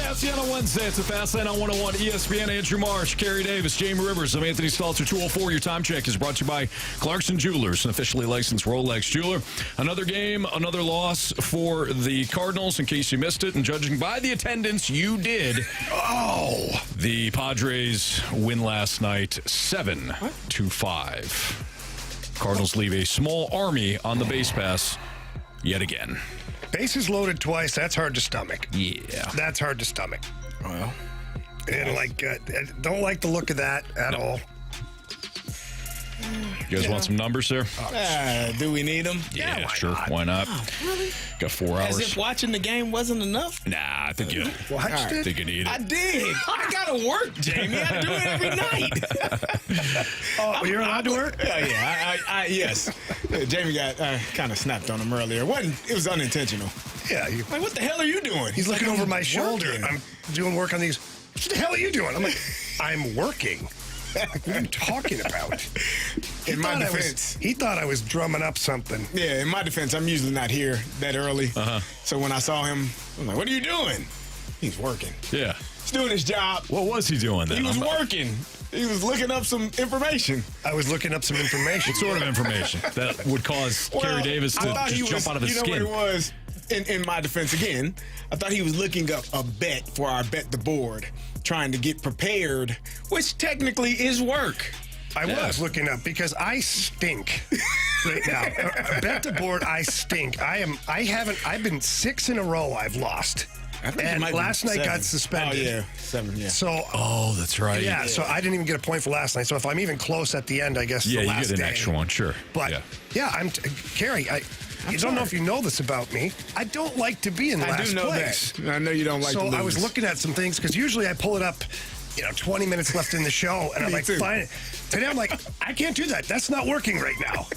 Fast Lane on Wednesday. It's a Fast Lane on 101 ESPN. Andrew Marsh, Carey Davis, Jamie Rivers. I'm Anthony Stalter. 204. Your time check is brought to you by Clarkson Jewelers, an officially licensed Rolex jeweler. Another game, another loss for the Cardinals, in case you missed it. And judging by the attendance, you did. Oh! The Padres win last night 7-5. Cardinals leave a small army on the base pass yet again. Bases loaded twice. That's hard to stomach. Yeah. That's hard to stomach. Well. And don't like the look of that at all. You guys want some numbers there? Do we need them? Yeah, sure. Not? Why not? Oh, really? Got 4 hours. As if watching the game wasn't enough? Nah, I think you watched it. Think you need it. I did. I gotta work, Jamie. I do it every night. Oh, you're allowed to work? Yeah. Yes. Jamie got kind of snapped on him earlier. It was unintentional. Yeah. Like, what the hell are you doing? He's looking over my shoulder. Working. I'm doing work on these. What the hell are you doing? I'm like, I'm working. Like, what are you talking about? In my defense, he thought I was drumming up something. Yeah, in my defense, I'm usually not here that early. So when I saw him, I'm like, what are you doing? He's working. Yeah. He's doing his job. What was he doing then? He was working. He was looking up some information. I was looking up some information. What sort of information that would cause Carey Davis to just jump out of his skin? You know what it was? In my defense again, I thought he was looking up a bet for our Bet the Board, trying to get prepared, which technically is work. I was looking up because I stink right now. Bet the Board, I stink. I've been 6 in a row I've lost. And last night got suspended. Oh, yeah. 7, yeah. So, that's right. Yeah, so I didn't even get a point for last night. So if I'm even close at the end, I guess the last day. Yeah, you get an extra one, sure. But, Carey, you don't know if you know this about me. I don't like to be in last place. I do know that. I know you don't like to lose. So I was looking at some things, because usually I pull it up, 20 minutes left in the show, and I'm like, fine. Today I'm like, I can't do that. That's not working right now.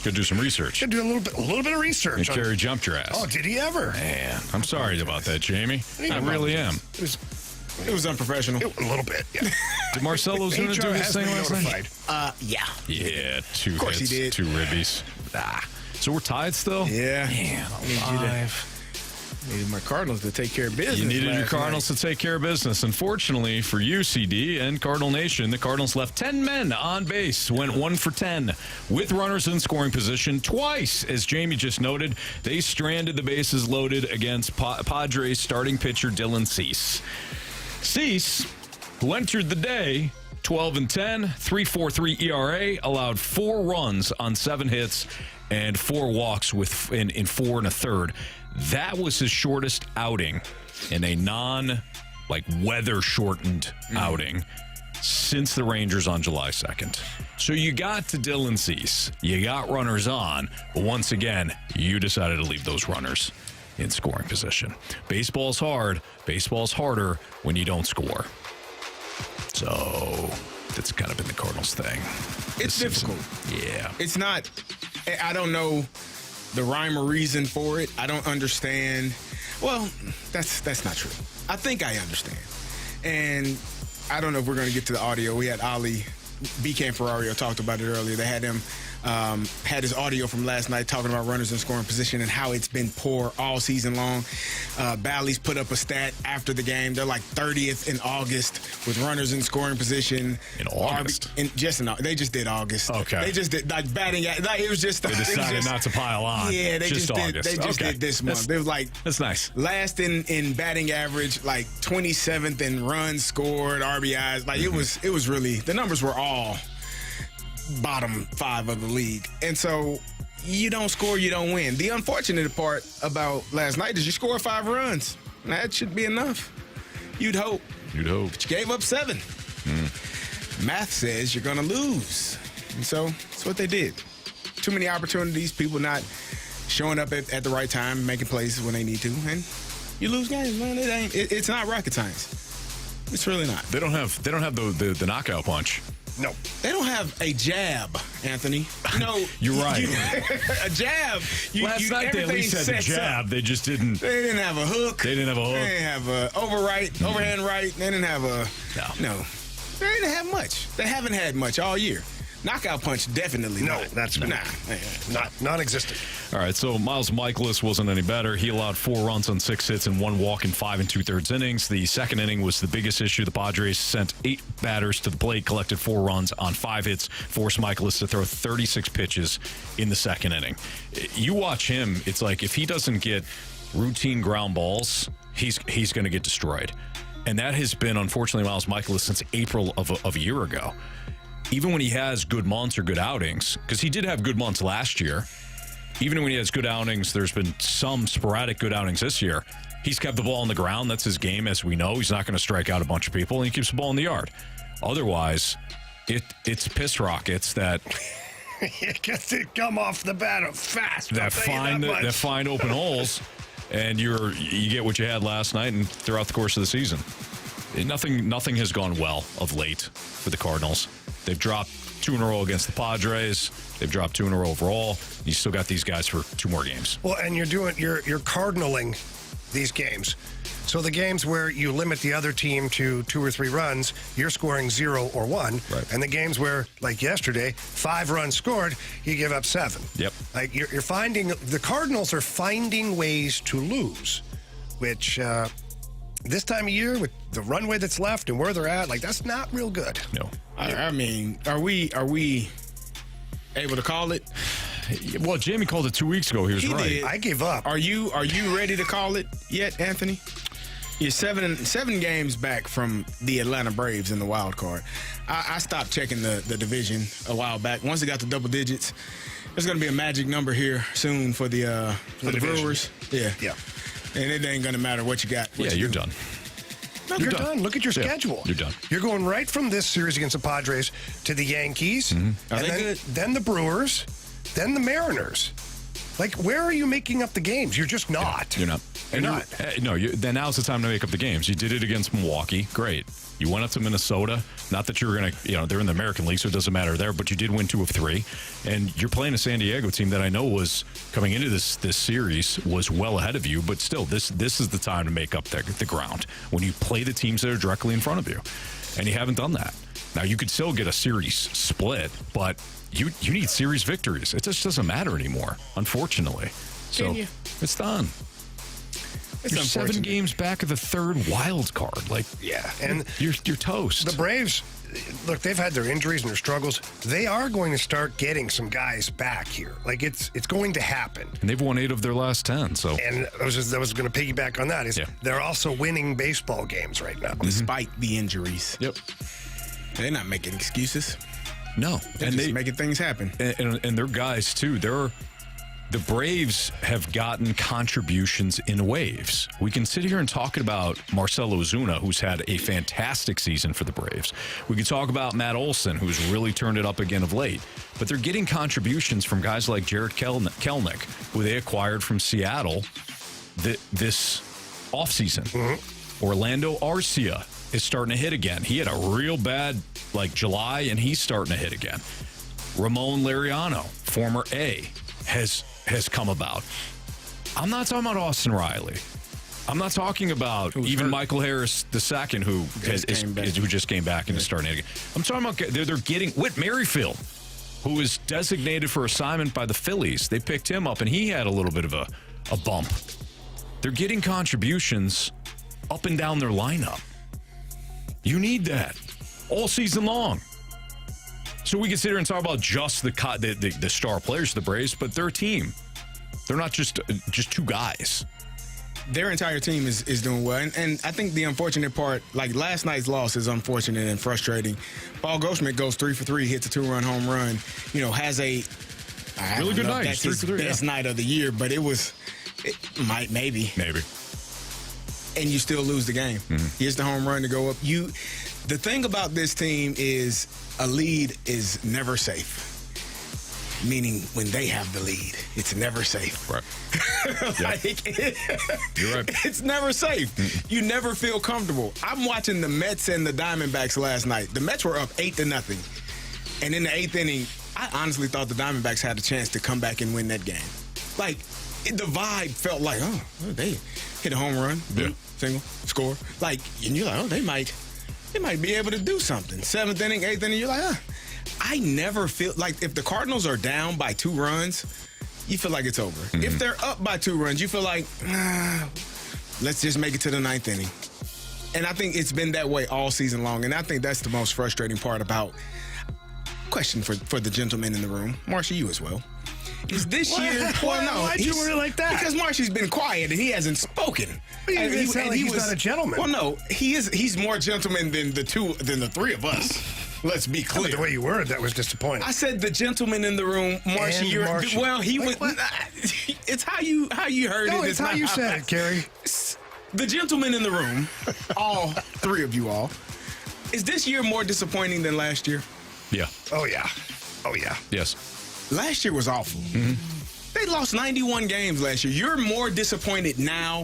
Could do some research. Could do a little bit of research. And Carey jumped your ass. Oh, did he ever? Man, I'm sorry about that, Jamie. I really am. It was unprofessional. A little bit, yeah. Did Marcelo Zuna do his thing last night? Yeah. Yeah, 2 hits, of course he did. 2 ribbies. So we're tied still? Yeah. Man, Needed my Cardinals to take care of business. You needed your Cardinals to take care of business. Unfortunately for you, CD, and Cardinal Nation, the Cardinals left 10 men on base, went 1 for 10 with runners in scoring position twice. As Jamie just noted, they stranded the bases loaded against Padres starting pitcher Dylan Cease. Cease, who entered the day 12-10, 3.43 ERA, allowed 4 runs on 7 hits and 4 walks in 4 1/3. That was his shortest outing in a weather-shortened outing since the Rangers on July 2nd. So you got to Dylan Cease. You got runners on. But once again, you decided to leave those runners in scoring position. Baseball's hard. Baseball's harder when you don't score. So that's kind of been the Cardinals' thing. It's difficult. Yeah. It's not. I don't know the rhyme or reason for it. I don't understand. Well, that's not true. I think I understand. And I don't know if we're going to get to the audio. We had Ali, BK and Ferrario talked about it earlier. They had him, had his audio from last night talking about runners in scoring position and how it's been poor all season long. Bally's put up a stat after the game. They're like 30th in August with runners in scoring position. In August? They just did August. Okay. They just did, batting. It was just. They decided not to pile on. Yeah, they just did. They just did this month. They was like. That's nice. Last in batting average, like 27th in runs scored, RBIs. Like it was really, the numbers were all bottom 5 of the league. And so you don't score, you don't win. The unfortunate part about last night is you scored 5 runs. That should be enough. You'd hope. But you gave up 7. Math says you're going to lose. And so that's what they did. Too many opportunities, people not showing up at the right time, making plays when they need to. And you lose games, man. It's not rocket science. It's really not. They don't have the knockout punch. No. They don't have a jab, Anthony. You're right. A jab. Last night they at least had the jab. They just didn't. They didn't have a hook. They didn't have an overhand right. They didn't have a. No. They didn't have much. They haven't had much all year. Knockout punch, definitely No, not. that's non-existent. All right, so Miles Michaelis wasn't any better. He allowed 4 runs on 6 hits and 1 walk in 5 2/3 innings. The second inning was the biggest issue. The Padres sent 8 batters to the plate, collected 4 runs on 5 hits, forced Michaelis to throw 36 pitches in the second inning. You watch him, it's like if he doesn't get routine ground balls, he's going to get destroyed. And that has been, unfortunately, Miles Michaelis since April of a year ago. Even when he has good months or good outings, because he did have good months last year, even when he has good outings, there's been some sporadic good outings this year. He's kept the ball on the ground. That's his game, as we know. He's not going to strike out a bunch of people, and he keeps the ball in the yard. Otherwise, it's piss rockets that It gets to come off the bat fast. that find open holes, and you get what you had last night and throughout the course of the season. Nothing has gone well of late for the Cardinals. They've dropped 2 in a row against the Padres. They've dropped 2 in a row overall. You still got these guys for 2 more games. Well, and you're cardinaling these games. So the games where you limit the other team to 2 or 3 runs, you're scoring 0 or 1. Right. And the games where, like yesterday, 5 runs scored, you give up 7. Yep. Like you're finding the Cardinals are finding ways to lose, which this time of year with the runway that's left and where they're at, like that's not real good. No. I mean, are we able to call it? Well, Jamie called it 2 weeks ago. He was right. Did. I give up. Are you ready to call it yet, Anthony? You're 7 games back from the Atlanta Braves in the wild card. I stopped checking the division a while back. Once it got to double digits, there's going to be a magic number here soon for the Brewers. Yeah. And it ain't going to matter what you got. You're done. No, you're done. Look at your schedule. You're done. You're going right from this series against the Padres to the Yankees, and then the Brewers, then the Mariners. Like, where are you making up the games? You're just not. You're not. Then now's the time to make up the games. You did it against Milwaukee. Great. You went up to Minnesota. Not that you were going to, they're in the American League, so it doesn't matter there, but you did win 2 of 3. And you're playing a San Diego team that I know was coming into this series was well ahead of you, but still, this is the time to make up the ground when you play the teams that are directly in front of you. And you haven't done that. Now, you could still get a series split, but you need series victories. It just doesn't matter anymore, unfortunately. So it's done. You're 7 games back of the 3rd wild card. And you're toast. The Braves, look, they've had their injuries and their struggles. They are going to start getting some guys back here. Like it's going to happen. And they've won 8 of their last 10. So, and I was going to piggyback on that. They're also winning baseball games right now, despite the injuries. Yep. They're not making excuses. No, they're just making things happen. And they're guys too. The Braves have gotten contributions in waves. We can sit here and talk about Marcell Ozuna, who's had a fantastic season for the Braves. We can talk about Matt Olson, who's really turned it up again of late. But they're getting contributions from guys like Jared Kelenic, who they acquired from Seattle this offseason. Orlando Arcia is starting to hit again. He had a real bad July, and he's starting to hit again. Ramon Laureano, former A, has come about. I'm not talking about Austin Riley. I'm not talking about even Michael Harris II, who just came back and is starting again. I'm talking about they're getting Whit Merrifield, who is designated for assignment by the Phillies. They picked him up, and he had a little bit of a bump. They're getting contributions up and down their lineup. You need that all season long. So we can sit here and talk about just the star players of the Braves, but they're a team. They're not just 2 guys. Their entire team is doing well. And I think the unfortunate part, last night's loss is unfortunate and frustrating. Paul Goldschmidt goes 3 for 3, hits a 2-run home run, has a really good night. That's his best night of the year, but maybe. And you still lose the game. He hits the home run to go up. The thing about this team is a lead is never safe. Meaning when they have the lead, it's never safe. Right. You're right. It's never safe. You never feel comfortable. I'm watching the Mets and the Diamondbacks last night. The Mets were up 8-0. And in the 8th inning, I honestly thought the Diamondbacks had a chance to come back and win that game. The vibe felt like, they hit a home run, single, score. And you're like, they might be able to do something. 7th inning, 8th inning, you're like, I never feel like if the Cardinals are down by 2 runs, you feel like it's over. Mm-hmm. If they're up by 2 runs, you feel like, let's just make it to the 9th inning. And I think it's been that way all season long. And I think that's the most frustrating part about. Question for the gentleman in the room, Marsha, you as well. Is this year? Well, no, why'd you word it like that? Because Marsha's been quiet and he hasn't spoken. He's not a gentleman. Well, no, he's more gentleman than the 3 of us. Let's be clear. The way you worded that was disappointing. I said the gentleman in the room, Marsha. Well, he was. It's how you heard it. No, it's how you said it, Carey. The gentleman in the room, all 3 of you all. Is this year more disappointing than last year? Yeah. Oh, yeah. Oh, yeah. Yes. Last year was awful. Mm-hmm. They lost 91 games last year. You're more disappointed now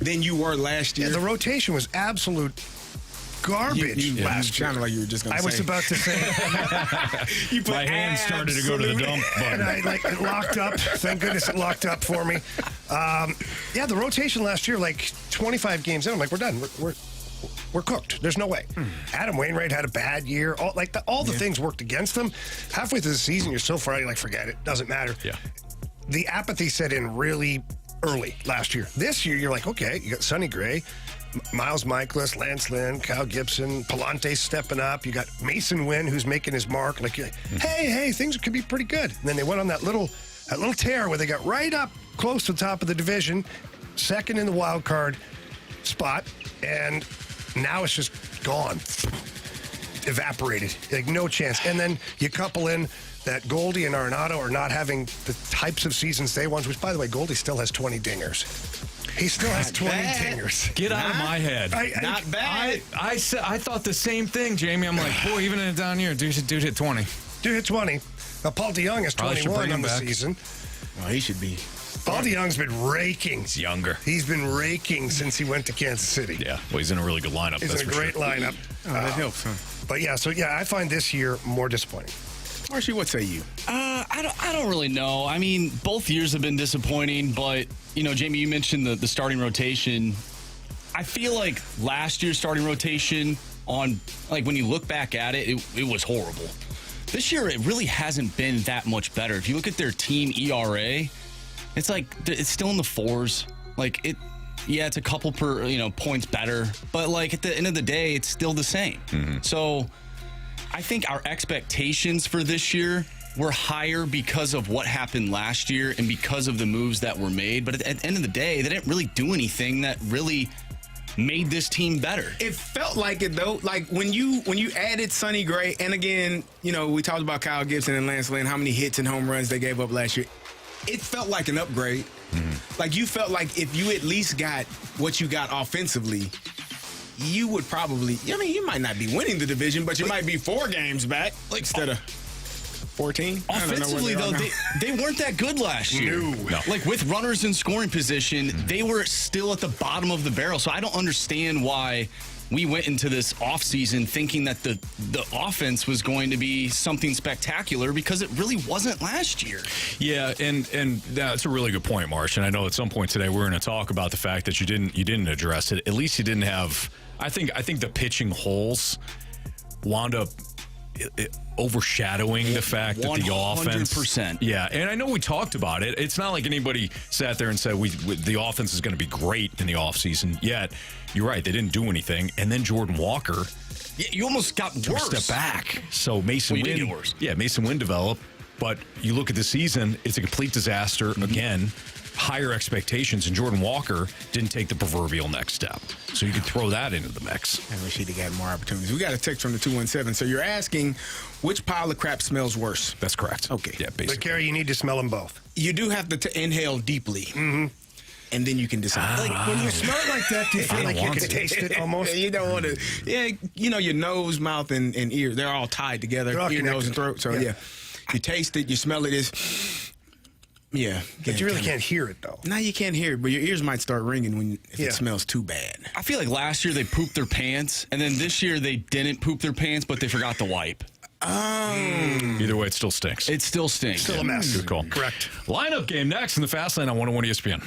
than you were last year. Yeah, the rotation was absolute garbage last year. Sounded like you were just going to say. I was about to say. My hand started to go to the dump button. And it locked up. Thank goodness it locked up for me. The rotation last year, 25 games in, I'm like, we're done. We're cooked. There's no way. Adam Wainwright had a bad year. All the things worked against them. Halfway through the season, you're so far out, you're like, forget it. Doesn't matter. Yeah. The apathy set in really early last year. This year, you're like, okay, you got Sonny Gray, Miles Michaelis, Lance Lynn, Kyle Gibson, Palante stepping up. You got Mason Wynn, who's making his mark. Hey, things could be pretty good. And then they went on that little tear where they got right up close to the top of the division, second in the wild card spot, and now it's just gone, evaporated, no chance. And then you couple in that Goldie and Arenado are not having the types of seasons they want, which, by the way, Goldie still has 20 dingers. He still has 20 dingers. Get out of my head. Not bad. I thought the same thing, Jamie. I'm like, boy, even in a down year, dude hit 20. Dude hit 20. Now, Paul DeJong has 21 on the season. Well, he should be. Paul DeJong's been raking. He's younger. He's been raking since he went to Kansas City. Yeah, well, he's in a really good lineup. He's in a great lineup. That helps, huh? But I find this year more disappointing. Marcy, what say you? I don't really know. I mean, both years have been disappointing, but, Jamie, you mentioned the starting rotation. I feel like last year's starting rotation when you look back at it, it was horrible. This year, it really hasn't been that much better. If you look at their team ERA, it's it's still in the 4s. It's a couple per, points better, but at the end of the day, it's still the same. Mm-hmm. So I think our expectations for this year were higher because of what happened last year and because of the moves that were made. But at the end of the day, they didn't really do anything that really made this team better. It felt like it, though. When you added Sonny Gray, and again, we talked about Kyle Gibson and Lance Lynn, how many hits and home runs they gave up last year. It felt like an upgrade. Mm-hmm. You felt like if you at least got what you got offensively, you would probably, you might not be winning the division, but you might be 4 games back instead of 14. Offensively, though, they weren't that good last year. No. With runners in scoring position, they were still at the bottom of the barrel. So I don't understand why we went into this offseason thinking that the offense was going to be something spectacular, because it really wasn't last year. Yeah, and that's a really good point, Marsh. And I know at some point today we're going to talk about the fact that you didn't address it. At least you didn't have. I think the pitching holes wound up overshadowing the fact that the offense. 100%. Yeah, and I know we talked about it. It's not like anybody sat there and said the offense is going to be great in the offseason. Yet, you're right, they didn't do anything. And then Jordan Walker. Yeah, you almost got took worse. a step back. So Mason Wynn. Did get worse. Yeah, Mason Wynn developed. But you look at the season, it's a complete disaster again. Higher expectations, and Jordan Walker didn't take the proverbial next step. So you could throw that into the mix. I wish he'd have got more opportunities. We got a text from the 217. So you're asking, which pile of crap smells worse? That's correct. Okay. Yeah, basically. But, Carey, you need to smell them both. You do have to inhale deeply. Mm-hmm. And then you can decide. When you smell it like that, do you feel like you can taste it almost? You don't want to. Yeah, your nose, mouth, and ear, they're all tied together. Ear, nose, and throat. So, yeah. You taste it, you smell it. Yeah. But you really can't hear it, though. No, you can't hear it, but your ears might start ringing if it smells too bad. I feel like last year they pooped their pants, and then this year they didn't poop their pants, but they forgot to wipe. Either way, it still stinks. It still stinks. Still a mess. Good call. Correct. Lineup game next in the Fast Lane on 101 ESPN.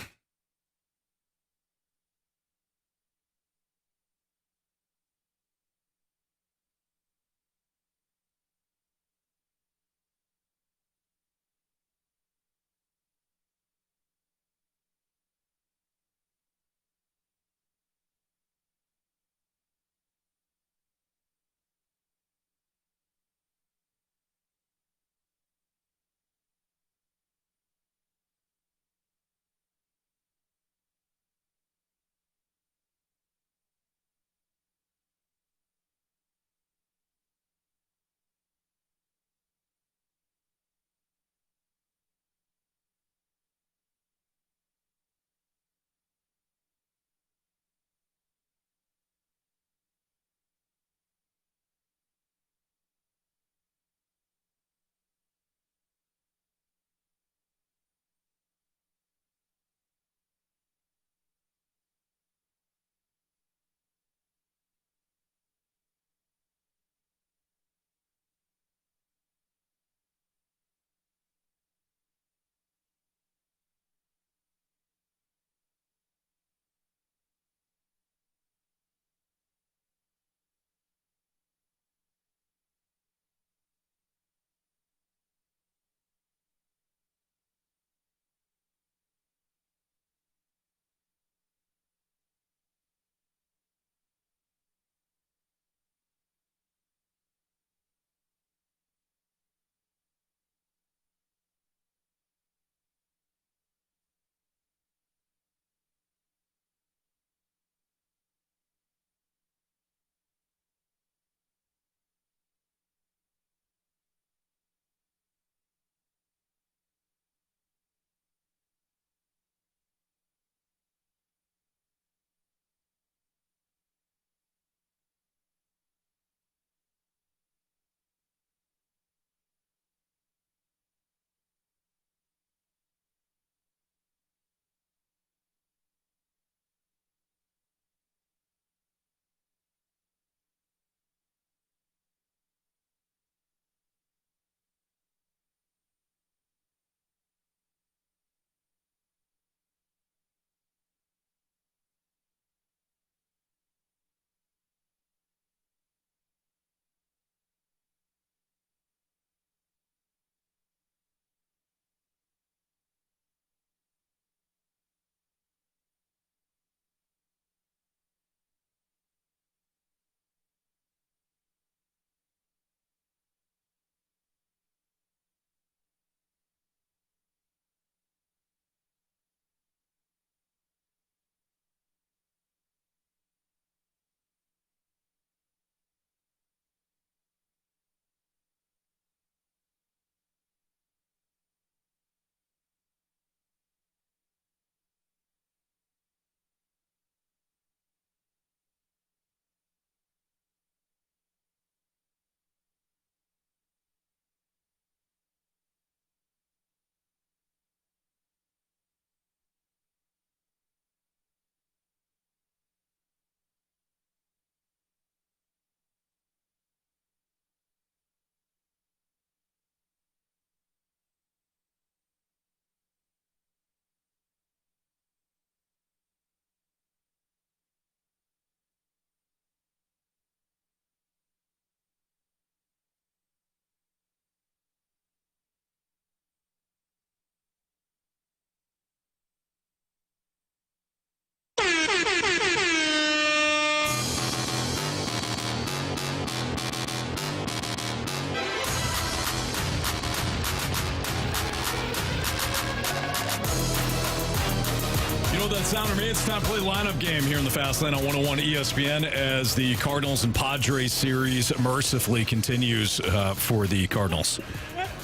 that sound to me. It's time to play the lineup game here in the Fast Lane on 101 ESPN as the Cardinals and Padres series mercifully continues for the Cardinals.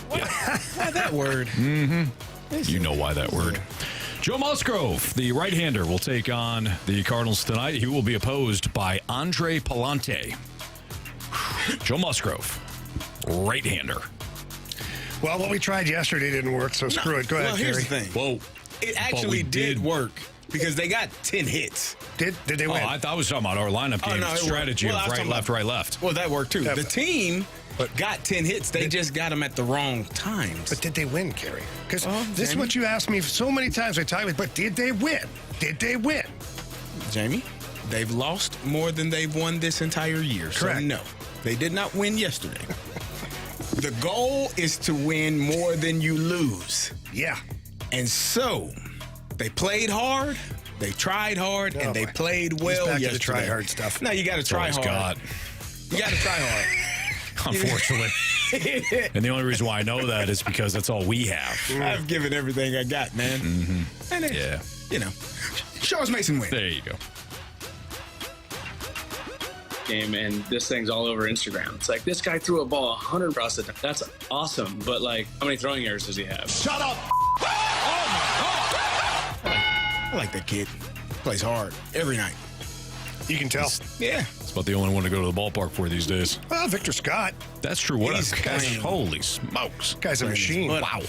Why that word? You know why that word. Joe Musgrove, the right-hander, will take on the Cardinals tonight. He will be opposed by Andre Palante. Joe Musgrove, right-hander. Well, what we tried yesterday didn't work, so screw it. Go ahead, Here's Carey. the thing. Whoa. It actually did work because they got 10 hits. Did they win? I thought I was talking about our lineup game strategy of right, left. Well, that worked too. Yeah, the but- team got 10 hits. They just got them at the wrong times. But did they win, Carey? Because this is what you asked me so many times. I tell you, but did they win? Did they win? Jamie, they've lost more than they've won this entire year. Correct. So no, they did not win yesterday. The goal is to win more than you lose. Yeah. And so they played hard, they tried hard, and they boy. played well back to the yesterday. try hard stuff. No, you got to try hard. God. You got to try hard. Unfortunately. And the only reason why I know that is because that's all we have. I've given everything I got, man. And then, Yeah. you know, show us Mason win. There you go. Game, and this thing's all over Instagram. It's like, this guy threw a ball 100 across the time. That's awesome, but like, how many throwing errors does he have? Shut up. I like that kid. Plays hard every night. You can tell. Yeah. It's about the only one to go to the ballpark for these days. Well, Victor Scott, That's true. What He's a catch. playing. Holy smokes. guy's a machine. Wow.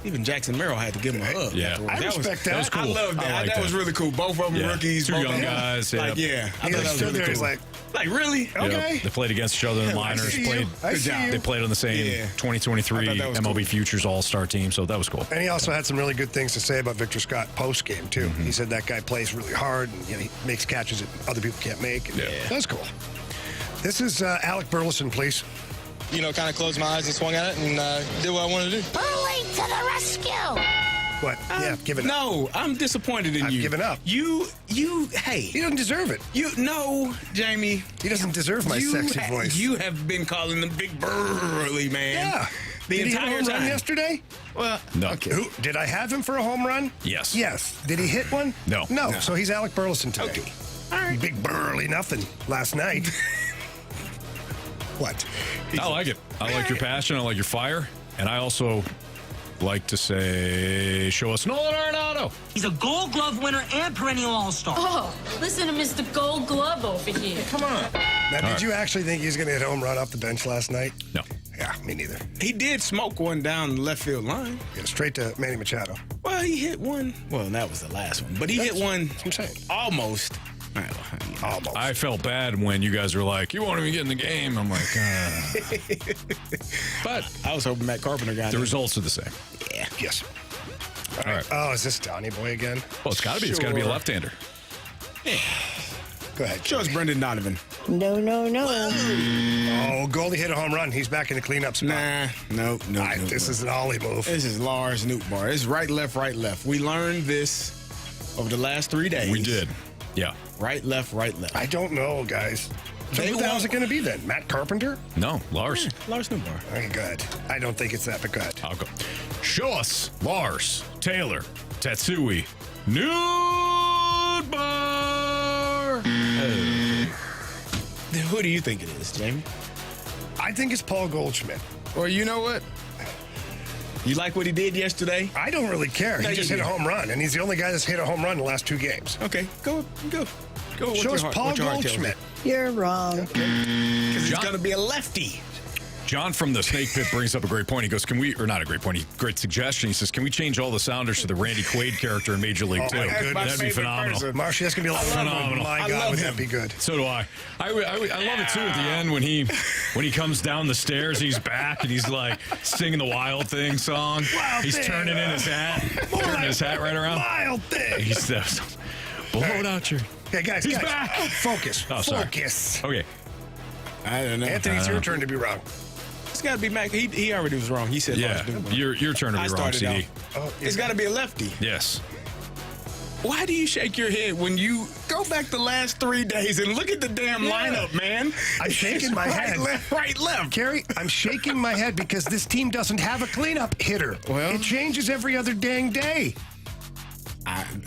Even Jackson Merrill had to give him a hug. Yeah. afterwards. I respect that. that was cool. I love that. I like that was that. really cool. Both of them Yeah. rookies. Two both young of them. guys, Like, yeah. I He thought was that was still really there. cool. He's like, Like, really? Yeah. okay. They played against each other in the minors. see you. Played. I Good see job. you. They played on the same Yeah. 2023 I thought that was MLB cool. Futures All-Star team, so that was cool. And he also had some really good things to say about Victor Scott post-game, too. Mm-hmm. He said that guy plays really hard, and he makes catches that other people can't make. And Yeah. That's cool. This is Alec Burleson, please. You know, kind of closed my eyes and swung at it and did what I wanted to do. Bully to the rescue! What? Yeah, give it up. No, I'm disappointed in I've you. given up. Hey. He doesn't deserve it. No, Jamie. He doesn't deserve my sexy voice. You have been calling him Big Burly, man. Yeah. The Did he hit a entire home time. run yesterday? Well, No. okay. Who, did I have him for a home run? Yes. Yes. Did he hit one? No. No. So he's Alec Burleson today. Okay. All right. Big burly nothing last night. What? I like it. I like your passion. I like your fire. And I also like to say, show us Nolan Arenado. He's a Gold Glove winner and perennial All-Star. Oh, listen to Mr. Gold Glove over here. Come on. Now, did you actually think he was going to hit a home run off the bench last night? No. Yeah, me neither. He did smoke one down the left field line. Yeah, straight to Manny Machado. Well, he hit one. Well, that was the last one. But he hit one That's what I'm saying. almost. Almost. I felt bad when you guys were like, you won't even get in the game. I'm like, But I was hoping Matt Carpenter got the it. results are the same. Yes. All right. Oh, is this Donnie Boy again? Well, it's got to be. It's got to be a Sure. left-hander. Go ahead. Show us Brendan Donovan. No. Oh, Goldie hit a home run. He's back in the cleanup spot. No. This is an ollie move. This is Lars Nootbaar. It's right, left, right, left. We learned this over the last 3 days. We did. Yeah. Right, left, right, left. I don't know, guys. So They who the hell's it won't- going to be then? Matt Carpenter? No, Lars. Lars Nootbaar. Okay, good. I don't think it's that, but good. I'll go. Show us Lars, Taylor, Tatsui, Nudebar. Who do you think it is, Jamie? I think it's Paul Goldschmidt. Well, you know what? You like what he did yesterday? I don't really care. No, He just you hit a do. home run, and he's the only guy that's hit a home run in the last 2 games. Okay, go. What Show your us heart- Paul what your heart tells you. Goldschmidt. You're wrong. Because he's going to be a lefty. John from the Snake Pit brings up a great point. He goes, can we, or not a great point, great suggestion. He says, can we change all the Sounders to the Randy Quaid character in Major League Oh, Two? my goodness. That'd be favorite phenomenal. person. Marshy, that's going to be a lot of fun. Phenomenal. My I God, love would him. that be good? So do I. I love it too at the end when he comes down the stairs, he's back and he's like singing the Wild Thing song. Wild he's Thing. turning in his hat, turning his hat right around. Wild thing. He's blow it out your. Okay, guys, He's guys. back. Focus. Oh, sorry. Focus. Okay. I don't know. Anthony, it's your turn to be wrong. It's got to be Mac. He already was wrong. He said Yeah. Lars Nootbaar. Your turn to I be wrong, started CD. out. It's got to be a lefty. Yes. Why do you shake your head when you go back the last 3 days and look at the damn lineup, man? I'm shaking my right, head. Left, right, left. Carey, I'm shaking my head because this team doesn't have a cleanup hitter. Well- it changes every other dang day.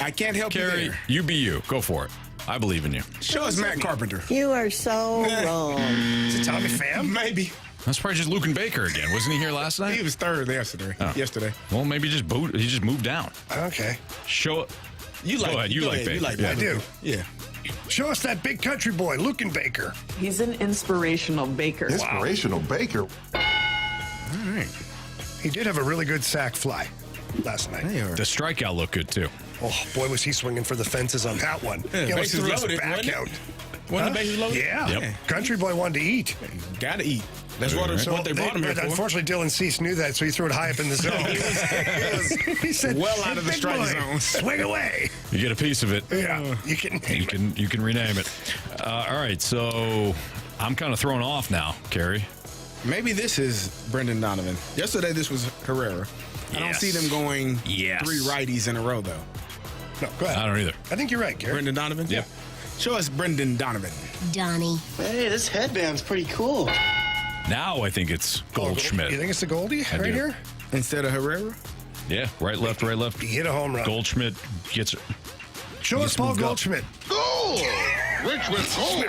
I can't help Carey, you there. you be you. Go for it. I believe in you. Show us Matt Carpenter. You are so wrong. Is it Tommy Pham? Maybe. That's probably just Luke and Baker again. Wasn't he here last night? He was third yesterday. Oh. Yesterday. Well, maybe he just moved down. Okay. Show You like Go ahead. You like Baker. You like Yeah. I do. Yeah. Show us that big country boy, Luke and Baker. He's an inspirational baker. Inspirational baker. All right. He did have a really good sack fly last night. They are. The strikeout looked good too. Oh, boy, was he swinging for the fences on that one. Yeah, he almost bases threw his loaded, back wasn't it? out. Wasn't the bases loaded? Yeah. Yep. Country boy wanted to eat. Gotta eat. That's what, Right. what they brought him here for. Unfortunately, Dylan Cease knew that, so he threw it high up in the zone. He said, well out of the "Big strike boy, zone." Swing away. You get a piece of it. Yeah, you can name You can rename it. All right, so I'm kind of thrown off now, Carey. Maybe this is Brendan Donovan. Yesterday, this was Herrera. I don't Yes. see them going Yes. 3 righties in a row, though. No, go ahead. I don't either. I think you're right, Gary. Brendan Donovan? Yep. Show us Brendan Donovan. Donnie. Hey, this headband's pretty cool. Now I think it's Goldschmidt. You think it's the Goldie I right do. here? Instead of Herrera? Yeah, right, left, right, left. He hit a home run. Goldschmidt gets. Show us Just Paul moved up. Goldschmidt. Rich with home.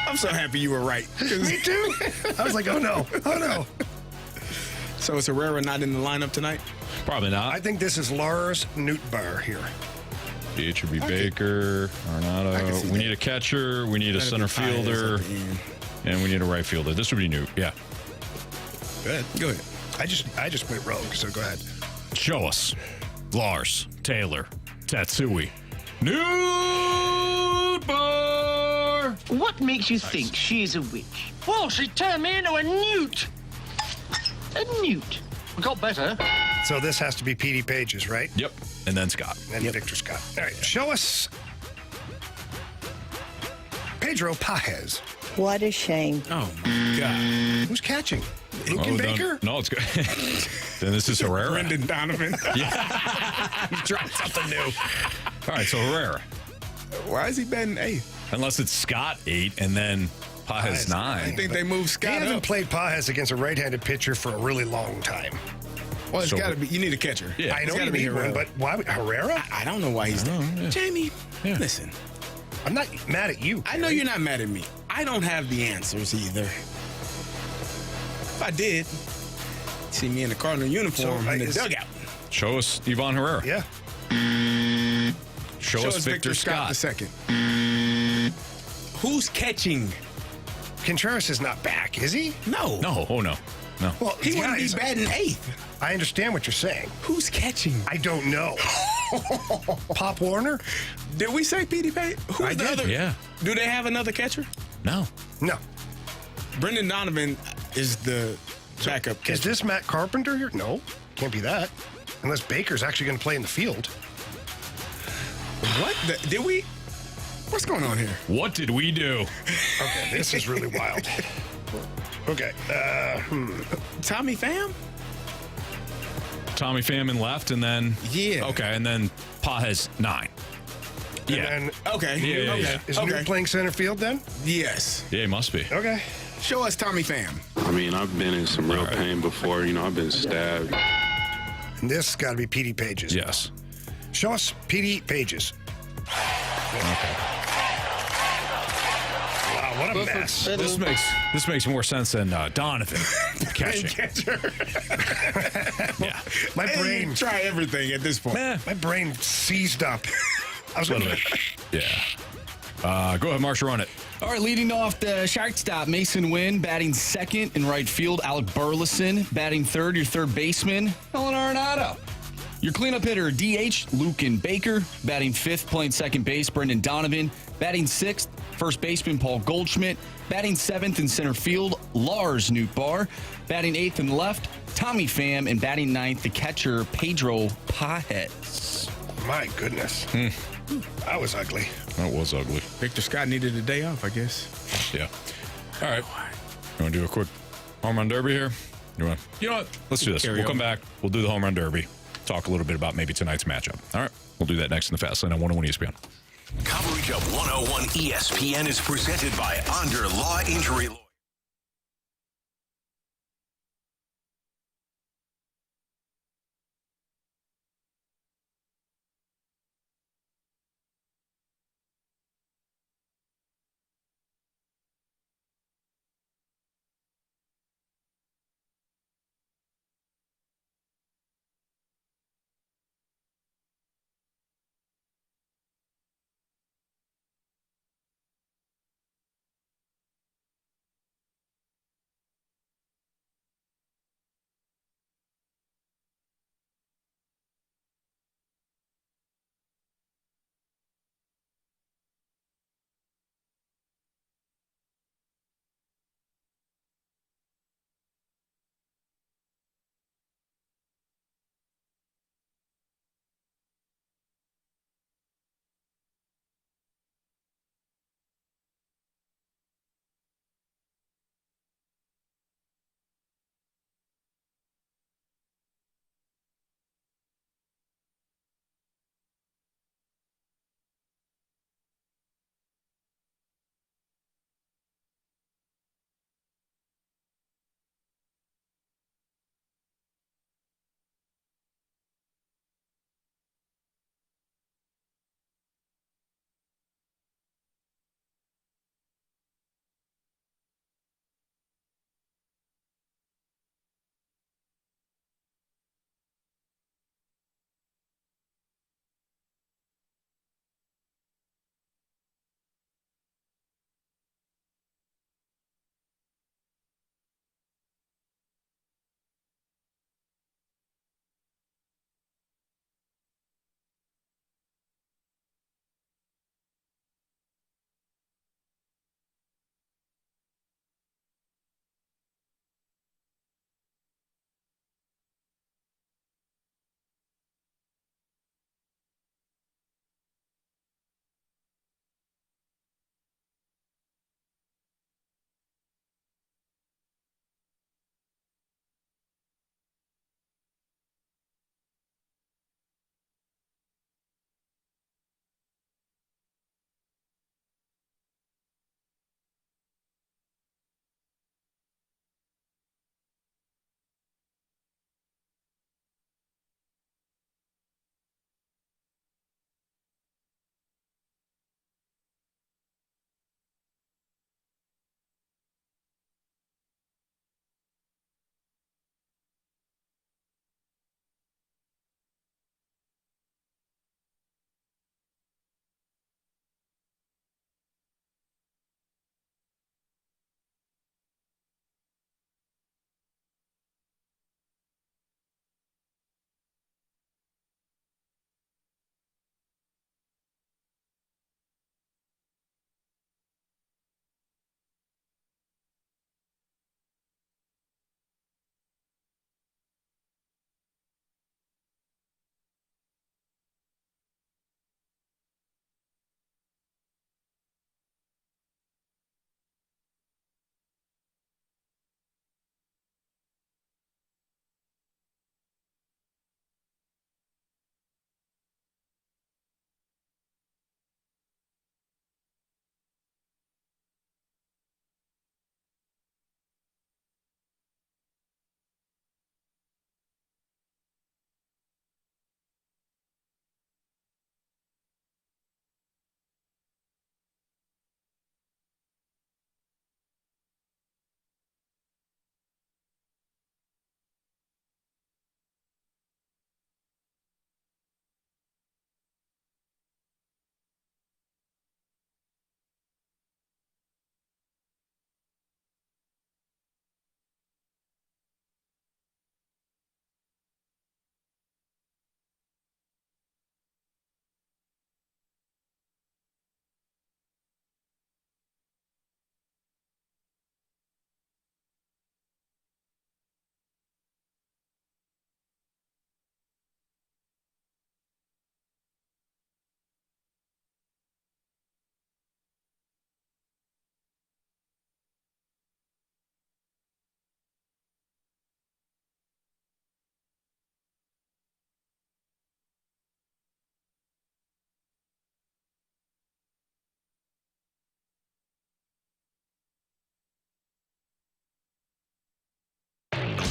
I'm so happy you were right. Me too. I was like, oh no, oh no. So is Herrera not in the lineup tonight? Probably not. I think this is Lars Nootbaar here. It should be Baker, I can Arnado. see We that. need a catcher. We need a Gotta center be Paez fielder. at the end. And we need a right fielder. This would be Newt. Yeah. Go ahead. I just went rogue, so go ahead. Show us. Lars, Taylor, Tatsui. Newt Bar! What makes you think she's a witch? Well, she turned me into a newt. A newt. We got better. So this has to be Petey Pages, right? Yep. And then Scott. And Victor Scott. All right, show us Pedro Paez. What a shame. Oh, my God. Who's catching? Luke and Baker? No, it's good. Then this is Herrera. Brendan Donovan. Try something new. All right, so Herrera. Why is he batting 8th? Unless it's Scott 8 and then Paez 9. I think they moved They Scott haven't up. played Paez against a right-handed pitcher for a really long time. Well, it's So- got to be. You need a catcher. Yeah. I know It's you gotta be need one, Herrera. but why would Herrera? I don't know why he's there. yeah. Jamie, Yeah. listen. I'm not mad at you. I know you're not mad at me. I don't have the answers either. If I did, see me in the Cardinal uniform So, in the is- dugout. Show us Ivan Herrera. Yeah. Show us Victor Scott. the second. Who's catching? Contreras is not back, is he? No. No, oh no. No. Well, He wouldn't be guys, batting 8th. I understand what you're saying. Who's catching? I don't know. Pop Warner? Did we say Petey Pay? Who's I the did, other? yeah. Do they have another catcher? No. No. Brendan Donovan is the backup Is catcher. this Matt Carpenter here? No. Can't be that. Unless Baker's actually going to play in the field. What? Did we? What's going on here? What did we do? Okay, this is really wild. Okay. Tommy Pham? Tommy Pham left and then. Yeah. Okay, and then Paez 9. Yeah. And Okay. Yeah, okay. yeah. is okay. Newt playing center field then? Yes. Yeah, he must be. Okay. Show us Tommy Pham. I mean, I've been in some real pain before. You know, I've been stabbed. And this got to be Petey Pages. Yes. Show us Petey Pages. Okay. Wow, what a mess. This makes more sense than Donovan catching. Yeah. My brain, Try everything at this point. my brain seized up. I was A going little to. bit. Yeah. Go ahead, Marsh, run it. All right, leading off the shortstop, Mason Wynn, batting second in right field, Alec Burleson, batting third, your third baseman, Helen Arenado. Your cleanup hitter, DH, Lucan Baker, batting fifth, playing second base, Brendan Donovan, batting sixth, first baseman, Paul Goldschmidt, batting seventh in center field, Lars Nootbaar, batting eighth in left, Tommy Pham, and batting ninth, the catcher, Pedro Paez. My goodness. That was ugly. That was ugly. Victor Scott needed a day off, I guess. Yeah. All right. You want to do a quick home run derby here? You know what? Let's do this. Carry We'll on. come back. We'll do the home run derby. Talk a little bit about maybe tonight's matchup. All right. We'll do that next in the Fast Lane on 101 ESPN. Coverage of 101 ESPN is presented by Under Law Injury Law.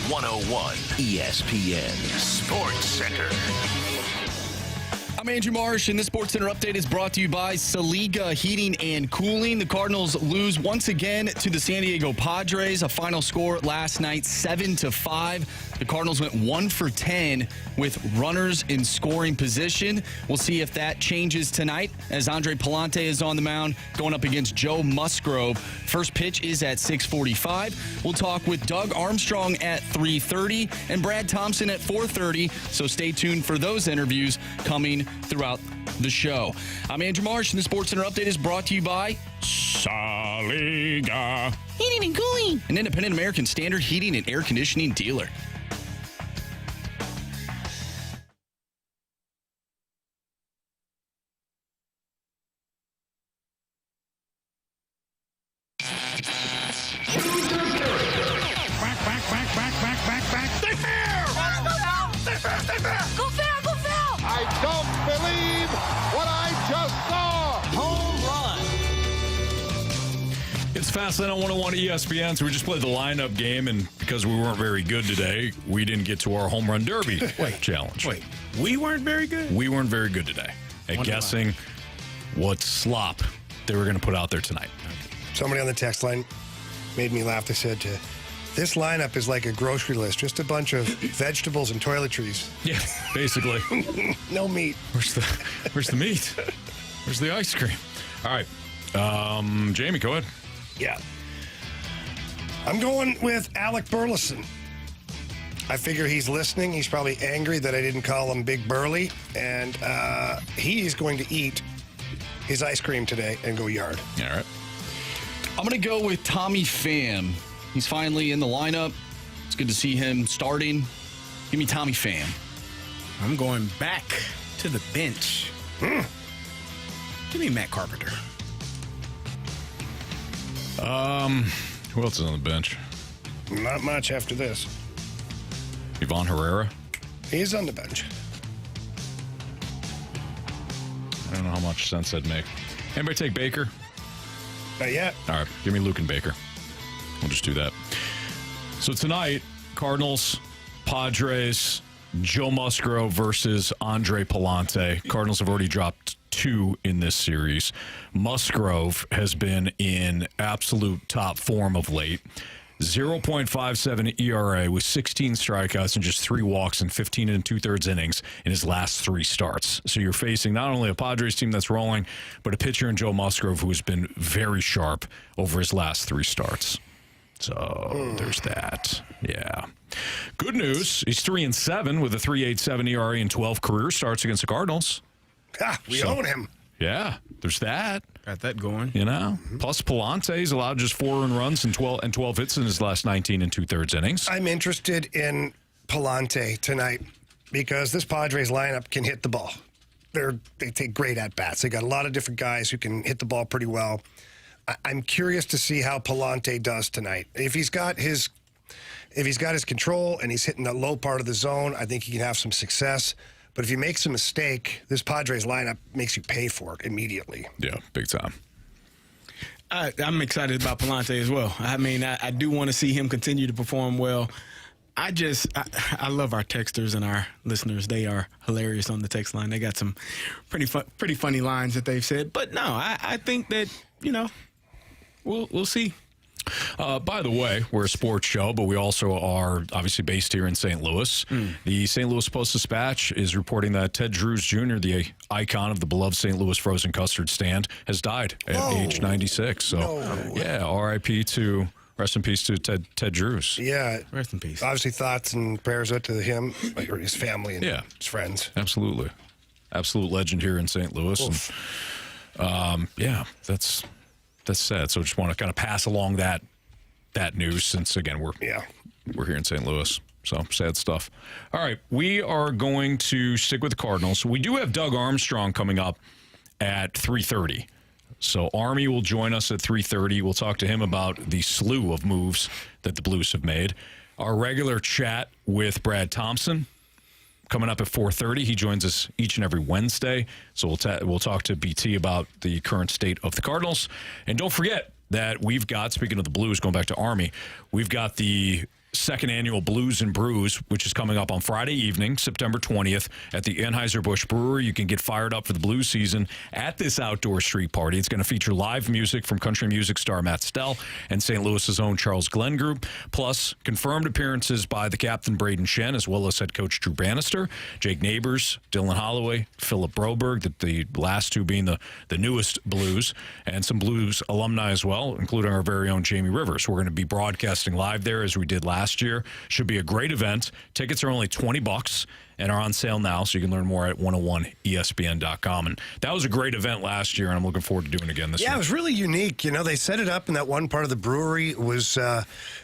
101 ESPN Sports Center. I'm Andrew Marsh, and the Sports Center update is brought to you by Saliga Heating and Cooling. The Cardinals lose once again to the San Diego Padres. A final score last night, 7-5. The Cardinals went 1 for 10 with runners in scoring position. We'll see if that changes tonight as Andre Pallante is on the mound going up against Joe Musgrove. First pitch is at 6:45. We'll talk with Doug Armstrong at 3:30 and Brad Thompson at 4:30. So stay tuned for those interviews coming throughout the show. I'm Andrew Marsh, and the Sports Center update is brought to you by Saliga Heating and Cooling, an independent American Standard heating and air conditioning dealer. Fastline on 101 ESPN. So we just played the lineup game, and because we weren't very good today, we didn't get to our home run derby challenge. Wait, we weren't very good? We weren't very good today at guessing what slop they were going to put out there tonight. Somebody on the text line made me laugh. They said, this lineup is like a grocery list, just a bunch of vegetables and toiletries. Yeah, basically. No meat. Where's the meat? Where's the ice cream? All right. Jamie, go ahead. Yeah. I'm going with Alec Burleson. I figure he's listening. He's probably angry that I didn't call him Big Burley. And he is going to eat his ice cream today and go yard. All right. I'm going to go with Tommy Pham. He's finally in the lineup. It's good to see him starting. Give me Tommy Pham. I'm going back to the bench. Give me Matt Carpenter. Who else is on the bench? Not much after this. Ivan Herrera? He's on the bench. I don't know how much sense that'd make. Anybody take Baker? Not yet. All right, give me Luke and Baker. We'll just do that. So tonight, Cardinals, Padres, Joe Musgrove versus Andre Pallante. Cardinals have already dropped 2 in this series. Musgrove has been in absolute top form of late. 0.57 ERA with 16 strikeouts and just 3 walks in 15 2/3 innings in his last 3 starts. So you're facing not only a Padres team that's rolling, but a pitcher in Joe Musgrove who has been very sharp over his last 3 starts. So there's that. Yeah. Good news. He's 3-7 with a 3.87 ERA and 12 career starts against the Cardinals. We own him. Yeah, there's that. Got that going. You know? Plus, Pallante's allowed just 4 earned runs and 12 hits in his last 19 2/3 innings. I'm interested in Pallante tonight because this Padres lineup can hit the ball. They take great at-bats. They got a lot of different guys who can hit the ball pretty well. I'm curious to see how Pallante does tonight. If he's got his control and he's hitting the low part of the zone, I think he can have some success. But if he makes a mistake, this Padres lineup makes you pay for it immediately. Yeah, big time. I'm excited about Pallante as well. I mean, I do want to see him continue to perform well. I love our texters and our listeners. They are hilarious on the text line. They got some pretty funny lines that they've said. But no, I think that, we'll see. By the way, we're a sports show, but we also are obviously based here in St. Louis. The St. Louis Post-Dispatch is reporting that Ted Drews Jr., the icon of the beloved St. Louis frozen custard stand, has died at age 96. So, yeah, R.I.P. to, rest in peace to Ted Drews. Yeah. Rest in peace. Obviously, thoughts and prayers out to him, or his family and his friends. Absolutely. Absolute legend here in St. Louis. And, that's sad. So just want to kind of pass along that news since, again, we're here in St. Louis. So sad stuff. All right, we are going to stick with the Cardinals. We do have Doug Armstrong coming up at 3:30. So Army will join us at 3:30. We'll talk to him about the slew of moves that the Blues have made. Our regular chat with Brad Thompson coming up at 4:30. He joins us each and every Wednesday. So we'll talk to BT about the current state of the Cardinals. And don't forget that we've got, speaking of the Blues, going back to Army, we've got the second annual Blues and Brews, which is coming up on Friday evening, September 20th, at the Anheuser-Busch Brewery. You can get fired up for the blues season at this outdoor street party. It's going to feature live music from country music star Matt Stell and St. Louis's own Charles Glenn Group, plus confirmed appearances by the captain Braden Shen, as well as head coach Drew Bannister, Jake Neighbors, Dylan Holloway, Philip Broberg, the last two being the newest Blues, and some Blues alumni as well, including our very own Jamie Rivers. We're going to be broadcasting live there as we did last year. Should be a great event. Tickets are only $20 and are on sale now, so you can learn more at 101ESPN.com. And that was a great event last year, and I'm looking forward to doing it again this year. Yeah, it was really unique. You know, they set it up in that one part of the brewery. It was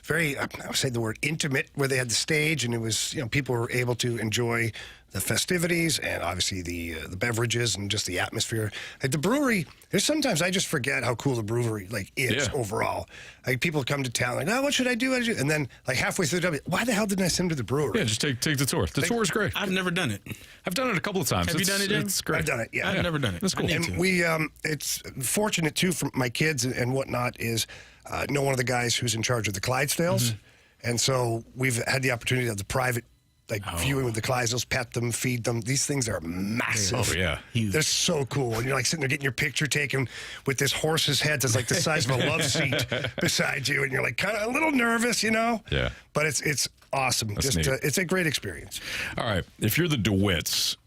very, I would say the word intimate, where they had the stage, and it was, people were able to enjoy the festivities and obviously the beverages and just the atmosphere. At the brewery, there's sometimes I just forget how cool the brewery is overall. Like people come to town like, oh, what should I do? And then like halfway through the W, why the hell didn't I send them to the brewery? Yeah, just take the tour. The tour is great. I've never done it. I've done it a couple of times. Have you done it, James? It's great. I've done it, yeah. I've never done it. That's cool. And we, it's fortunate too for my kids and whatnot is know one of the guys who's in charge of the Clydesdales. And so we've had the opportunity to have the private viewing with the Clydesdales, pet them, feed them. These things are massive. Oh, yeah. They're so cool. And you're like sitting there getting your picture taken with this horse's head that's like the size of a love seat beside you. And you're like kind of a little nervous, Yeah. But it's awesome. That's Just neat. it's a great experience. All right. If you're the Dewitts,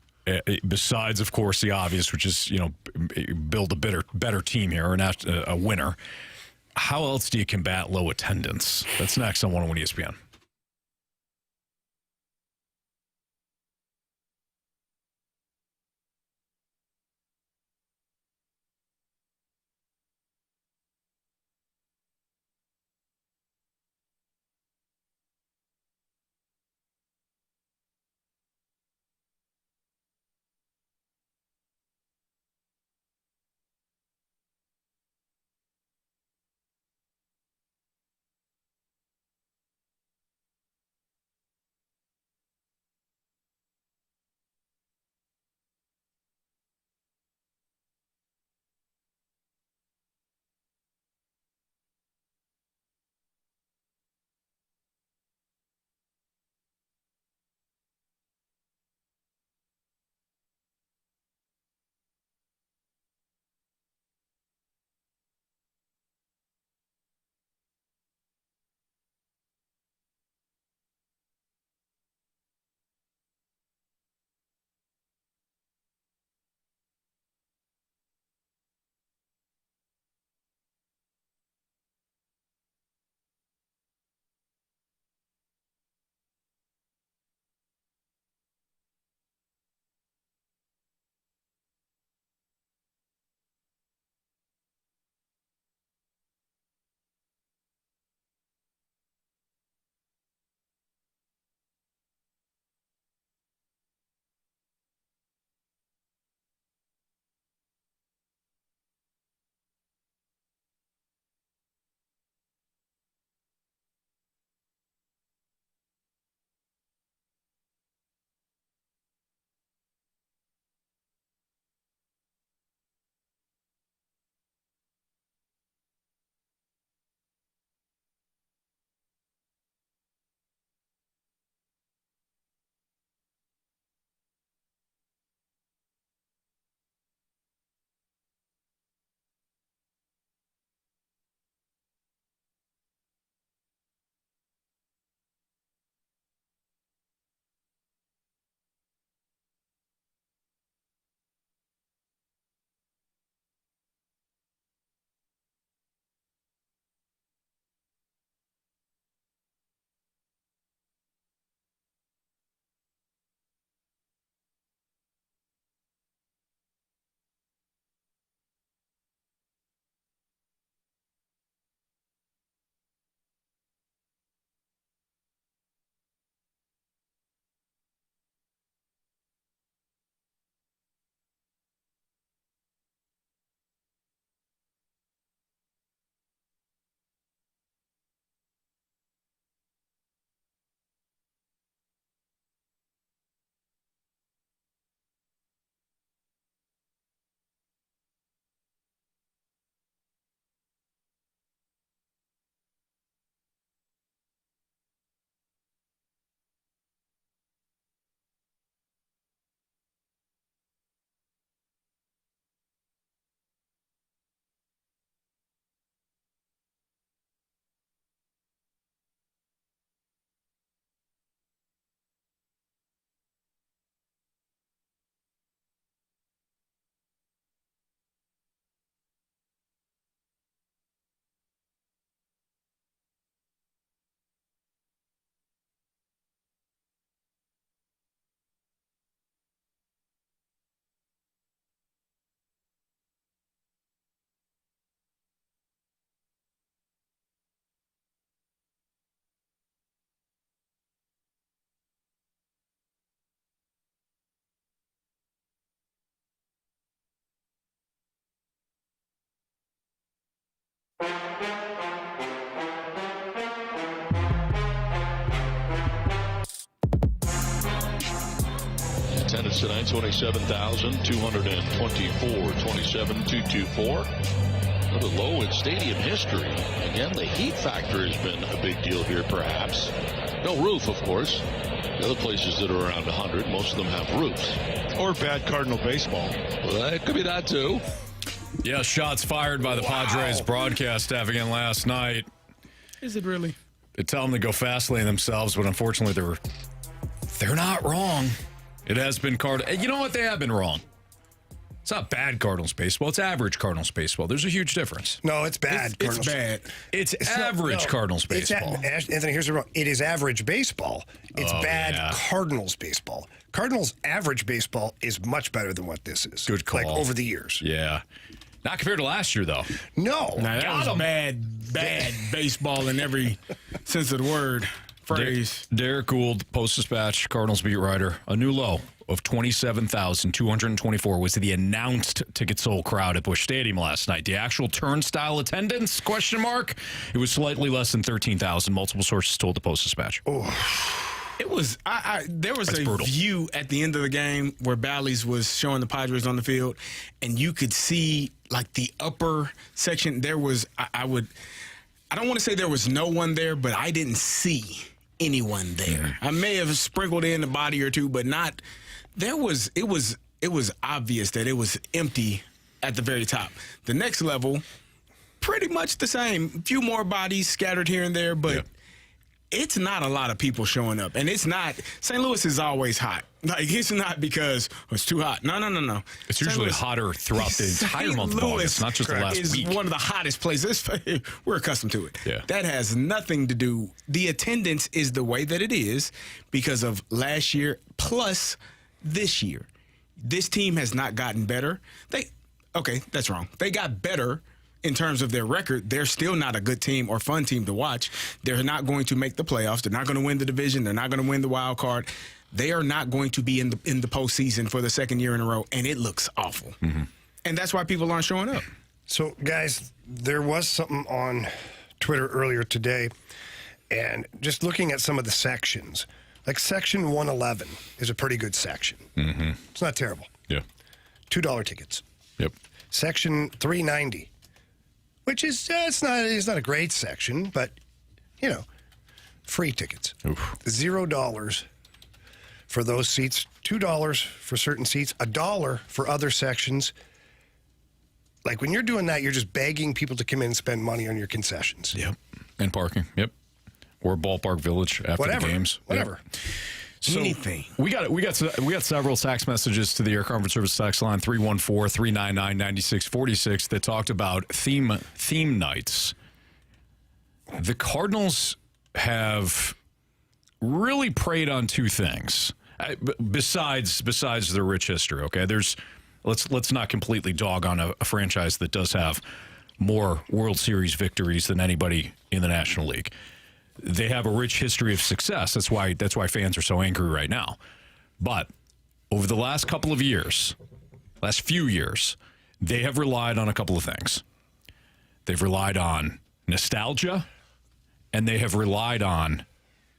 besides, of course, the obvious, which is, build a better team here, or not a winner, how else do you combat low attendance? That's next on 101 ESPN. Attendance tonight, 27,224, 27,224. Another low in stadium history. Again, the heat factor has been a big deal here, perhaps. No roof, of course. The other places that are around 100, most of them have roofs. Or bad Cardinal baseball. Well, it could be that, too. Yeah, shots fired by the Padres broadcast staff again last night. Is it really? They tell them to go fast lane themselves, but unfortunately they're not wrong. It has been You know what? They have been wrong. It's not bad Cardinals baseball. It's average Cardinals baseball. There's a huge difference. No, it's bad. It's bad. It's average Cardinals baseball. Anthony, here's the wrong. It is average baseball. It's bad Cardinals baseball. Cardinals average baseball is much better than what this is. Good call. Like over the years. Yeah. Not compared to last year, though. No. Now, that was bad baseball in every sense of the word. Phrase. Derek Gould, Post-Dispatch, Cardinals beat writer. A new low of 27,224 was the announced ticket sold crowd at Busch Stadium last night. The actual turnstile attendance, ? It was slightly less than 13,000. Multiple sources told the Post-Dispatch. Oh. It was. There was That's a brutal. view at the end of the game where Bally's was showing the Padres on the field, and you could see like the upper section. There was. I don't want to say there was no one there, but I didn't see anyone there. I may have sprinkled in a body or two, but not. There was. It was obvious that it was empty at the very top. The next level, pretty much the same. A few more bodies scattered here and there, but. Yeah. It's not a lot of people showing up, and it's not. St. Louis is always hot. Like, it's not because it's too hot. No. It's usually hotter throughout the entire month of August, not just the last week. It's one of the hottest places. We're accustomed to it. Yeah. That has nothing to do. The attendance is the way that it is because of last year plus this year. This team has not gotten better. Okay, that's wrong. They got better. In terms of their record, they're still not a good team or fun team to watch. They're not going to make the playoffs. They're not going to win the division. They're not going to win the wild card. They are not going to be in the postseason for the second year in a row, and it looks awful. Mm-hmm. And that's why people aren't showing up. So, guys, there was something on Twitter earlier today, and just looking at some of the sections, like Section 111 is a pretty good section. Mm-hmm. It's not terrible. Yeah. $2 tickets. Yep. Section 390. Which is it's not a great section, but free tickets. Oof. $0 for those seats, $2 for certain seats, $1 for other sections. Like when you're doing that, you're just begging people to come in and spend money on your concessions. Yep. And parking. Yep. Or Ballpark Village after the games. Whatever. Yep. So anything. We got several text messages to the Air Comfort Service text line 314-399-9646 that talked about theme nights. The Cardinals have really preyed on two things besides their rich history. Okay, let's not completely dog on a franchise that does have more World Series victories than anybody in the National League. They have a rich history of success. That's why fans are so angry right now. But over the last few years, they have relied on a couple of things. They've relied on nostalgia, and they have relied on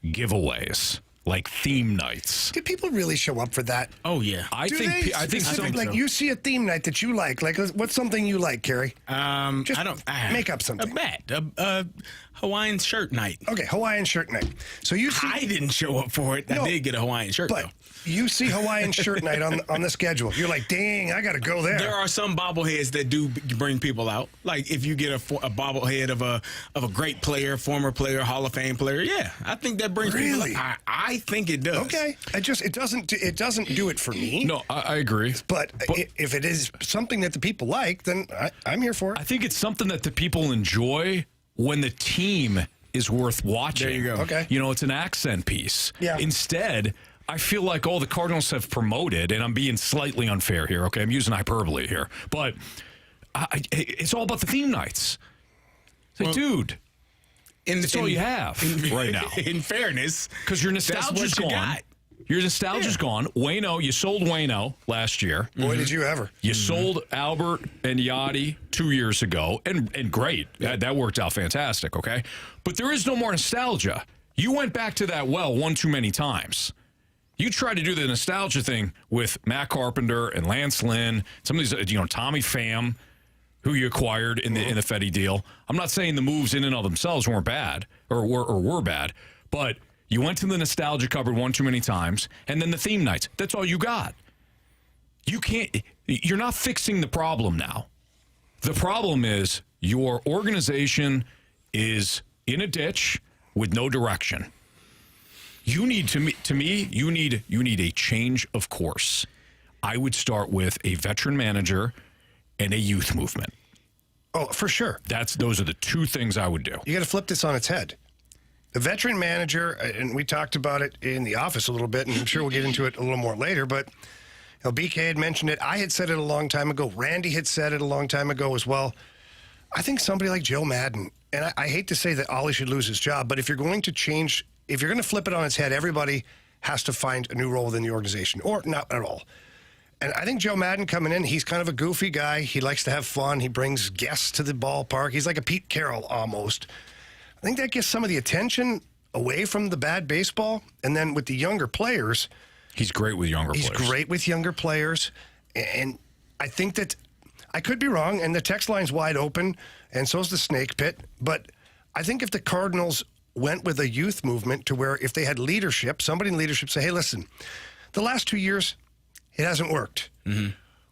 giveaways, like theme nights. Do people really show up for that? Oh, yeah. I think like you see a theme night that you like. Like, what's something you like, Carey? Just make up something. A bat. A Hawaiian shirt night. Okay, Hawaiian shirt night. So you see, I didn't show up for it. No, I did get a Hawaiian shirt, but though. You see Hawaiian shirt night on the schedule. You're like, dang, I got to go there. There are some bobbleheads that do bring people out. Like if you get a bobblehead of a great player, former player, Hall of Fame player, yeah, I think that brings people out. I think it does. Okay, it doesn't do it for me. No, I agree. But if it is something that the people like, then I'm here for it. I think it's something that the people enjoy when the team is worth watching. There you go. Okay. It's an accent piece. Yeah. Instead, I feel like all the Cardinals have promoted, and I'm being slightly unfair here, okay? I'm using hyperbole here. But it's all about the theme nights. It's like, dude, that's all you have right now. In fairness. Because your nostalgia's gone. Your nostalgia's gone. Waino, you sold Waino last year. Boy, did you ever. You sold Albert and Yachty 2 years ago, and great. That worked out fantastic, okay? But there is no more nostalgia. You went back to that well one too many times. You tried to do the nostalgia thing with Matt Carpenter and Lance Lynn, some of these, Tommy Pham, who you acquired in the Fetty deal. I'm not saying the moves in and of themselves weren't bad or were bad, but you went to the nostalgia cupboard one too many times, and then the theme nights. That's all you got. You're not fixing the problem now. The problem is your organization is in a ditch with no direction. You need, to me, you need a change of course. I would start with a veteran manager and a youth movement. Oh, for sure. Those are the two things I would do. You got to flip this on its head. The veteran manager, and we talked about it in the office a little bit, and I'm sure we'll get into it a little more later, but BK had mentioned it. I had said it a long time ago. Randy had said it a long time ago as well. I think somebody like Joe Madden, and I hate to say that Ollie should lose his job, but if you're going to change, if you're going to flip it on its head, everybody has to find a new role within the organization, or not at all. And I think Joe Madden coming in, he's kind of a goofy guy. He likes to have fun. He brings guests to the ballpark. He's like a Pete Carroll almost. I think that gets some of the attention away from the bad baseball. And then with the younger players. He's great with younger players. He's great with younger players. And I think that I could be wrong, and the text line's wide open, and so's the snake pit. But I think if the Cardinals went with a youth movement to where if they had leadership, somebody in leadership say, hey, listen, the last 2 years, it hasn't worked. Mm-hmm.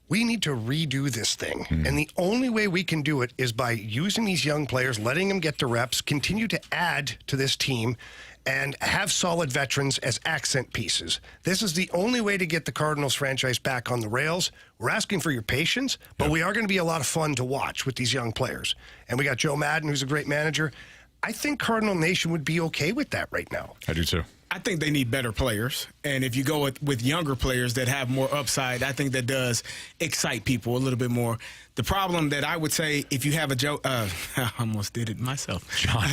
We need to redo this thing. Mm-hmm. And the only way we can do it is by using these young players, letting them get the reps, continue to add to this team, and have solid veterans as accent pieces. This is the only way to get the Cardinals franchise back on the rails. We're asking for your patience, but we are going to be a lot of fun to watch with these young players. And we got Joe Madden, who's a great manager. I think Cardinal Nation would be okay with that right now. I do too. I think they need better players. And if you go with younger players that have more upside, I think that does excite people a little bit more. The problem that I would say, if you have a Joe, I almost did it myself. John.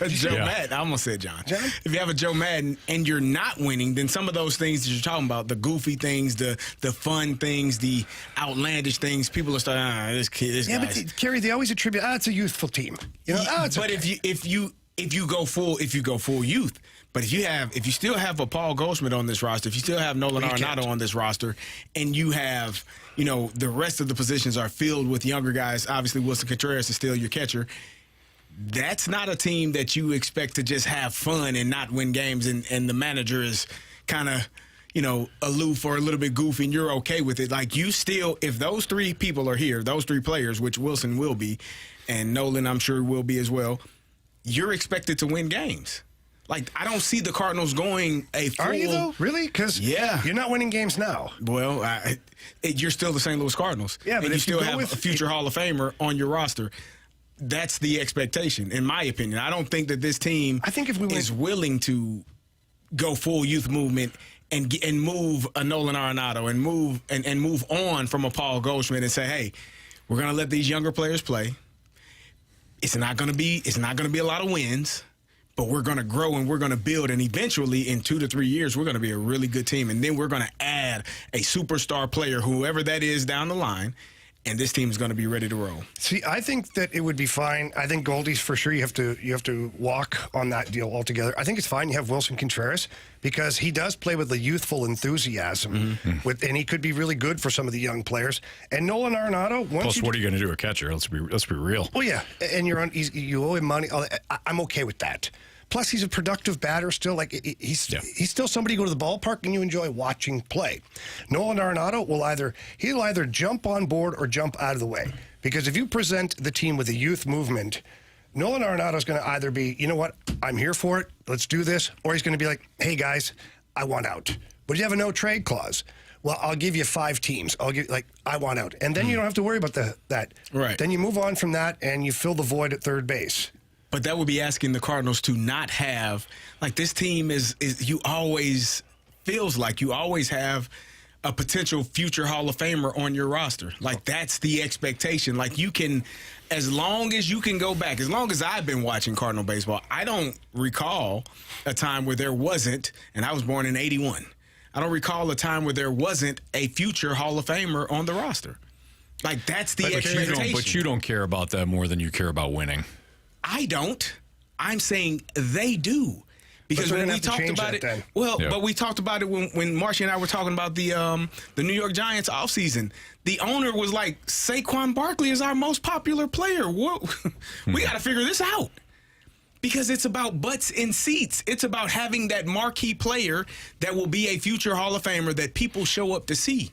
Joe Madden. I almost said John. If you have a Joe Madden and you're not winning, then some of those things that you're talking about, the goofy things, the fun things, the outlandish things, people are starting, this guy's. But Carey, they always attribute, it's a youthful team. It's but okay. if you go full youth. But if you still have a Paul Goldschmidt on this roster, if you still have Nolan Arenado on this roster, and you have, the rest of the positions are filled with younger guys, obviously Wilson Contreras is still your catcher, that's not a team that you expect to just have fun and not win games, and the manager is kind of, aloof or a little bit goofy, and you're okay with it. Like, you still, if those three people are here, those three players, which Wilson will be, and Nolan I'm sure will be as well, you're expected to win games. Like, I don't see the Cardinals going a full... Are you, though? Really? Because you're not winning games now. Well, you're still the St. Louis Cardinals. Yeah, but and you still have a future Hall of Famer on your roster. That's the expectation, in my opinion. I don't think that this team is willing to go full youth movement and move a Nolan Arenado and move on from a Paul Goldschmidt and say, hey, we're going to let these younger players play. It's not going to be a lot of wins. But we're going to grow and we're going to build, and eventually in 2 to 3 years, we're going to be a really good team. And then we're going to add a superstar player, whoever that is down the line, and this team is going to be ready to roll. See, I think that it would be fine. I think Goldie's for sure. You have to walk on that deal altogether. I think it's fine. You have Wilson Contreras because he does play with a youthful enthusiasm, and he could be really good for some of the young players. And Nolan Arenado. Plus, what are you going to do, a catcher? Let's be real. Well, yeah, and you owe him money. I'm okay with that. Plus, he's a productive batter still. Like he's still somebody you go to the ballpark and you enjoy watching play. Nolan Arenado will either jump on board or jump out of the way. Because if you present the team with a youth movement, Nolan Arenado is going to either be, you know what, I'm here for it, let's do this, or he's going to be like, hey guys, I want out. But you have a no trade clause. Well, I'll give you 5 teams. I want out, and then you don't have to worry about that. Right. Then you move on from that and you fill the void at third base. But that would be asking the Cardinals to not have, like, this team is you always feels like you always have a potential future Hall of Famer on your roster. Like, that's the expectation. Like, you can, as long as you can go back, as long as I've been watching Cardinal baseball, I don't recall a time where there wasn't, and I was born in 81. I don't recall a time where there wasn't a future Hall of Famer on the roster. Like, that's the expectation. But you don't care about that more than you care about winning. I don't. I'm saying they do. Because when we talked about it, but we talked about it when Marcy and I were talking about the New York Giants offseason. The owner was like, Saquon Barkley is our most popular player. We got to figure this out. Because it's about butts in seats. It's about having that marquee player that will be a future Hall of Famer that people show up to see.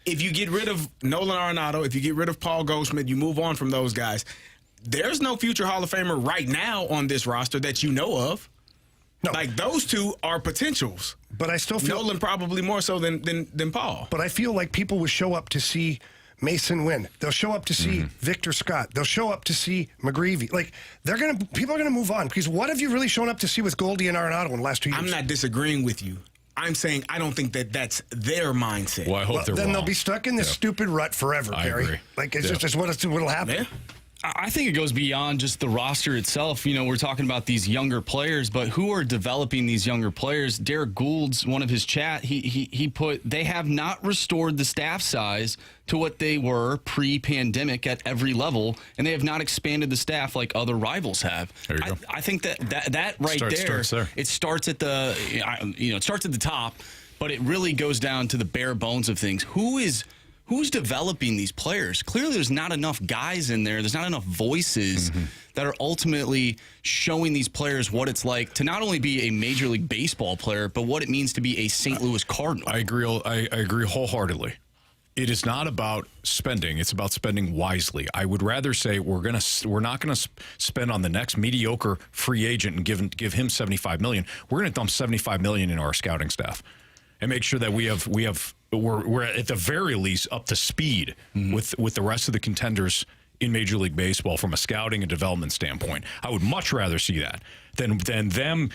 If you get rid of Nolan Arenado, if you get rid of Paul Goldschmidt, you move on from those guys. There's no future Hall of Famer right now on this roster that you know of. No. Like, those two are potentials. But I still feel Nolan probably more so than Paul. But I feel like people would show up to see Mason win. They'll show up to see Victor Scott. They'll show up to see McGreevy. Like, people are gonna move on, because what have you really shown up to see with Goldie and Arenado in the last 2 years? I'm not disagreeing with you. I'm saying I don't think that's their mindset. Well, I hope they're then wrong. They'll be stuck in this stupid rut forever, Carey. Agree. Like, it's just what'll happen. Yeah. I think it goes beyond just the roster itself. You know, we're talking about these younger players, but who are developing these younger players? Derek Gould's one of his chat. He put, they have not restored the staff size to what they were pre-pandemic at every level, and they have not expanded the staff like other rivals have. There you go. I think that right starts there. It starts at it starts at the top, but it really goes down to the bare bones of things. Who's developing these players? Clearly, there's not enough guys in there. There's not enough voices that are ultimately showing these players what it's like to not only be a Major League Baseball player, but what it means to be a St. Louis Cardinal. I agree wholeheartedly. It is not about spending. It's about spending wisely. I would rather say we're not going to spend on the next mediocre free agent and give him $75 million. We're going to dump $75 million into our scouting staff and make sure that we're at the very least up to speed with the rest of the contenders in Major League Baseball from a scouting and development standpoint. I would much rather see that than them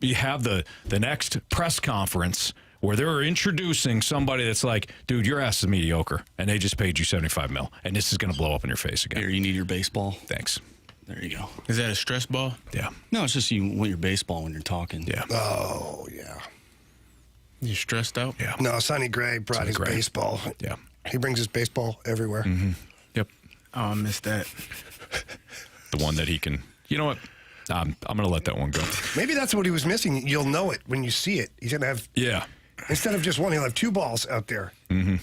have the next press conference where they're introducing somebody that's like, dude, your ass is mediocre, and they just paid you $75 million, and this is going to blow up in your face again. Here, you need your baseball. Thanks. There you go. Is that a stress ball? Yeah. No, it's just you want your baseball when you're talking. Yeah. Oh, yeah. You stressed out? Yeah. No, Sonny Gray brought his baseball. Yeah. He brings his baseball everywhere. Yep. Oh, I missed that. The one that he can, you know what? I'm going to let that one go. Maybe that's what he was missing. You'll know it when you see it. He's going to have, instead of just one, he'll have two balls out there.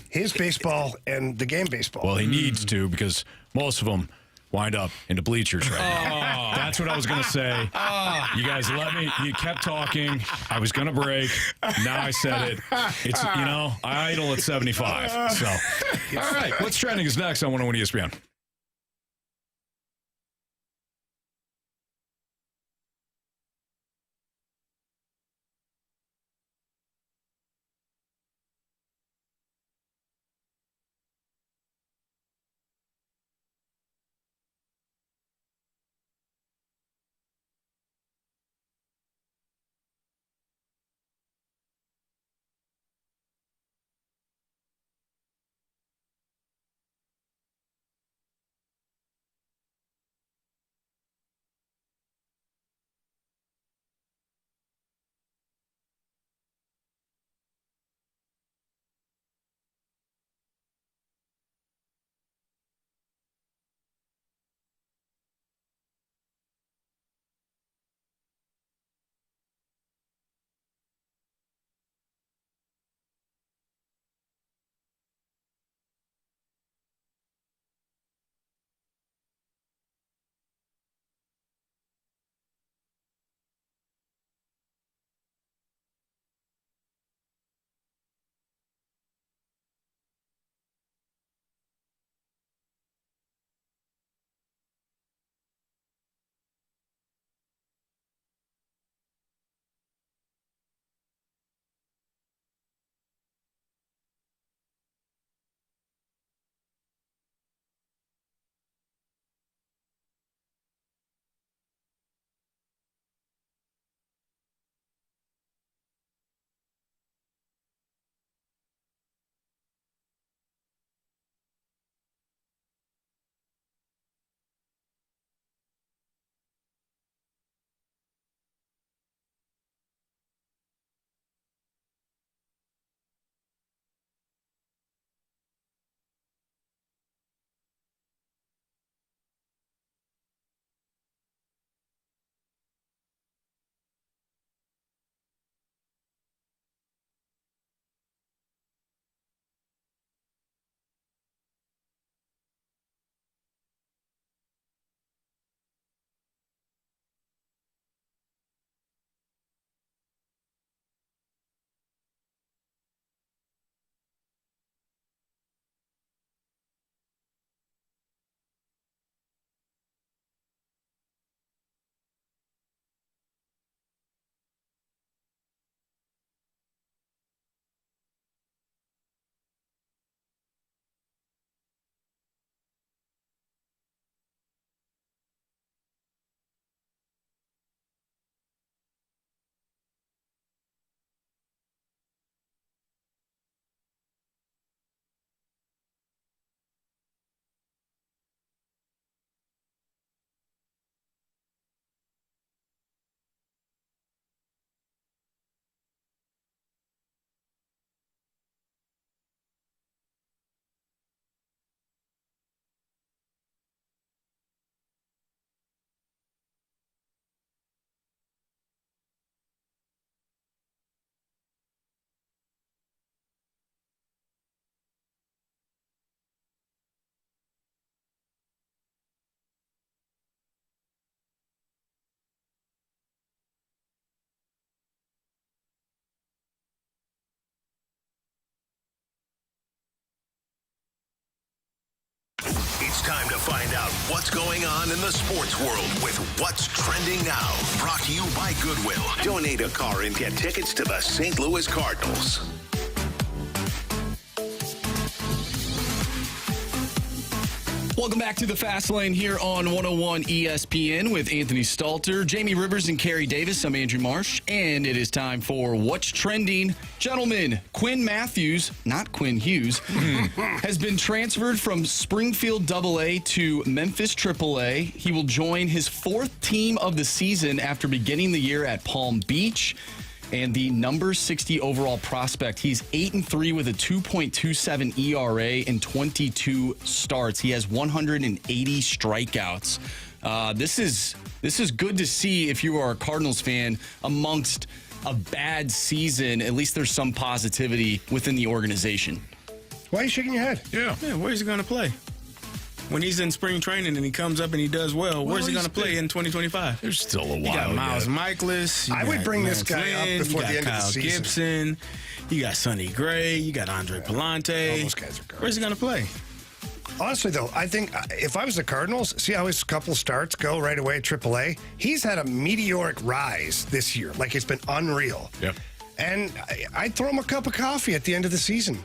His baseball and the game baseball. Well, he needs to, because most of them wind up in the bleachers right now. That's what I was going to say. You guys you kept talking. I was going to break. Now I said it. It's, I idle at 75. So, all right. What's trending is next on 101 ESPN. what's going on in the sports world with What's Trending Now. Brought to you by Goodwill. Donate a car and get tickets to the St. Louis Cardinals. Welcome back to the Fast Lane here on 101 ESPN with Anthony Stalter, Jamie Rivers, and Carey Davis. I'm Andrew Marsh, and it is time for What's Trending. Gentlemen, Quinn Matthews, not Quinn Hughes, has been transferred from Springfield AA to Memphis AAA. He will join his fourth team of the season after beginning the year at Palm Beach. And the number 60 overall prospect, he's 8-3 with a 2.27 ERA in 22 starts. He has 180 strikeouts. This is good to see if you are a Cardinals fan amongst a bad season. At least there's some positivity within the organization. Why are you shaking your head? Yeah, where's he going to play? When he's in spring training and he comes up and he does well, where's he going to play in 2025? There's still a while. You got Miles Michaelis. I would bring this guy up before the end of the season. Gibson. You got Sonny Gray. You got Andre Palante. All those guys are garbage. Where's he going to play? Honestly, though, I think if I was the Cardinals, see how his couple starts go right away at AAA? He's had a meteoric rise this year. Like, it's been unreal. Yep. And I'd throw him a cup of coffee at the end of the season.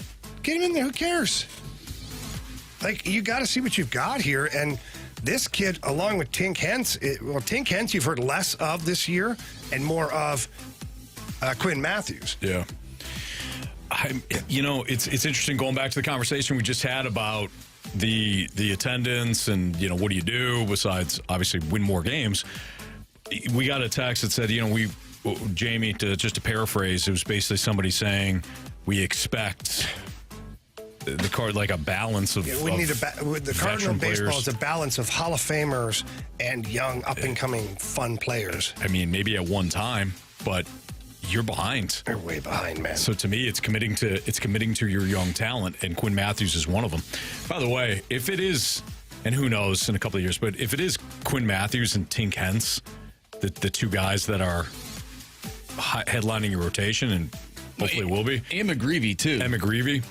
Get him in there. Who cares? Like, you got to see what you've got here. And this kid, along with Tink Hence, Tink Hence you've heard less of this year and more of Quinn Matthews. Yeah. It's interesting going back to the conversation we just had about the attendance and, what do you do besides obviously win more games. We got a text that said, Jamie, just to paraphrase, it was basically somebody saying we expect the card like a balance of we need the Cardinal baseball is a balance of Hall of Famers and young up and coming fun players. I mean, maybe at one time, but you're behind. They're way behind, man. So to me, it's committing to your young talent, and Quinn Matthews is one of them. By the way, if it is, and who knows in a couple of years, but if it is Quinn Matthews and Tink Hence, the two guys that are headlining your rotation, and hopefully will be, and McGreevy too. And McGreevy.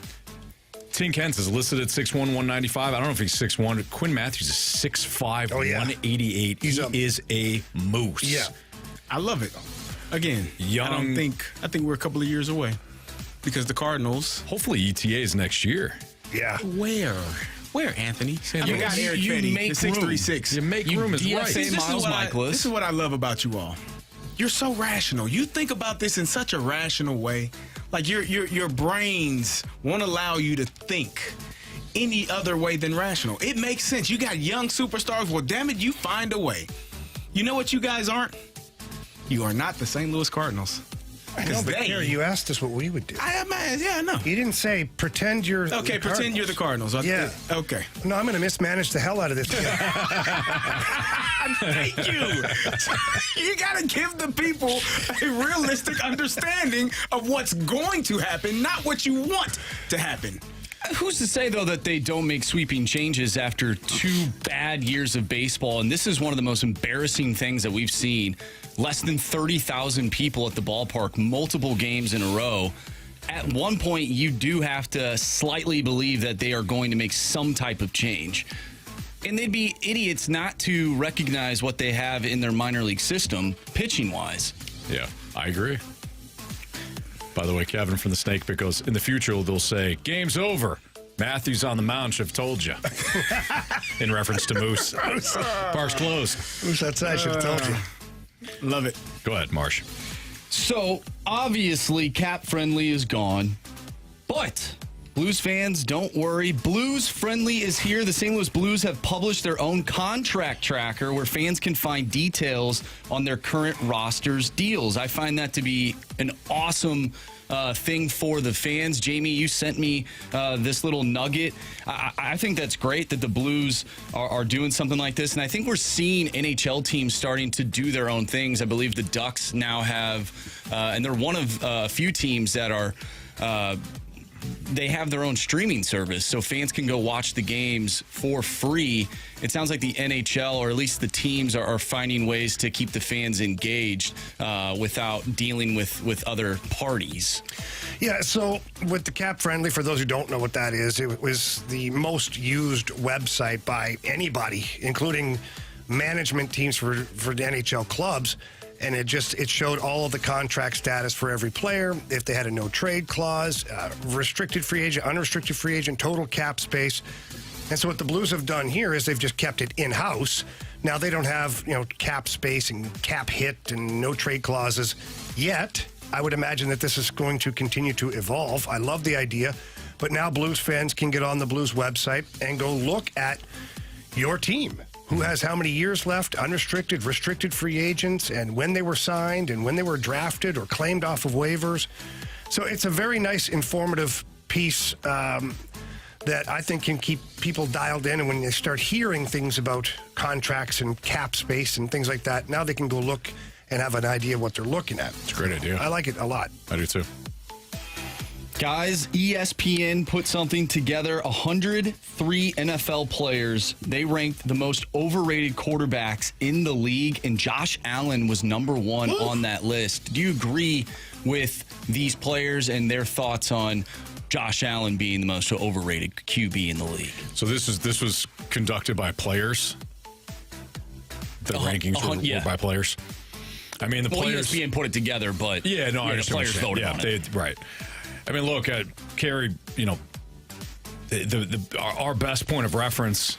Tink Hence is listed at 6'1", 195. I don't know if he's 6'1". Quinn Matthews is 6'5", 188. He is a moose. Yeah. I love it. Again, young. I think we're a couple of years away because the Cardinals. Hopefully ETA is next year. Yeah. Where, Anthony? You got Eric Petty, the 636. You make room is right. This is what I love about you all. You're so rational. You think about this in such a rational way. Like your brains won't allow you to think any other way than rational. It makes sense. You got young superstars. Well, damn it, you find a way. You know what you guys aren't? You are not the St. Louis Cardinals. I know, but Carey, you asked us what we would do. I know. You didn't say pretend you're okay. The Pretend Cardinals. you're the Cardinals. Yeah. Okay. No, I'm going to mismanage the hell out of this. Thank you. You got to give the people a realistic understanding of what's going to happen, not what you want to happen. Who's to say, though, that they don't make sweeping changes after 2 bad years of baseball? And this is one of the most embarrassing things that we've seen. Less than 30,000 people at the ballpark, multiple games in a row. At one point, you do have to slightly believe that they are going to make some type of change. And they'd be idiots not to recognize what they have in their minor league system, pitching-wise. Yeah, I agree. By the way, Kevin from the Snake Pit goes, in the future, they'll say, game's over. Matthews on the mound should have told you. In reference to Moose. Park's closed. Moose outside should have told you. Love it. Go ahead, Marsh. So, obviously, Cap Friendly is gone. But, Blues fans, don't worry. Blues Friendly is here. The St. Louis Blues have published their own contract tracker where fans can find details on their current rosters deals. I find that to be an awesome thing for the fans. Jamie, you sent me this little nugget. I think that's great that the Blues are doing something like this, and I think we're seeing NHL teams starting to do their own things. I believe the Ducks now have, and they're one of a few teams that are they have their own streaming service, so fans can go watch the games for free. It sounds like the NHL, or at least the teams, are finding ways to keep the fans engaged without dealing with other parties. Yeah, so with the Cap Friendly, for those who don't know what that is, it was the most used website by anybody, including management teams for the NHL clubs. And it showed all of the contract status for every player, if they had a no trade clause, restricted free agent, unrestricted free agent, total cap space. And so what the Blues have done here is they've just kept it in-house. Now they don't have, cap space and cap hit and no trade clauses yet. I would imagine that this is going to continue to evolve. I love the idea. But now Blues fans can get on the Blues website and go look at your team. Who has how many years left, unrestricted, restricted free agents, and when they were signed and when they were drafted or claimed off of waivers. So it's a very nice, informative piece that I think can keep people dialed in. And when they start hearing things about contracts and cap space and things like that, now they can go look and have an idea of what they're looking at. It's a great idea. I like it a lot. I do too. Guys, ESPN put something together. 103 NFL players. They ranked the most overrated quarterbacks in the league, and Josh Allen was number one on that list. Do you agree with these players and their thoughts on Josh Allen being the most overrated QB in the league? So this was conducted by players. The rankings were by players. I mean, the players. ESPN put it together, but I the players voted on it. Right. I mean, look, Carey, our best point of reference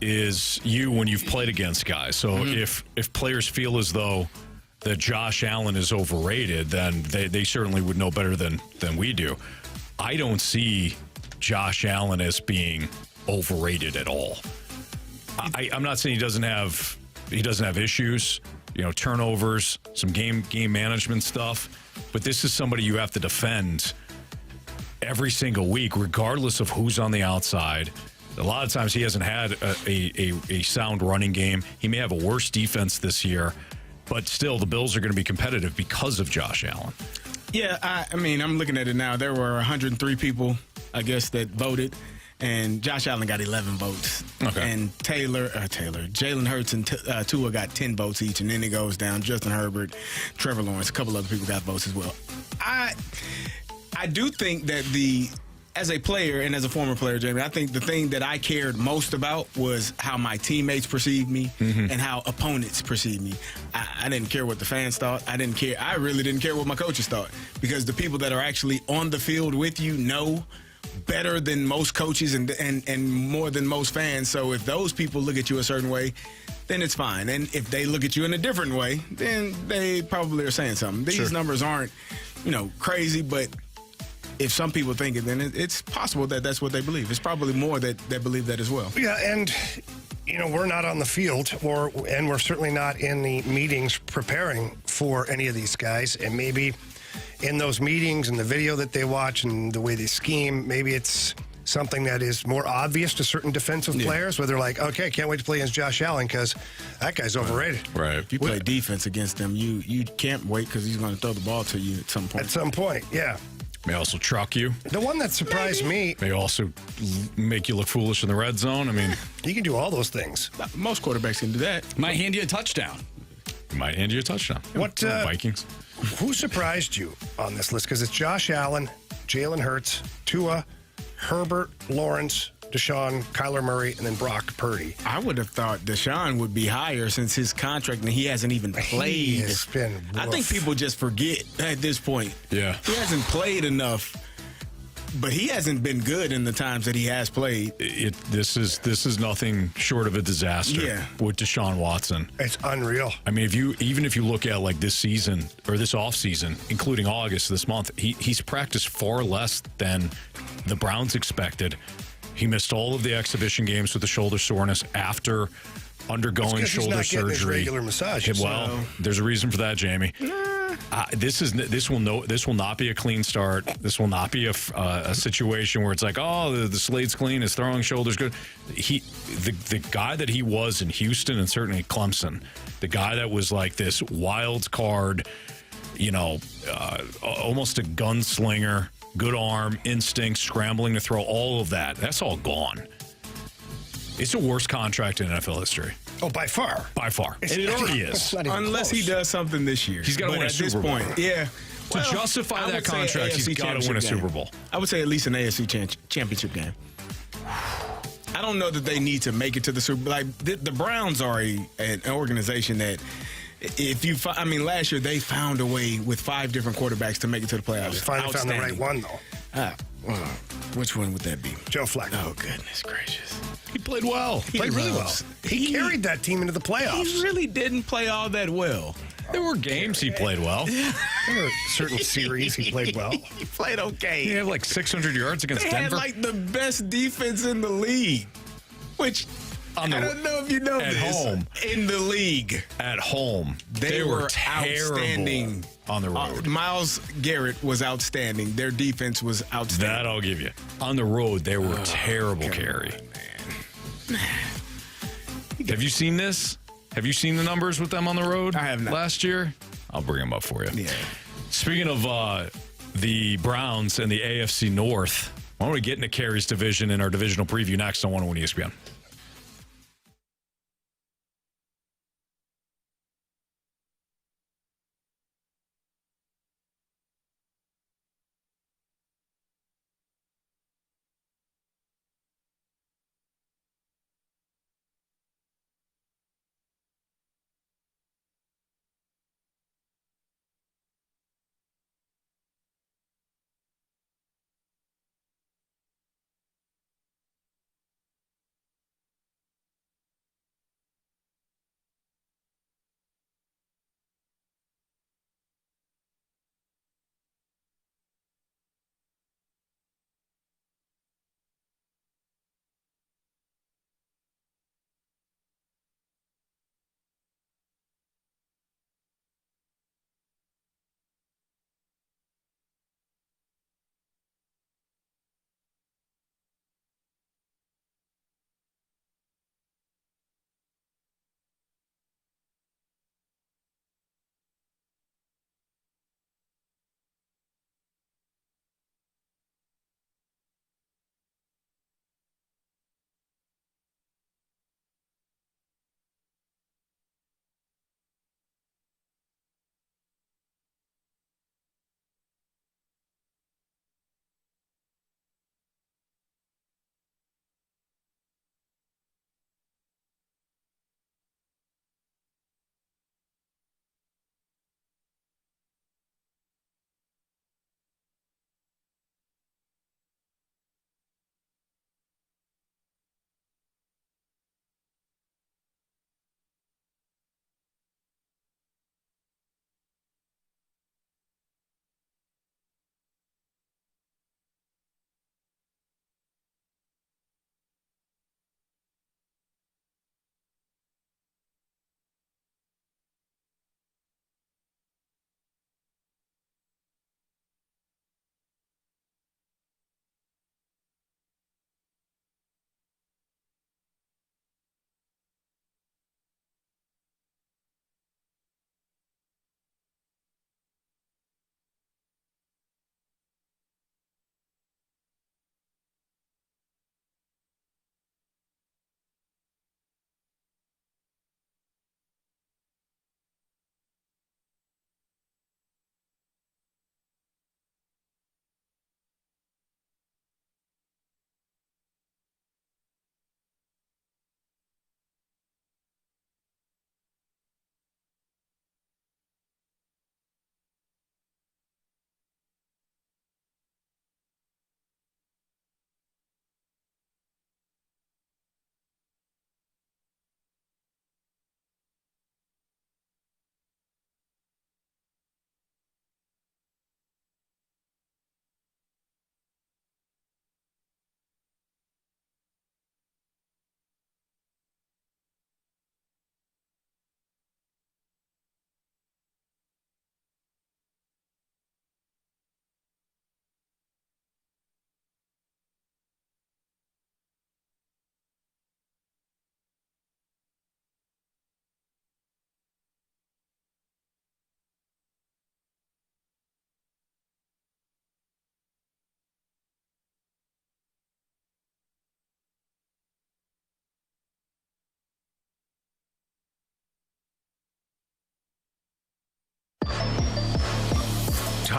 is you when you've played against guys. So if players feel as though that Josh Allen is overrated, then they certainly would know better than we do. I don't see Josh Allen as being overrated at all. I'm not saying he doesn't have issues, turnovers, some game management stuff, but this is somebody you have to defend every single week, regardless of who's on the outside. A lot of times he hasn't had a sound running game. He may have a worse defense this year, but still the Bills are going to be competitive because of Josh Allen. Yeah, I mean, I'm looking at it now. There were 103 people, I guess, that voted, and Josh Allen got 11 votes. Okay. And Jalen Hurts and Tua got 10 votes each, and then it goes down. Justin Herbert, Trevor Lawrence, a couple other people got votes as well. I do think that as a player and as a former player, Jamie, I think the thing that I cared most about was how my teammates perceived me and how opponents perceived me. I didn't care what the fans thought. I really didn't care what my coaches thought, because the people that are actually on the field with you know better than most coaches and more than most fans. So if those people look at you a certain way, then it's fine. And if they look at you in a different way, then they probably are saying something. These numbers aren't, crazy, but if some people think it, then it's possible that that's what they believe. It's probably more that believe that as well. Yeah, and we're not on the field, and we're certainly not in the meetings preparing for any of these guys. And maybe in those meetings and the video that they watch and the way they scheme, maybe it's something that is more obvious to certain defensive players, where they're like, okay, can't wait to play against Josh Allen because that guy's overrated. Right. If you play defense against them, you can't wait because he's going to throw the ball to you at some point. At some point, yeah. May also truck you. The one that surprised me. May also make you look foolish in the red zone. I mean, you can do all those things. Most quarterbacks can do that. Might hand you a touchdown. What Vikings? Who surprised you on this list? Because it's Josh Allen, Jalen Hurts, Tua, Herbert, Lawrence, Deshaun, Kyler Murray, and then Brock Purdy. I would have thought Deshaun would be higher since his contract, and he hasn't even played. He has been I think people just forget at this point. Yeah. He hasn't played enough, but he hasn't been good in the times that he has played. This is nothing short of a disaster with Deshaun Watson. It's unreal. I mean, even if you look at like this season or this offseason, including August this month, he's practiced far less than the Browns expected. He missed all of the exhibition games with the shoulder soreness after undergoing shoulder he's not surgery. His regular massages. Well, there's a reason for that, Jamie. This will not be a clean start. This will not be a situation where it's like, oh, the slate's clean, his throwing shoulder's good. The guy that he was in Houston and certainly Clemson, the guy that was like this wild card, almost a gunslinger. Good arm, instinct, scrambling to throw, all of that. That's all gone. It's the worst contract in NFL history. Oh, by far. By far. It already is. Unless he does something this year. He's got to win a Super Bowl. Yeah. To justify I that would say contract, he's AFC got to win a championship Super game. Bowl. I would say at least an AFC championship game. I don't know that they need to make it to the Super Bowl. Like the Browns are an organization that, last year they found a way with 5 different quarterbacks to make it to the playoffs. They finally found the right one, though. Which one would that be? Joe Flacco. Oh, goodness gracious. He played well. Played really well. He carried that team into the playoffs. He really didn't play all that well. There were games he played well. There were certain series he played well. He played okay. He had like 600 yards against They Denver. had like the best defense in the league, which I don't know if you know at this. home. In the league. At home. They were terrible outstanding. on the road. Myles Garrett was outstanding. Their defense was outstanding. That I'll give you. On the road, they were terrible, Carey. Have you seen this? Have you seen the numbers with them on the road? I have not. Last year? I'll bring them up for you. Yeah. Speaking of the Browns and the AFC North, why don't we get into Carey's division in our divisional preview next on 101 ESPN?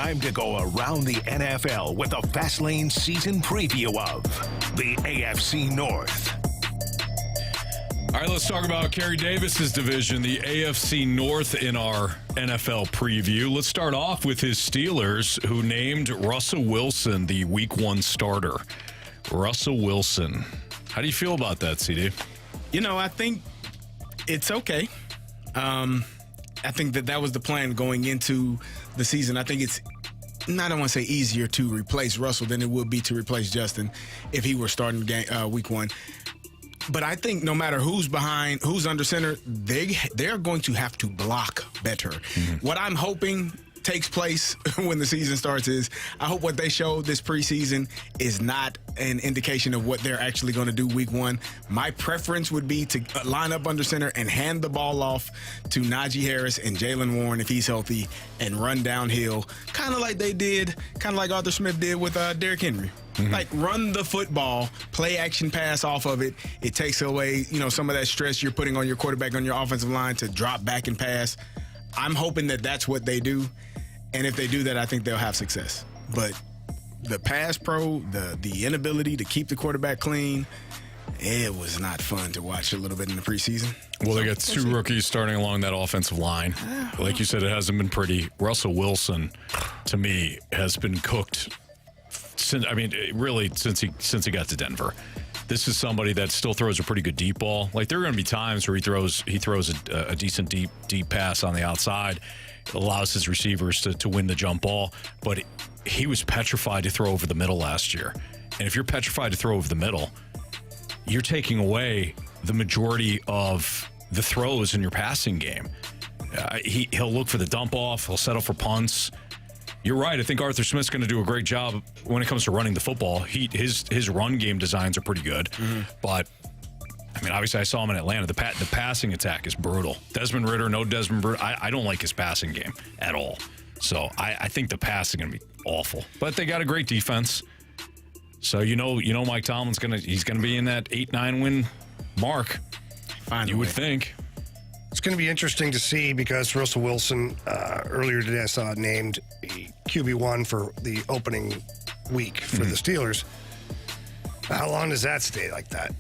Time to go around the NFL with a Fast Lane season preview of the AFC North. All right, let's talk about Kerry Davis's division, the AFC North, in our NFL preview. Let's start off with his Steelers, who named Russell Wilson the Week 1 starter. Russell Wilson. How do you feel about that, CD? I think it's okay. I think that was the plan going into the season. I think it's, I don't want to say easier to replace Russell than it would be to replace Justin if he were starting Week 1. But I think no matter who's under center, they're going to have to block better. Mm-hmm. What I'm hoping takes place when the season starts is, I hope what they showed this preseason is not an indication of what they're actually going to do Week 1. My preference would be to line up under center and hand the ball off to Najee Harris and Jaylen Warren if he's healthy, and run downhill, kind of like Arthur Smith did with Derrick Henry. Mm-hmm. Like, run the football, play action pass off of it. It takes away, some of that stress you're putting on your quarterback, on your offensive line to drop back and pass. I'm hoping that that's what they do. And if they do that, I think they'll have success. But the pass pro, the inability to keep the quarterback clean, it was not fun to watch a little bit in the preseason. Well, they got two rookies starting along that offensive line. Like you said, it hasn't been pretty. Russell Wilson, to me, has been cooked since he got to Denver. This is somebody that still throws a pretty good deep ball. Like, there are going to be times where he throws a decent deep pass on the outside. It allows his receivers to win the jump ball. But he was petrified to throw over the middle last year. And if you're petrified to throw over the middle, you're taking away the majority of the throws in your passing game. He'll look for the dump off. He'll settle for punts. You're right. I think Arthur Smith's going to do a great job when it comes to running the football. His run game designs are pretty good. Mm-hmm. But, obviously I saw him in Atlanta. The passing attack is brutal. Desmond Ridder, no Desmond Ridder. I don't like his passing game at all. So I think the pass is going to be awful. But they got a great defense. So Mike Tomlin's going to be in that 8-9 win mark. You would think. It's going to be interesting to see, because Russell Wilson, earlier today I saw named QB1 for the opening week for the Steelers. How long does that stay like that?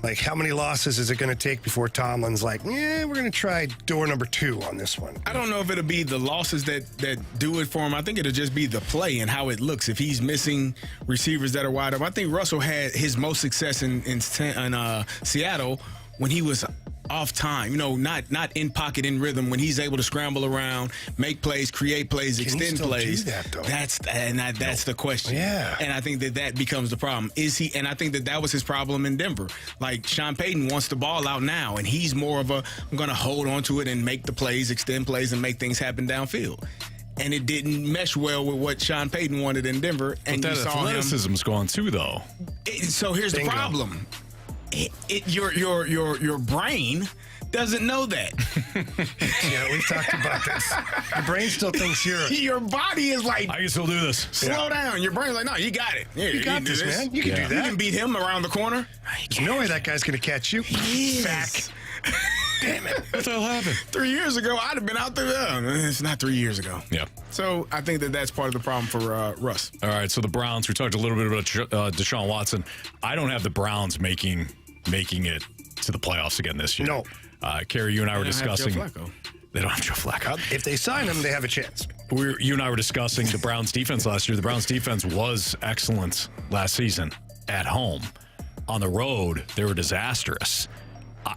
Like, how many losses is it going to take before Tomlin's like, we're going to try door number 2 on this one? I don't know if it'll be the losses that do it for him. I think it'll just be the play and how it looks. If he's missing receivers that are wide open. I think Russell had his most success in Seattle when he was off time, not in pocket, in rhythm, when he's able to scramble around, make plays, create plays, extend plays. Do that, though? That's the question. Yeah. And I think that becomes the problem. And I think that was his problem in Denver. Like, Sean Payton wants the ball out now, and he's more of I'm going to hold on to it and make the plays, extend plays, and make things happen downfield. And it didn't mesh well with what Sean Payton wanted in Denver. And but that athleticism's gone too, though. So here's the problem. Your brain doesn't know that. Yeah, we've talked about this. Your brain still thinks your body is like, I can still do this. Slow down. Your brain's like, no, you got it. You got this, man. You can do that. You can beat him around the corner. There's no way that guy's going to catch you. Yes. Damn it. What the hell happened? 3 years ago, I'd have been out there. It's not 3 years ago. Yeah. So I think that's part of the problem for Russ. All right, so the Browns, we talked a little bit about Deshaun Watson. I don't have the Browns making it to the playoffs again this year. No. Carey, you and I were discussing. They don't have Joe Flacco. If they sign him, they have a chance. You and I were discussing the Browns' defense last year. The Browns' defense was excellent last season at home. On the road, they were disastrous.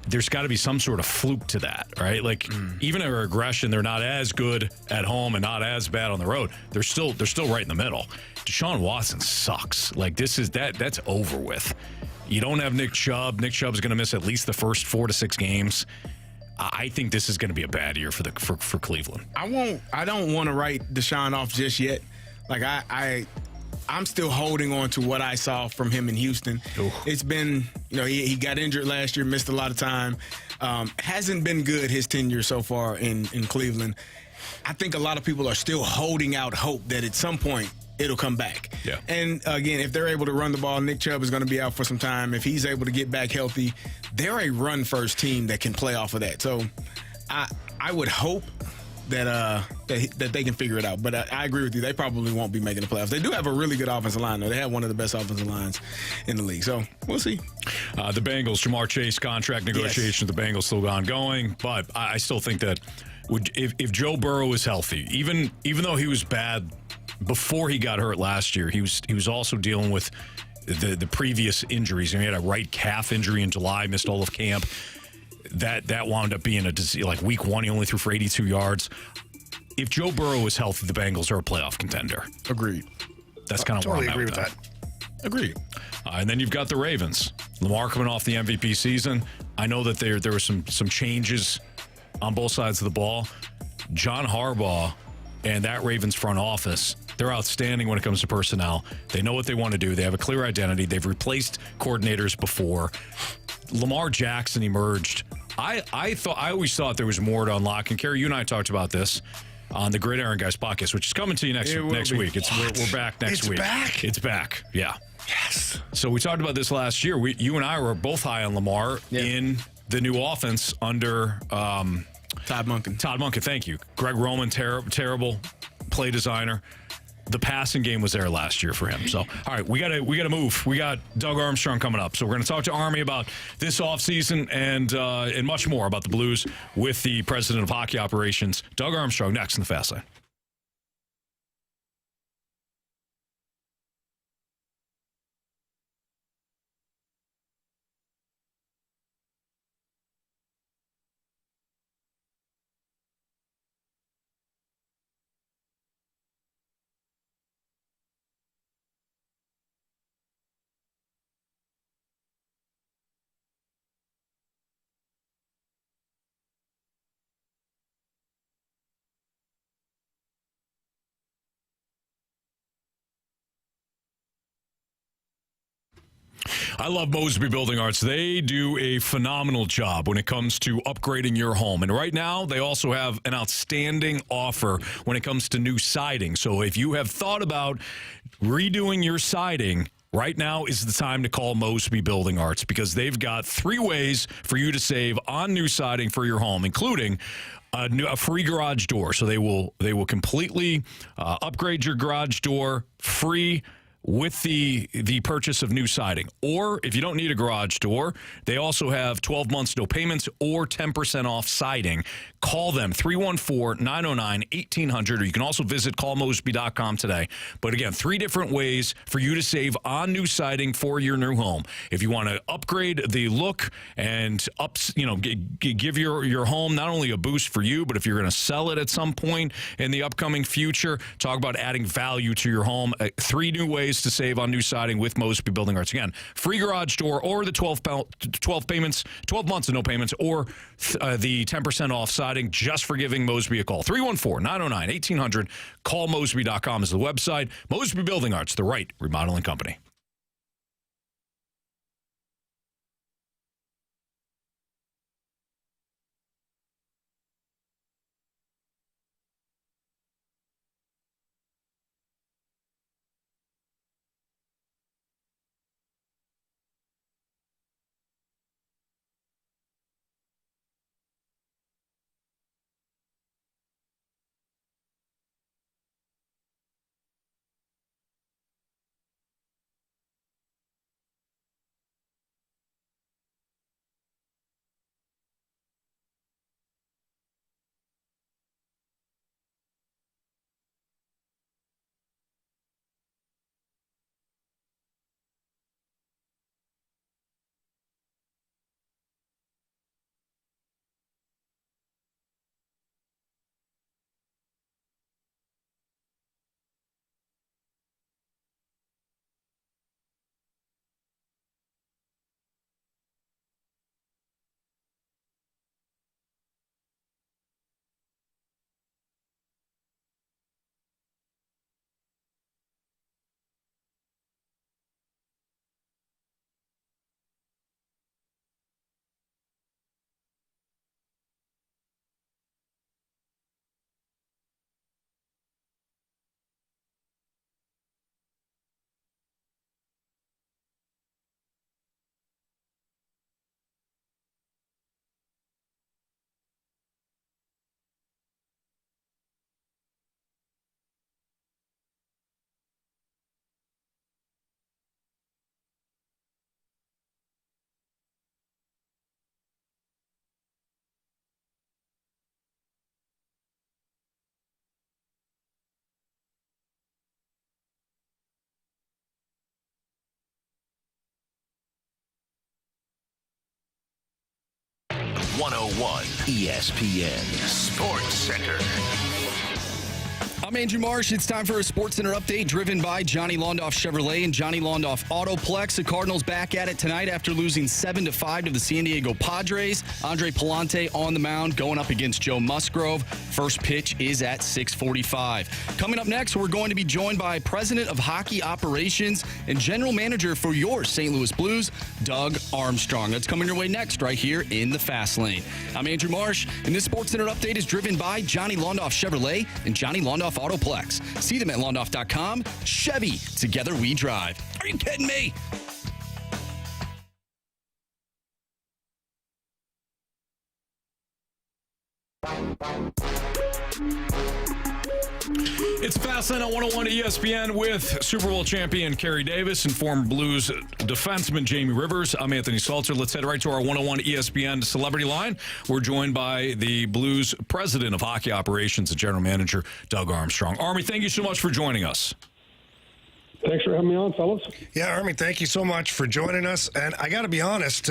There's got to be some sort of fluke to that, right? Like, even their aggression, they're not as good at home and not as bad on the road. They're still right in the middle. Deshaun Watson sucks. Like, that's over with. You don't have Nick Chubb. Nick Chubb's going to miss at least the first 4 to 6 games. I think this is going to be a bad year for Cleveland. I don't want to write Deshaun off just yet. Like, I'm still holding on to what I saw from him in Houston. Ooh. It's been, he got injured last year, missed a lot of time. Hasn't been good his tenure so far in Cleveland. I think a lot of people are still holding out hope that at some point it'll come back. Yeah. And again, if they're able to run the ball, Nick Chubb is going to be out for some time. If he's able to get back healthy, they're a run-first team that can play off of that. So I would hope that they can figure it out. But I agree with you. They probably won't be making the playoffs. They do have a really good offensive line, though. They have one of the best offensive lines in the league. So we'll see. The Bengals, Jamar Chase contract negotiations, the Bengals still ongoing. But I still think that if Joe Burrow is healthy, even though he was bad before he got hurt last year, he was also dealing with the previous injuries. He had a right calf injury in July, missed all of camp. That wound up being a disease. Like week 1, he only threw for 82 yards. If Joe Burrow is healthy, the Bengals are a playoff contender. Agreed. That's kind of totally where I'm agree at with that. Agreed. And then you've got the Ravens. Lamar coming off the MVP season. I know that there were some changes on both sides of the ball. John Harbaugh and that Ravens front office, they're outstanding when it comes to personnel. They know what they want to do. They have a clear identity. They've replaced coordinators before. Lamar Jackson emerged. I always thought there was more to unlock. And Carey, you and I talked about this on the Gridiron Guys podcast, which is coming to you next week. We're back next week. It's back. Yeah. Yes. So we talked about this last year. You and I were both high on Lamar in the new offense under Todd Monken. Thank you. Greg Roman, terrible play designer. The passing game was there last year for him. So, all right, we gotta move. We got Doug Armstrong coming up. So we're gonna talk to Army about this offseason and much more about the Blues with the president of hockey operations, Doug Armstrong, next in the Fast Lane. I love Mosby Building Arts. They do a phenomenal job when it comes to upgrading your home. And right now, they also have an outstanding offer when it comes to new siding. So if you have thought about redoing your siding, right now is the time to call Mosby Building Arts because they've got 3 ways for you to save on new siding for your home, including a free garage door. So they will completely upgrade your garage door free with the purchase of new siding. Or if you don't need a garage door, they also have 12 months no payments or 10% off siding. Call them, 314-909-1800, or you can also visit callmosby.com today. But again, 3 different ways for you to save on new siding for your new home. If you want to upgrade the look and give your home not only a boost for you, but if you're going to sell it at some point in the upcoming future, talk about adding value to your home. 3 new ways to save on new siding with Mosby Building Arts. Again, free garage door or the 12 payments, 12 months of no payments, or the 10% off siding just for giving Mosby a call. 314-909-1800. Callmosby.com is the website. Mosby Building Arts, the right remodeling company. 101 ESPN Sports Center. I'm Andrew Marsh. It's time for a Sports Center update driven by Johnny Londoff Chevrolet and Johnny Londoff Autoplex. The Cardinals back at it tonight after losing 7-5 to the San Diego Padres. Andre Palante on the mound going up against Joe Musgrove. First pitch is at 6:45. Coming up next, we're going to be joined by President of Hockey Operations and General Manager for your St. Louis Blues, Doug Armstrong. That's coming your way next right here in the Fast Lane. I'm Andrew Marsh, and this Sports Center update is driven by Johnny Londoff Chevrolet and Johnny Londoff Autoplex. See them at Londoff.com. Chevy, together we drive. Are you kidding me? It's Fast Lane on 101 ESPN with Super Bowl champion Carey Davis and former Blues defenseman Jamie Rivers. I'm Anthony Stalter. Let's head right to our 101 ESPN celebrity line. We're joined by the Blues president of hockey operations and general manager Doug Armstrong. Army, thank you so much for joining us. Thanks for having me on, fellas. Yeah, Army, thank you so much for joining us. And I got to be honest,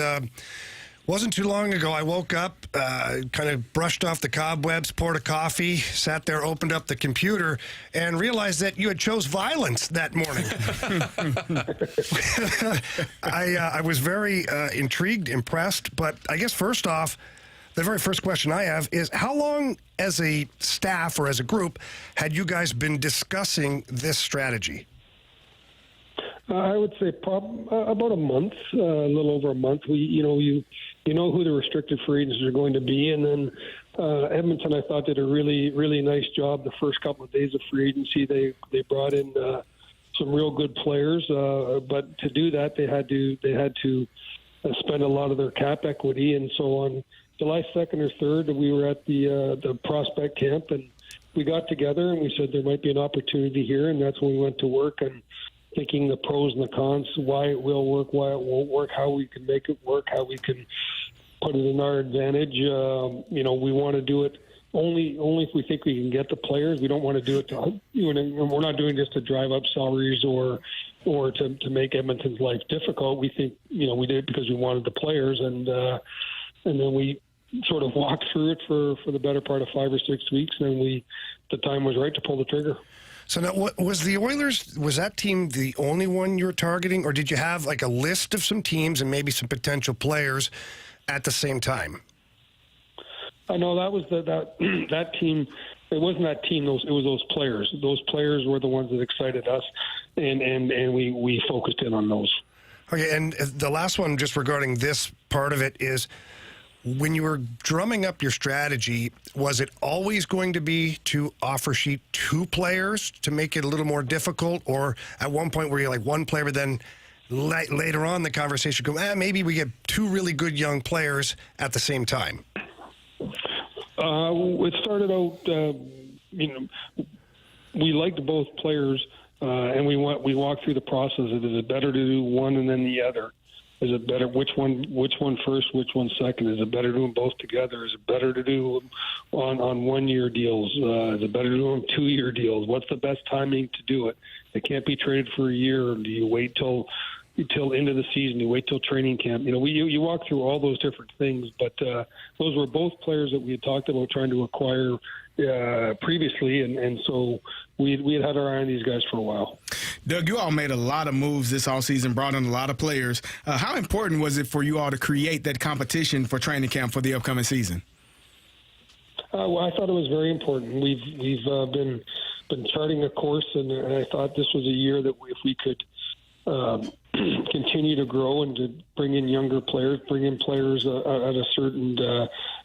wasn't too long ago, I woke up, kind of brushed off the cobwebs, poured a coffee, sat there, opened up the computer, and realized that you had chose violence that morning. I was very intrigued, impressed, but I guess first off, the very first question I have is, how long as a staff or as a group had you guys been discussing this strategy? I would say about a month, a little over a month. You know who the restricted free agents are going to be, and then Edmonton, I thought, did a really, really nice job the first couple of days of free agency. They brought in some real good players, but to do that, they had to spend a lot of their cap equity, and so on July 2nd or 3rd, we were at the prospect camp, and we got together and we said there might be an opportunity here, and that's when we went to work and thinking the pros and the cons, why it will work, why it won't work, how we can make it work, how we can put it in our advantage. We want to do it only if we think we can get the players. We don't want to do it we're not doing this to drive up salaries or to make Edmonton's life difficult. We think, we did it because we wanted the players, and then we sort of walked through it for the better part of 5 or 6 weeks, and the time was right to pull the trigger. So now, was the Oilers, was that team the only one you were targeting, or did you have like a list of some teams and maybe some potential players at the same time? No, that was that team. It wasn't that team. It was those players. Those players were the ones that excited us, and we focused in on those. Okay, and the last one, just regarding this part of it, is when you were drumming up your strategy, was it always going to be to offer sheet 2 players to make it a little more difficult? Or at one point were you like one player, but then later on the conversation go, maybe we get 2 really good young players at the same time? It started out, we liked both players, and we walked through the process. Is it better to do one and then the other? Is it better? Which one first? Which one second? Is it better to do them both together? Is it better to do on 1-year deals? Is it better to do them 2-year deals? What's the best timing to do it? It can't be traded for a year. Do you wait till end of the season? You wait till training camp? You walk through all those different things. But those were both players that we had talked about trying to acquire previously, and so we had our eye on these guys for a while. Doug, you all made a lot of moves this offseason, brought in a lot of players. How important was it for you all to create that competition for training camp for the upcoming season? Well, I thought it was very important. We've been charting a course, and I thought this was a year that if we could continue to grow and to bring in younger players, bring in players at a certain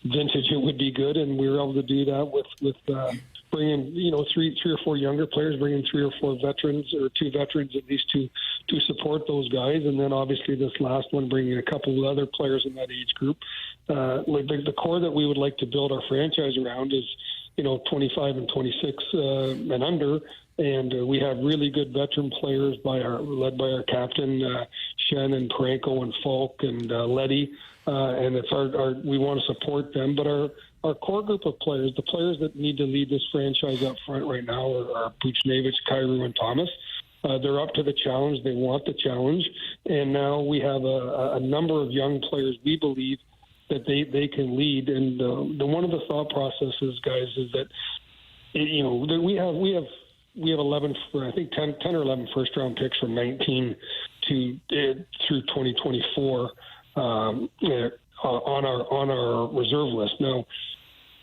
vintage, it would be good. And we were able to do that with bringing 3 or 4 younger players, bringing 3 or 4 veterans, or 2 veterans at least to support those guys, and then obviously this last one bringing a couple of other players in that age group. The core that we would like to build our franchise around is 25 and 26 and under. And we have really good veteran players led by our captain, Shen and Parenko and Falk and Letty. And it's we want to support them. But our core group of players, the players that need to lead this franchise up front right now are Buchnevich, Kyrou, and Thomas. They're up to the challenge. They want the challenge. And now we have a number of young players we believe that they can lead. And the one of the thought processes, guys, is that we have 11, I think 10 or 11 first round picks from 19 through 2024 on our reserve list. Now,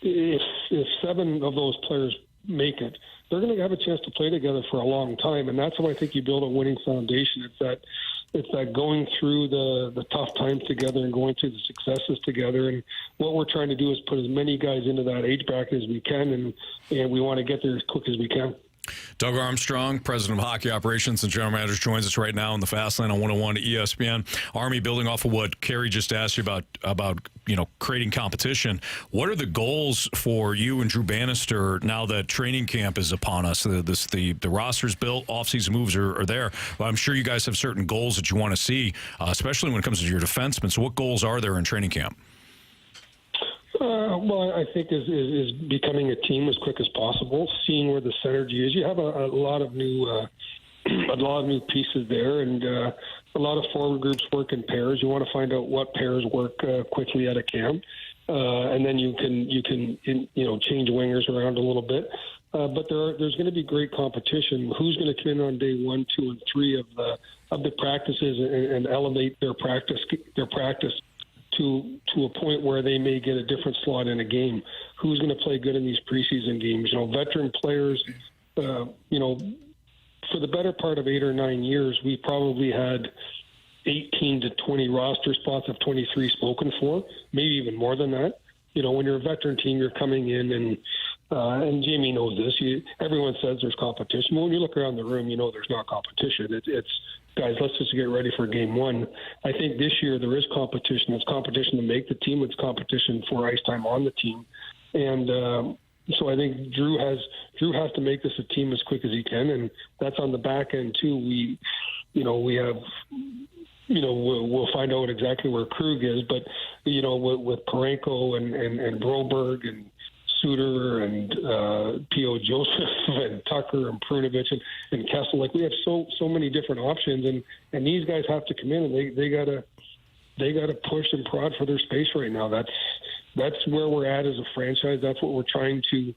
if 7 of those players make it, they're going to have a chance to play together for a long time, and that's how I think you build a winning foundation. It's that going through the tough times together and going through the successes together. And what we're trying to do is put as many guys into that age bracket as we can, and we want to get there as quick as we can. Doug Armstrong, president of hockey operations and general manager, joins us right now in the Fast Lane on 101 ESPN. Army, building off of what Carey just asked you about creating competition, what are the goals for you and Drew Bannister now that training camp is upon us? The roster's built, offseason moves are there. Well, I'm sure you guys have certain goals that you want to see, especially when it comes to your defensemen. So what goals are there in training camp? Well, I think is becoming a team as quick as possible, seeing where the synergy is. You have a lot of new pieces there, and a lot of forward groups work in pairs. You want to find out what pairs work quickly at a camp, and then you can change wingers around a little bit. But there's going to be great competition. Who's going to come in on day 1, 2, and 3 of the practices and elevate their practice to a point where they may get a different slot in a game? Who's going to play good in these preseason games? Veteran players, for the better part of 8 or 9 years, we probably had 18 to 20 roster spots of 23 spoken for, maybe even more than that. When you're a veteran team, you're coming in and Jamie knows this. Everyone says there's competition. Well, when you look around the room, there's not competition. It's guys, let's just get ready for game 1. I think this year there is competition. It's competition to make the team. It's competition for ice time on the team. And so I think Drew has to make this a team as quick as he can, and that's on the back end too. We have. We'll find out exactly where Krug is, but with Parenko and Broberg and Suter and P.O. Joseph and Tucker and Prunovich and Kessel, we have so many different options, and these guys have to come in and they gotta push and prod for their space right now. That's where we're at as a franchise. That's what we're trying to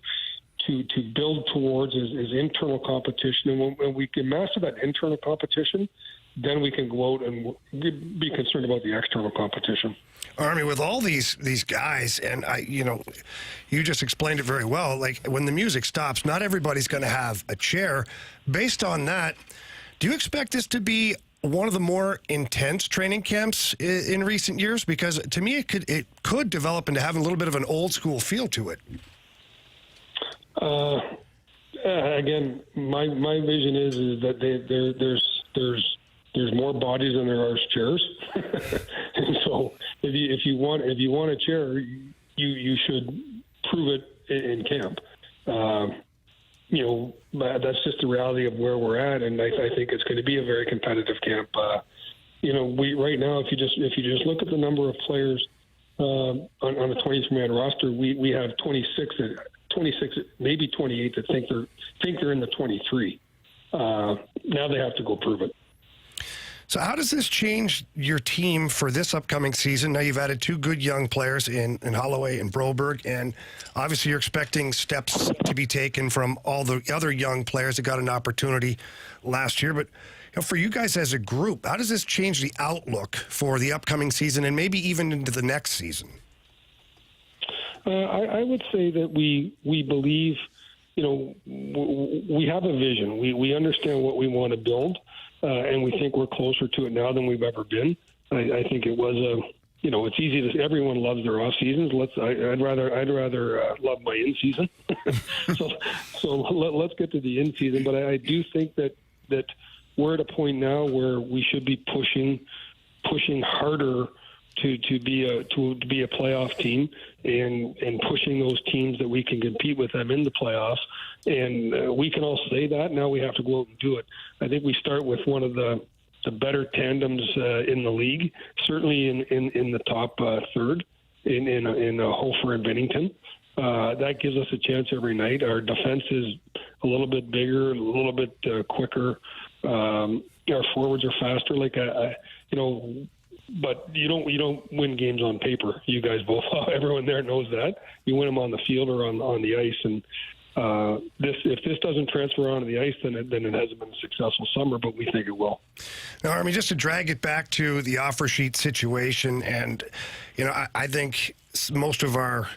build towards is internal competition, and when we can master that internal competition, then we can go out and be concerned about the external competition. Army, with all these guys, and you just explained it very well. When the music stops, not everybody's going to have a chair. Based on that, do you expect this to be one of the more intense training camps in recent years? Because to me, it could develop into having a little bit of an old school feel to it. Again, my vision is that there's more bodies than there are chairs, and so if you want a chair, you should prove it in camp. That's just the reality of where we're at, and I think it's going to be a very competitive camp. We right now, if you just look at the number of players on the 23-man roster, we have 26, maybe 28 that think they're in the 23. Now they have to go prove it. So how does this change your team for this upcoming season? Now you've added 2 good young players in Holloway and Broberg, and obviously you're expecting steps to be taken from all the other young players that got an opportunity last year. But for you guys as a group, how does this change the outlook for the upcoming season and maybe even into the next season? I would say that we believe, we have a vision. We understand what we want to build. And we think we're closer to it now than we've ever been. I think it was it's easy to. Everyone loves their off seasons. I'd rather love my in season. so let's get to the in season. But I do think that we're at a point now where we should be pushing harder to be a playoff team and pushing those teams that we can compete with them in the playoffs. And we can all say that. Now we have to go out and do it. I think we start with one of the better tandems in the league, certainly in the top third in Hofer and Binnington. That gives us a chance every night. Our defense is a little bit bigger, a little bit quicker. Our forwards are faster. But you don't win games on paper. You guys both, everyone there knows that. You win them on the field or on the ice. And if this doesn't transfer onto the ice, then it hasn't been a successful summer. But we think it will. Now, Army, just to drag it back to the offer sheet situation, and I think most of our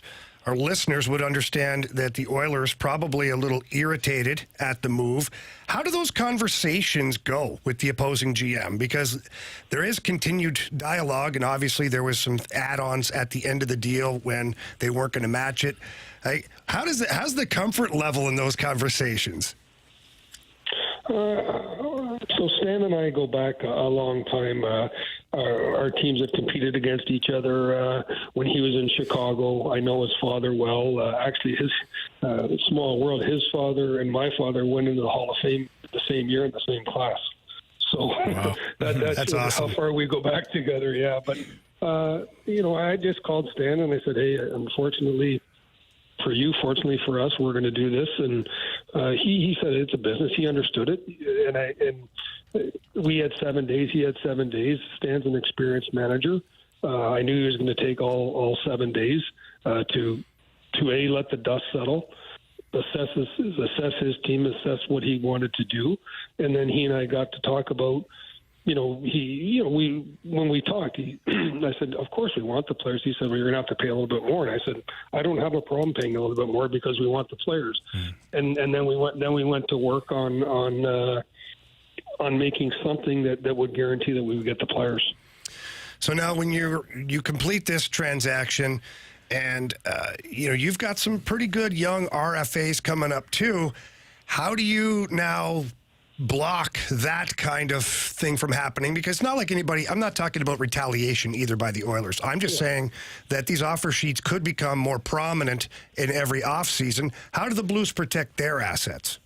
listeners would understand that the Oilers probably a little irritated at the move. How do those conversations go with the opposing GM? Because there is continued dialogue, and obviously there was some add-ons at the end of the deal when they weren't going to match it. How's the comfort level in those conversations? So Stan and I go back a long time. Our teams have competed against each other when he was in Chicago. I know his father well. Actually, his small world, his father and my father went into the Hall of Fame the same year in the same class. So wow. that's awesome. How far we go back together. Yeah, but I just called Stan and I said, hey, unfortunately for you, fortunately for us, we're going to do this. And he said it's a business. He understood it. And we had 7 days. He had 7 days. Stan's an experienced manager. I knew he was going to take all 7 days to let the dust settle, assess his team, assess what he wanted to do, and then he and I got to talk about. When we talked, I said, of course we want the players. He said, well, you're going to have to pay a little bit more. And I said, I don't have a problem paying a little bit more because we want the players. And then we went to work on making something that would guarantee that we would get the players. So now when you complete this transaction and, you've got some pretty good young RFAs coming up too, how do you now block that kind of thing from happening? Because it's not like anybody, I'm not talking about retaliation either by the Oilers. I'm just saying that these offer sheets could become more prominent in every offseason. How do the Blues protect their assets?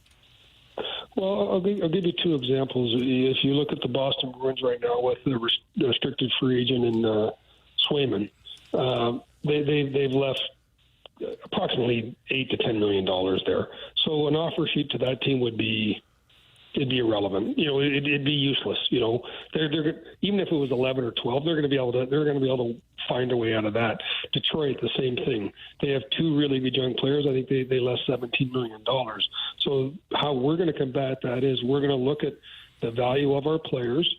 Well, I'll give you two examples. If you look at the Boston Bruins right now with the restricted free agent in Swayman, they've left approximately $8 to $10 million there. So an offer sheet to that team would be irrelevant. It'd be useless. They're even if it was 11 or 12, they're going to be able to find a way out of that. Detroit, the same thing. They have two really good young players. I think they left $17 million. So how we're going to combat that is we're going to look at the value of our players.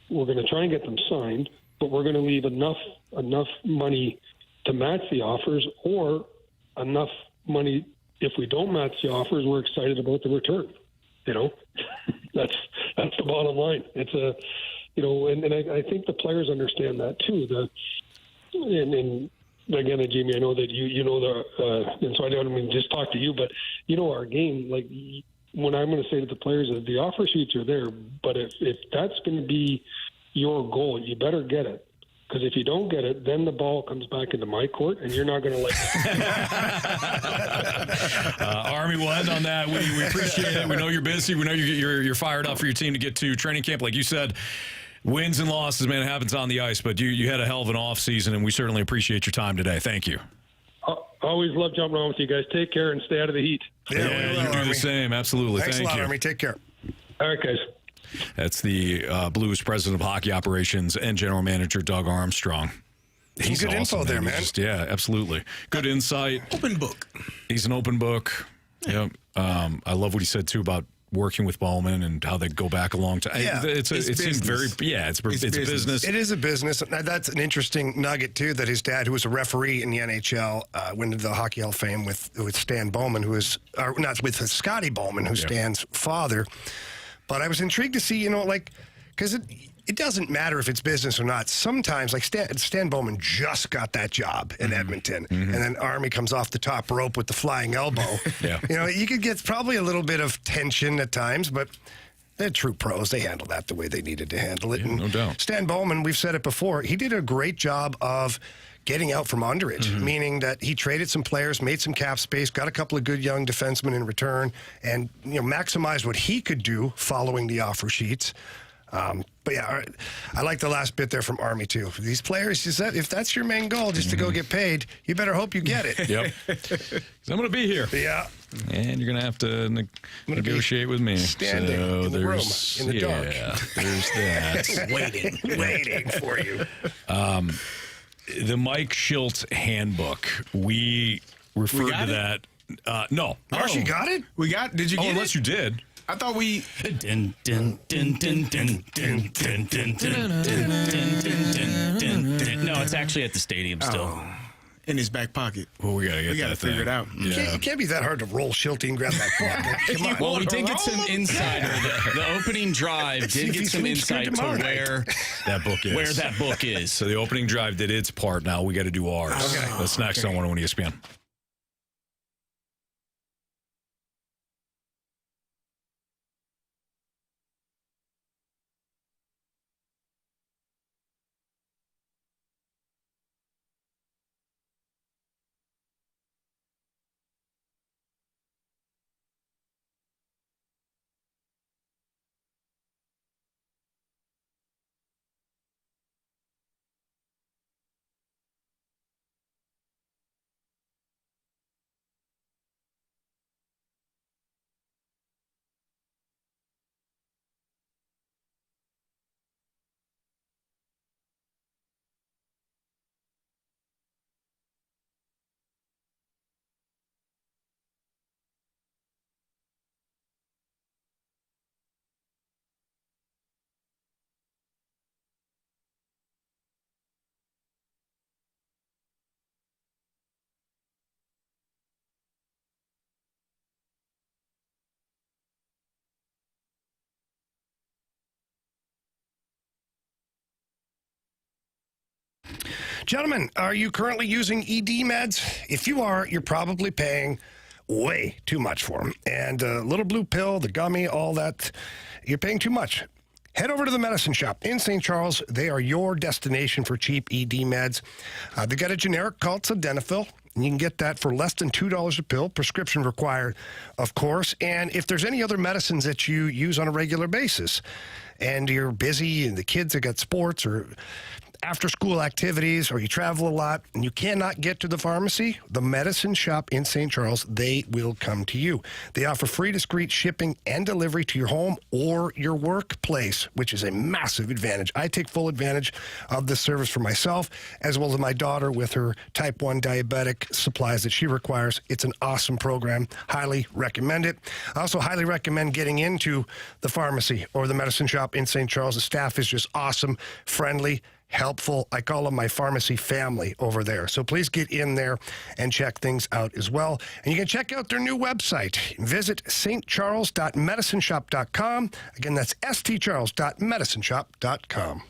We're going to try and get them signed, but we're going to leave enough money to match the offers, or enough money if we don't match the offers, we're excited about the return. That's the bottom line. It's and I think the players understand that too. And again, Jamie, I know that you know and so I don't mean just talk to you, but our game. Like when I'm going to say to the players that the offer sheets are there, but if that's going to be your goal, you better get it. Because if you don't get it, then the ball comes back into my court, and you're not going to like it. Army, we'll end on that. We appreciate it. We know you're busy. We know you're fired up for your team to get to training camp. Like you said, wins and losses, man, it happens on the ice. But you had a hell of an off season, and we certainly appreciate your time today. Thank you. Always love jumping on with you guys. Take care and stay out of the heat. Yeah, you do the same. Absolutely. Thanks Thank a lot, you. Army. Take care. All right, guys. That's the Blues president of hockey operations and general manager Doug Armstrong. He's good awesome, info there, man. Absolutely. Good insight. Open book. He's an open book. Yeah. I love what he said, too, about working with Bowman and how they go back a long time. Yeah, it's business. It is a business. That's an interesting nugget, too, that his dad, who was a referee in the NHL, went into the Hockey Hall of Fame with Stan Bowman, not with Scotty Bowman, who's Stan's father. But I was intrigued to see, because it doesn't matter if it's business or not. Sometimes, like Stan Bowman just got that job in Edmonton, and then Army comes off the top rope with the flying elbow. You could get probably a little bit of tension at times, but they're true pros. They handle that the way they needed to handle it. Yeah, no doubt. Stan Bowman, we've said it before, he did a great job of getting out from under it, meaning that he traded some players, made some cap space, got a couple of good young defensemen in return, and maximized what he could do following the offer sheets. But yeah, all right. I like the last bit there from Army too. These players, if that's your main goal, just to go get paid, you better hope you get it. Yep. 'Cause I'm going to be here. Yeah. And you're going to have to negotiate with me. Standing in the room, in the dark. There's that. waiting for you. The Mike Shildt handbook. We referred to that. No. Marcy got it? Did you get it? Unless you did. I thought we. No, it's actually at the stadium still. In his back pocket. Well, we gotta figure it out. It can't be that hard to roll Shilty and grab that book. Come on. Well, we did get some insight. The opening drive did get some insight to where that book is. So the opening drive did its part. Now we got to do ours. Okay. That's next on 101 ESPN. Gentlemen, are you currently using ED meds? If you are, you're probably paying way too much for them. And little blue pill, the gummy, all that, you're paying too much. Head over to the Medicine Shop in St. Charles. They are your destination for cheap ED meds. They got a generic called Sildenafil. And you can get that for less than $2 a pill, prescription required, of course. And if there's any other medicines that you use on a regular basis and you're busy and the kids have got sports or after-school activities, or you travel a lot and you cannot get to the pharmacy, the Medicine Shop in St. Charles, they will come to you. They offer free, discreet shipping and delivery to your home or your workplace, which is a massive advantage. I take full advantage of this service for myself, as well as my daughter with her type 1 diabetic supplies that she requires. It's an awesome program. Highly recommend it. I also highly recommend getting into the pharmacy or the Medicine Shop in St. Charles. The staff is just awesome, friendly, helpful. I call them my pharmacy family over there. So please get in there and check things out as well. And you can check out their new website. Visit stcharles.medicineshop.com. Again, that's stcharles.medicineshop.com.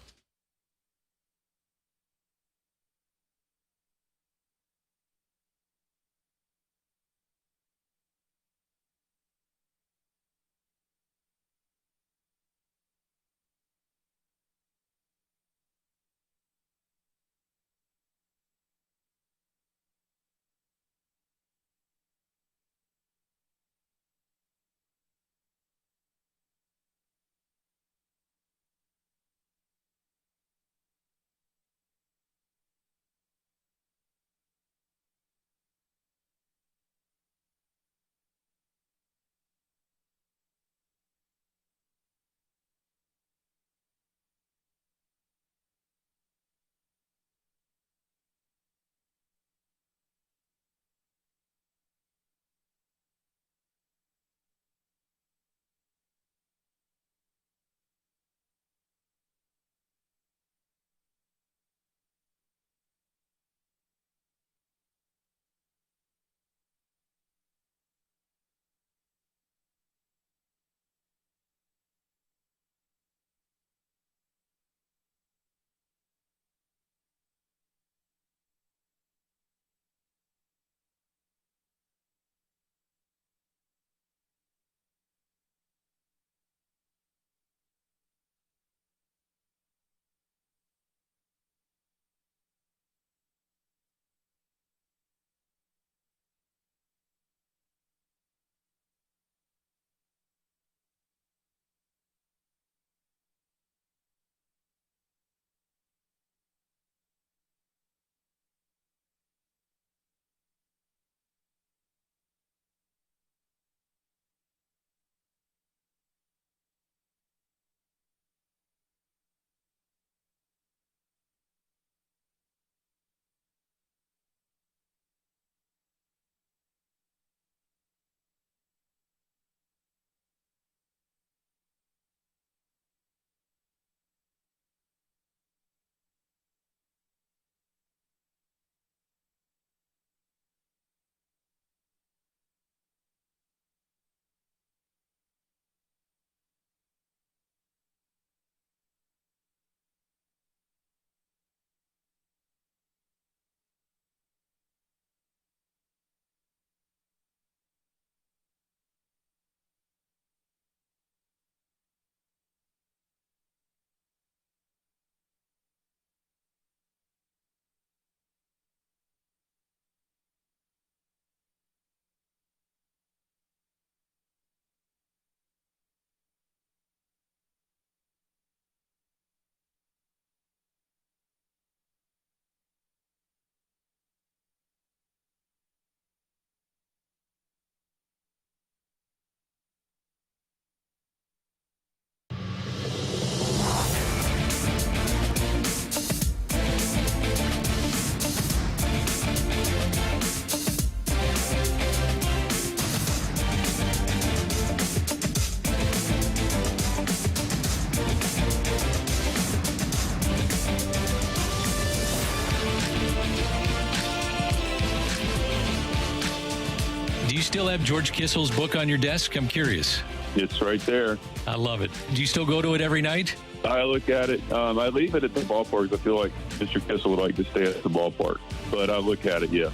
still have George Kissel's book on your desk? I'm curious. It's right there. I love it. Do you still go to it every night? I look at it. I leave it at the ballpark. I feel like Mr. Kissel would like to stay at the ballpark. But I look at it, yeah.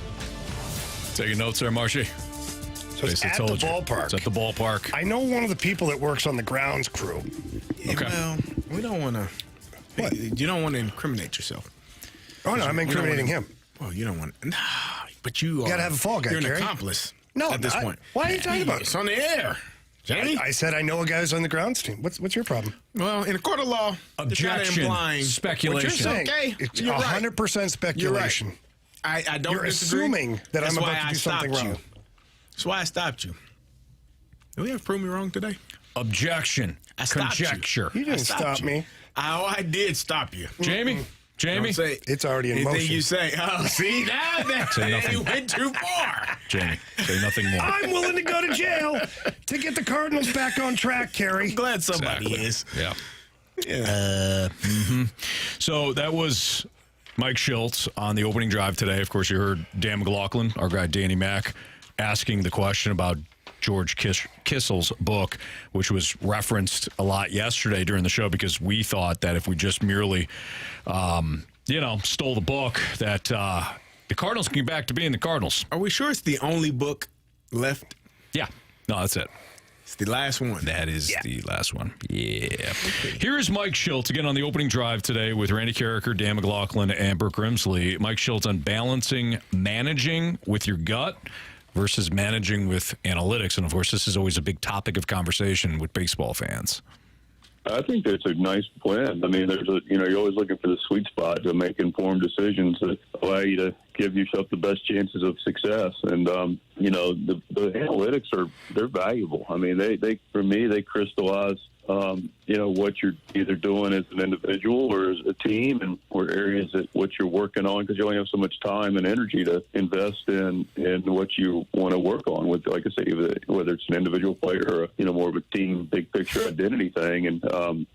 Taking notes there, Marshy? So it's at the ballpark. It's at the ballpark. I know one of the people that works on the grounds crew. Okay. Well, we don't want to. What? You don't want to incriminate yourself. Oh, no, I'm incriminating him. Well, you don't want to. Nah, but you got to have a fall guy, You're an Carey. accomplice. No, at this point. Why are you talking about it? It's on the air. Jamie? I said I know a guy who's on the grounds team. What's your problem? Well, in a court of law, objection, speculation. What you're saying, It's you're 100% right. speculation. You're right. I don't You're disagree. assuming that That's I'm why about to do something stopped wrong. you. That's why I stopped you. Do we have prove me wrong today? Objection. I stopped Conjecture. You didn't stop you. me. I did stop you. Jamie? Jamie? Don't say it's already in anything motion. you say. Oh, see, now Say nothing. you went too far. Jamie, say nothing more. I'm willing to go to jail to get the Cardinals back on track, Carey. I'm glad somebody is. Yeah. Yeah. So that was Mike Shildt on the opening drive today. Of course, you heard Dan McLaughlin, our guy Danny Mack, asking the question about George Kissel's book, which was referenced a lot yesterday during the show because we thought that if we just merely, stole the book, that the Cardinals can get back to being the Cardinals. Are we sure it's the only book left? Yeah. No, that's it. It's the last one. That is the last one. Yeah. Here's Mike Shildt again on the opening drive today with Randy Carricker, Dan McLaughlin, and Brooke Grimsley. Mike Shildt on balancing managing with your gut versus managing with analytics. And, of course, this is always a big topic of conversation with baseball fans. I think that's a nice blend. I mean, you're always looking for the sweet spot to make informed decisions that allow you to give yourself the best chances of success. And, the analytics they're valuable. I mean, for me, they crystallize, what you're either doing as an individual or as a team and or areas that what you're working on because you only have so much time and energy to invest in what you want to work on with, like I say, whether it's an individual player or, more of a team, big picture identity thing. And,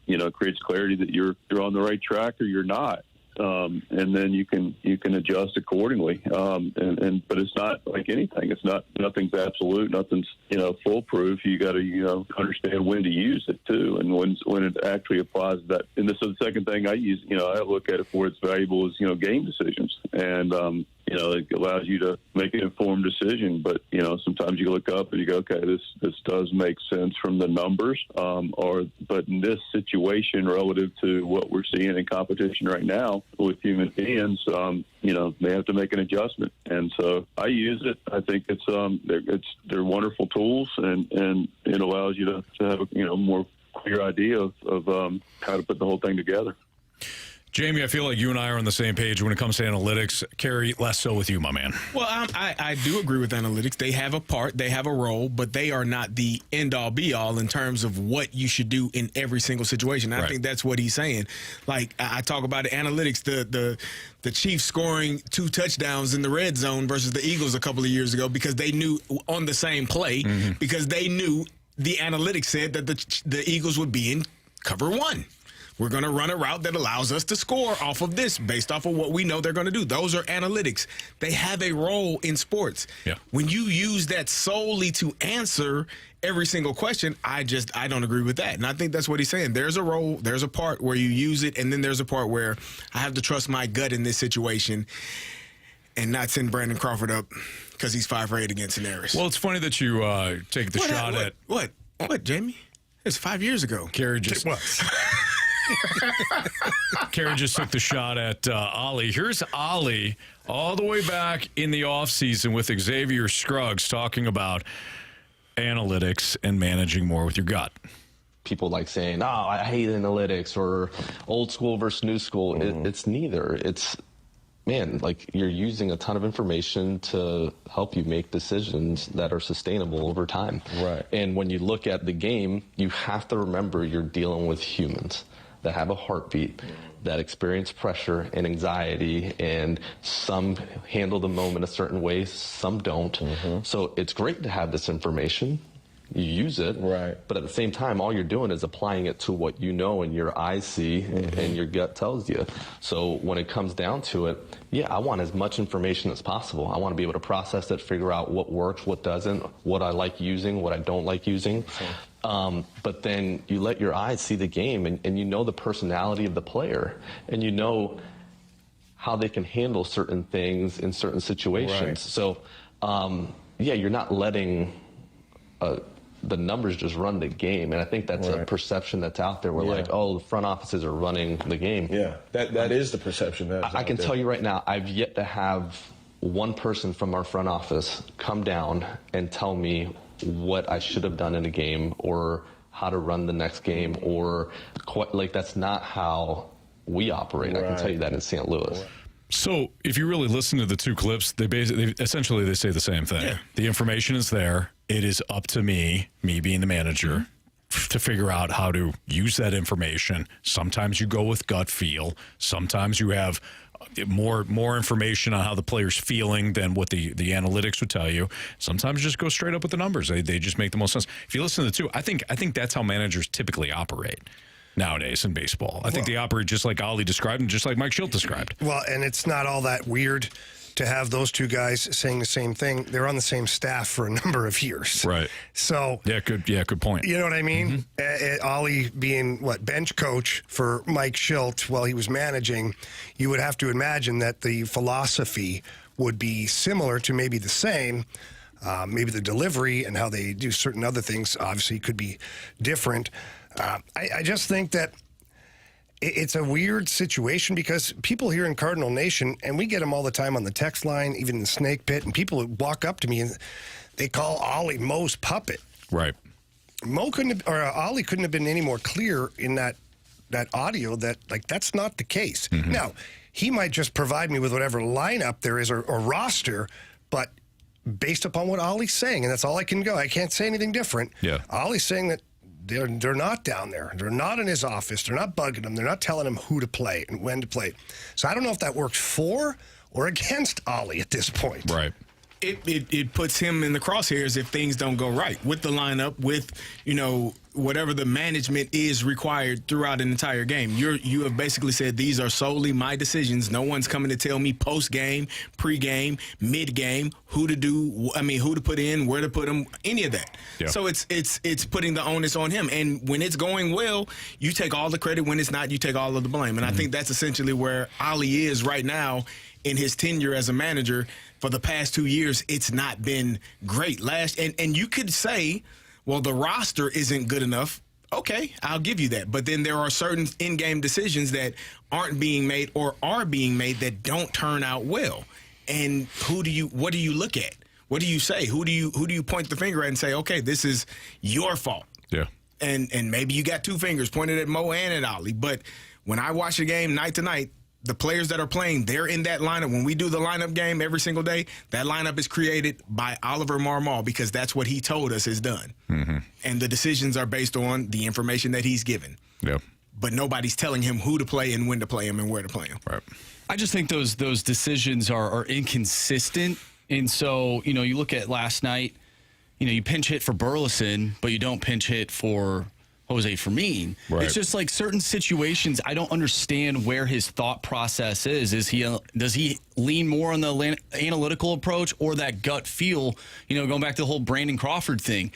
it creates clarity that you're on the right track or you're not. And then you can adjust accordingly. But it's not like anything. Nothing's absolute. Nothing's foolproof. You got to understand when to use it too, and when it actually applies. That and this is the second thing I use. I look at it for its valuable is game decisions, and it allows you to make an informed decision. But sometimes you look up and you go, okay, this does make sense from the numbers, but in this situation relative to what we're seeing in competition right now with human beings, they have to make an adjustment. And so I use it. I think they're wonderful tools, and it allows you to have a more clear idea of how to put the whole thing together. Jamie, I feel like you and I are on the same page when it comes to analytics. Carey, less so with you, my man. Well, I do agree with analytics. They have a part, they have a role, but they are not the end-all, be-all in terms of what you should do in every single situation. I think that's what he's saying. Like, I talk about the analytics, the Chiefs scoring 2 touchdowns in the red zone versus the Eagles a couple of years ago because they knew on the same play, because they knew the analytics said that the Eagles would be in cover 1. We're going to run a route that allows us to score off of this based off of what we know they're going to do. Those are analytics. They have a role in sports. Yeah. When you use that solely to answer every single question, I don't agree with that. And I think that's what he's saying. There's a role, there's a part where you use it, and then there's a part where I have to trust my gut in this situation and not send Brandon Crawford up because he's 5 for 8 against Canaris. Well, it's funny that you take the shot at... What, Jamie? It's 5 years ago. Carey just... Carey just took the shot at Ollie. Here's Ollie all the way back in the offseason with Xavier Scruggs talking about analytics and managing more with your gut. People like saying, I hate analytics or old school versus new school. It's neither. It's, you're using a ton of information to help you make decisions that are sustainable over time. Right. And when you look at the game, you have to remember you're dealing with humans that have a heartbeat, that experience pressure and anxiety, and some handle the moment a certain way, some don't. So it's great to have this information, you use it. Right. But at the same time, all you're doing is applying it to what you know and your eyes see and your gut tells you. So when it comes down to it, yeah, I want as much information as possible. I want to be able to process it, figure out what works, what doesn't, what I like using, what I don't like using. But then you let your eyes see the game, and you know the personality of the player, and you know how they can handle certain things in certain situations. Right. So, yeah, you're not letting the numbers just run the game. And I think that's a perception that's out there. We're like, oh, the front offices are running the game. Yeah, that is the perception. I can tell you right now, I've yet to have one person from our front office come down and tell me what I should have done in a game or how to run the next game, or like that's not how we operate. I can tell you that in St. Louis. So if you really listen to the two clips, they essentially they say the same thing. Yeah. The information is there. It is up to me being the manager, to figure out how to use that information. Sometimes you go with gut feel. Sometimes you have more information on how the player's feeling than what the analytics would tell you. Sometimes you just go straight up with the numbers. They just make the most sense. If you listen to the two, I think that's how managers typically operate nowadays in baseball. I think they operate just like Ollie described and just like Mike Shildt described. Well, and it's not all that weird to have those two guys saying the same thing. They're on the same staff for a number of years. Right. So good point. You know what I mean? Ollie being bench coach for Mike Shildt while he was managing, you would have to imagine that the philosophy would be similar to maybe the same. Maybe the delivery and how they do certain other things obviously could be different. I just think that it's a weird situation because people here in Cardinal Nation, and we get them all the time on the text line, even in the Snake Pit, and people walk up to me and they call Ollie Mo's puppet. Right. Ollie couldn't have been any more clear in that audio that that's not the case. Now, he might just provide me with whatever lineup there is or roster, but based upon what Ollie's saying, and that's all I can go. I can't say anything different. Yeah. Ollie's saying that they're not down there. They're not in his office. They're not bugging him. They're not telling him who to play and when to play. So I don't know if that works for or against Ollie at this point. Right. It puts him in the crosshairs if things don't go right with the lineup, with whatever the management is required throughout an entire game. You have basically said these are solely my decisions. No one's coming to tell me post game, pre game, mid game who to do. Who to put in, where to put them, any of that. Yeah. So it's putting the onus on him. And when it's going well, you take all the credit. When it's not, you take all of the blame. And I think that's essentially where Ollie is right now in his tenure as a manager. For the past 2 years, it's not been great. And you could say, well, the roster isn't good enough. Okay, I'll give you that. But then there are certain in-game decisions that aren't being made or are being made that don't turn out well. And what do you look at? What do you say? Who do you point the finger at and say, okay, this is your fault? Yeah. And maybe you got two fingers pointed at Mo and at Ollie. But when I watch a game night to night, the players that are playing, they're in that lineup. When we do the lineup game every single day, that lineup is created by Oliver Marmol because that's what he told us is done. And the decisions are based on the information that he's given. Yeah. But nobody's telling him who to play and when to play him and where to play him. Right. I just think those decisions are inconsistent. And so, you look at last night, you pinch hit for Burleson, but you don't pinch hit for Jose Fermin. Right. It's just like certain situations, I don't understand where his thought process is. Does he lean more on the analytical approach or that gut feel? Going back to the whole Brandon Crawford thing,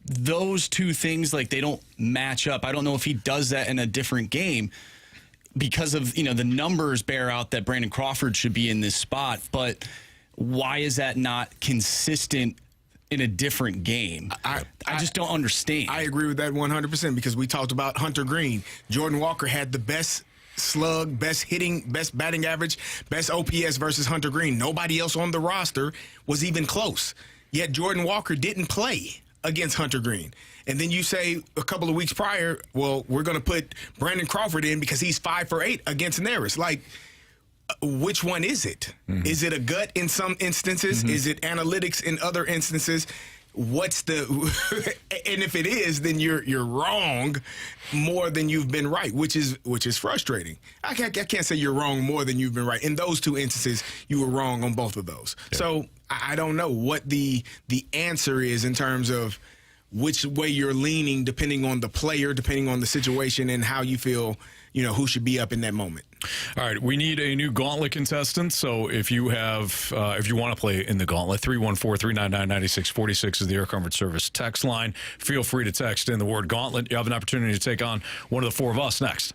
those two things, they don't match up. I don't know if he does that in a different game because of the numbers bear out that Brandon Crawford should be in this spot. But why is that not consistent in a different game? I just don't understand. I agree with that 100% because we talked about Hunter Green. Jordan Walker had the best slug, best hitting, best batting average, best OPS versus Hunter Green. Nobody else on the roster was even close. Yet Jordan Walker didn't play against Hunter Green. And then you say a couple of weeks prior, well, we're going to put Brandon Crawford in because he's 5 for 8 against Neris. Which one is it? Is it a gut in some instances? Is it analytics in other instances? what's the and if it is, then you're wrong more than you've been right, which is frustrating. I can't say you're wrong more than you've been right. In those two instances, you were wrong on both of those. Yeah. So I don't know what the answer is in terms of which way you're leaning, depending on the player, depending on the situation, and how you feel, who should be up in that moment. All right, we need a new Gauntlet contestant. So if you want to play in the Gauntlet, 314-399-9646 is the Air Comfort Service text line. Feel free to text in the word Gauntlet. You have an opportunity to take on one of the four of us next.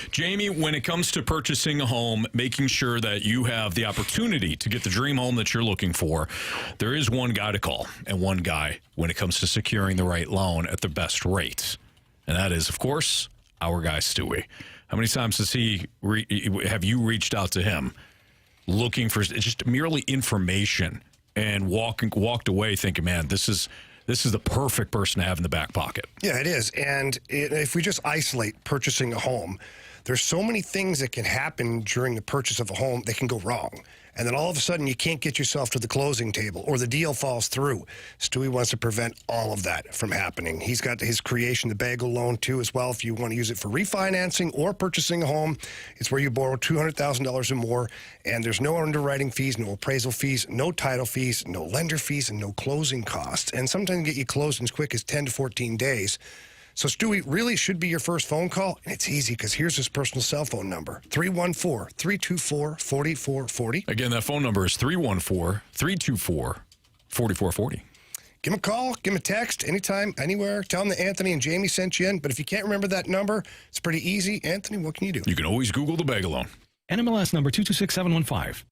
Jamie, when it comes to purchasing a home, making sure that you have the opportunity to get the dream home that you're looking for, there is one guy to call and one guy when it comes to securing the right loan at the best rates. And that is, of course, our guy, Stewie. How many times have you reached out to him looking for just merely information and walked away thinking, man, this is the perfect person to have in the back pocket? Yeah, it is. And if we just isolate purchasing a home, there's so many things that can happen during the purchase of a home that can go wrong. And then all of a sudden you can't get yourself to the closing table or the deal falls through. Stewie wants to prevent all of that from happening. He's got his creation, the bagel loan too as well. If you want to use it for refinancing or purchasing a home, it's where you borrow $200,000 or more. And there's no underwriting fees, no appraisal fees, no title fees, no lender fees, and no closing costs. And sometimes get you closed in as quick as 10 to 14 days. So Stewie really should be your first phone call, and it's easy because here's his personal cell phone number, 314-324-4440. Again, that phone number is 314-324-4440. Give him a call, give him a text, anytime, anywhere. Tell him that Anthony and Jamie sent you in. But if you can't remember that number, it's pretty easy. Anthony, what can you do? You can always Google the bagel loan. NMLS number 226715.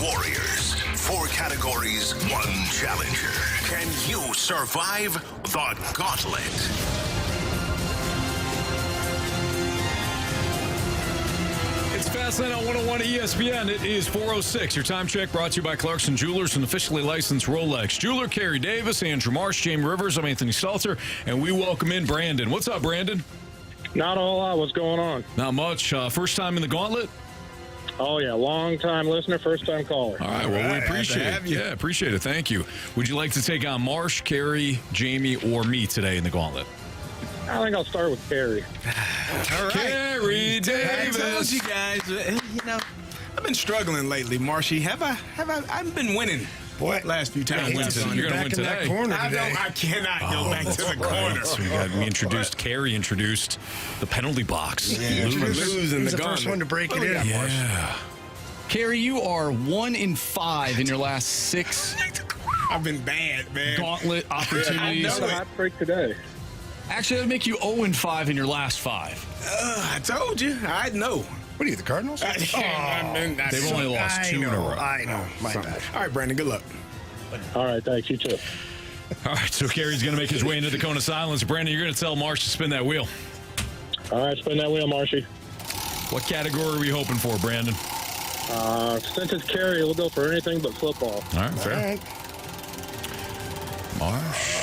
Warriors. 4 categories, 1 challenger. Can you survive the Gauntlet? Last night on 101 ESPN, it is 4:06. Your time check brought to you by Clarkson Jewelers, an officially licensed Rolex jeweler. Carey Davis, Andrew Marsh, Jamie Rivers. I'm Anthony Stalter, and we welcome in Brandon. What's up, Brandon? Not a whole lot. What's going on? Not much. First time in the Gauntlet? Oh, yeah. Long-time listener, first-time caller. All right. Well, we appreciate it. Yeah, appreciate it. Thank you. Would you like to take on Marsh, Carey, Jamie, or me today in the Gauntlet? I think I'll start with Carey. All right. Carey Davis. I told you guys, I've been struggling lately, Marshy. I've been winning. Boy, last few times. You're going to win today. I cannot go back to the corner. So Carey introduced the penalty box. Yeah, losing the first one to break it in. Yeah. Carey, you are 1-5 in your last 6. I've been bad, man. Gauntlet opportunities. I know a hot break today. Actually, that would make you 0-5 in your last 5. I told you. I know. What are you, the Cardinals? They've only lost 2 in a row. I know. My bad. All right, Brandon, good luck. All right, thanks. You too. All right, so Carey's going to make his way into the cone of silence. Brandon, you're going to tell Marsh to spin that wheel. All right, spin that wheel, Marshy. What category are we hoping for, Brandon? Since it's Carey, we'll go for anything but football. All right, fair. All right. Marsh.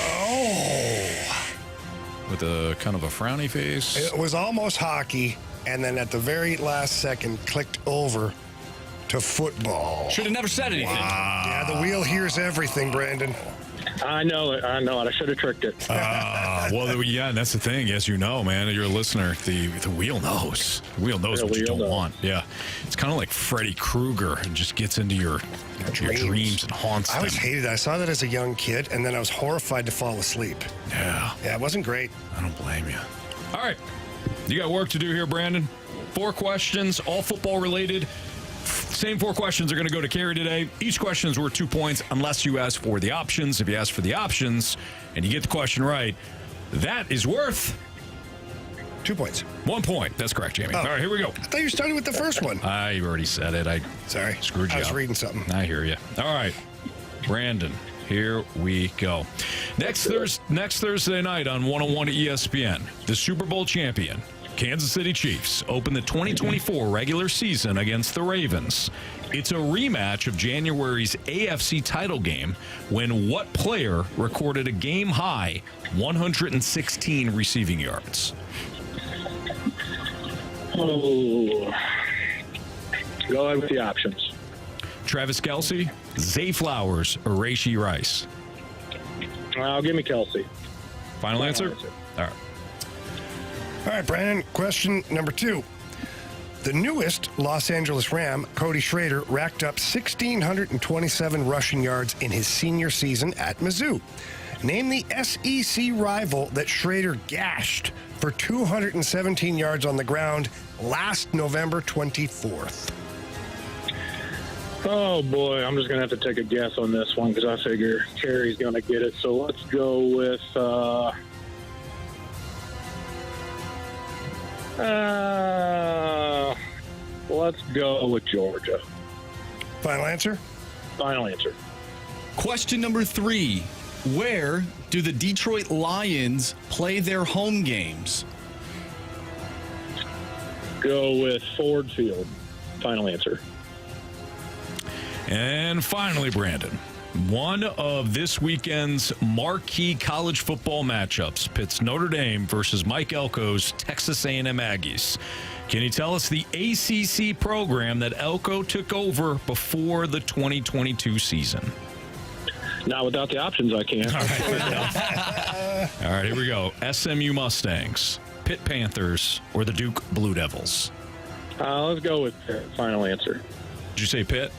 With a kind of a frowny face. It was almost hockey, and then at the very last second, clicked over to football. Should have never said anything. Wow. Yeah, the wheel hears everything, Brandon. I know it. I should have tricked it. Well, yeah, that's the thing. As you know, man, you're a listener. The wheel knows. The wheel knows what you don't want. Yeah. It's kind of like Freddy Krueger. It just gets into your dreams and haunts I them. always hated it. I saw that as a young kid, and then I was horrified to fall asleep. Yeah. Yeah, it wasn't great. I don't blame you. All right. You got work to do here, Brandon. 4 questions, all football related. Same 4 questions are going to go to Carey today. Each question is worth 2 points unless you ask for the options. If you ask for the options and you get the question right, that is worth 2 points. 1 point. That's correct, Jamie. Oh. All right, here we go. I thought you started with the first one. I already said it. Sorry. Screwed you I was up. reading something. I hear you. All right, Brandon, here we go. Next Thursday night on 101 ESPN, the Super Bowl champion, Kansas City Chiefs, open the 2024 regular season against the Ravens. It's a rematch of January's AFC title game when what player recorded a game-high 116 receiving yards? Oh. Go ahead with the options. Travis Kelce, Zay Flowers, or Rashee Rice? Give me Kelce. Final answer? All right. All right, Brandon, question number 2. The newest Los Angeles Ram, Cody Schrader, racked up 1,627 rushing yards in his senior season at Mizzou. Name the SEC rival that Schrader gashed for 217 yards on the ground last November 24th. Oh, boy. I'm just going to have to take a guess on this one because I figure Carey's going to get it. So let's go with... let's go with Georgia. Final answer? Final answer. Question number 3. Where do the Detroit Lions play their home games? Go with Ford Field. Final answer. And finally, Brandon, one of this weekend's marquee college football matchups pits Notre Dame versus Mike Elko's Texas A&M Aggies. Can you tell us the ACC program that Elko took over before the 2022 season? Not without the options, I can't. All right, fair enough. All right, here we go. SMU Mustangs, Pitt Panthers, or the Duke Blue Devils? Let's go with final answer. Did you say Pitt?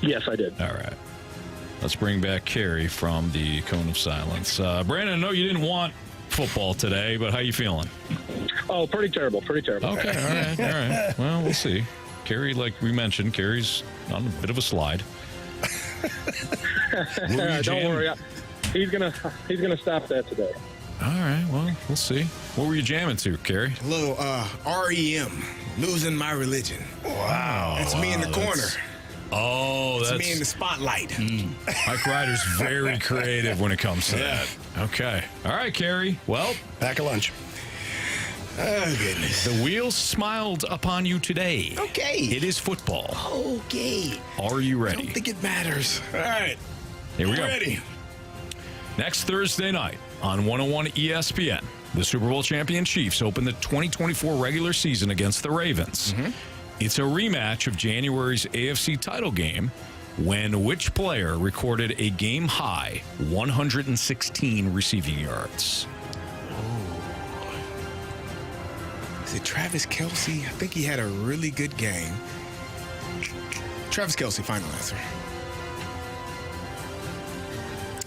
Yes, I did. All right. Let's bring back Carey from the Cone of Silence. Brandon, I know you didn't want football today, but how you feeling? Oh, pretty terrible. Pretty terrible. Okay, all right. Well, we'll see. Carey, like we mentioned, Carey's on a bit of a slide. Don't worry. He's gonna stop that today. All right, well, we'll see. What were you jamming to, Carey? A little REM, Losing My Religion. Wow. That's me in the corner. That's me in the spotlight. Mike Ryder's very creative when it comes to that. Okay. All right, Carey. Well, pack a lunch. Oh, goodness. The wheels smiled upon you today. Okay. It is football. Okay. Are you I ready? don't think it matters. All right. Here we go. Ready. Next Thursday night on 101 ESPN, the Super Bowl champion Chiefs open the 2024 regular season against the Ravens. It's a rematch of January's AFC title game when which player recorded a game-high 116 receiving yards? Is it Travis Kelce? I think he had a really good game. Travis Kelce, final answer.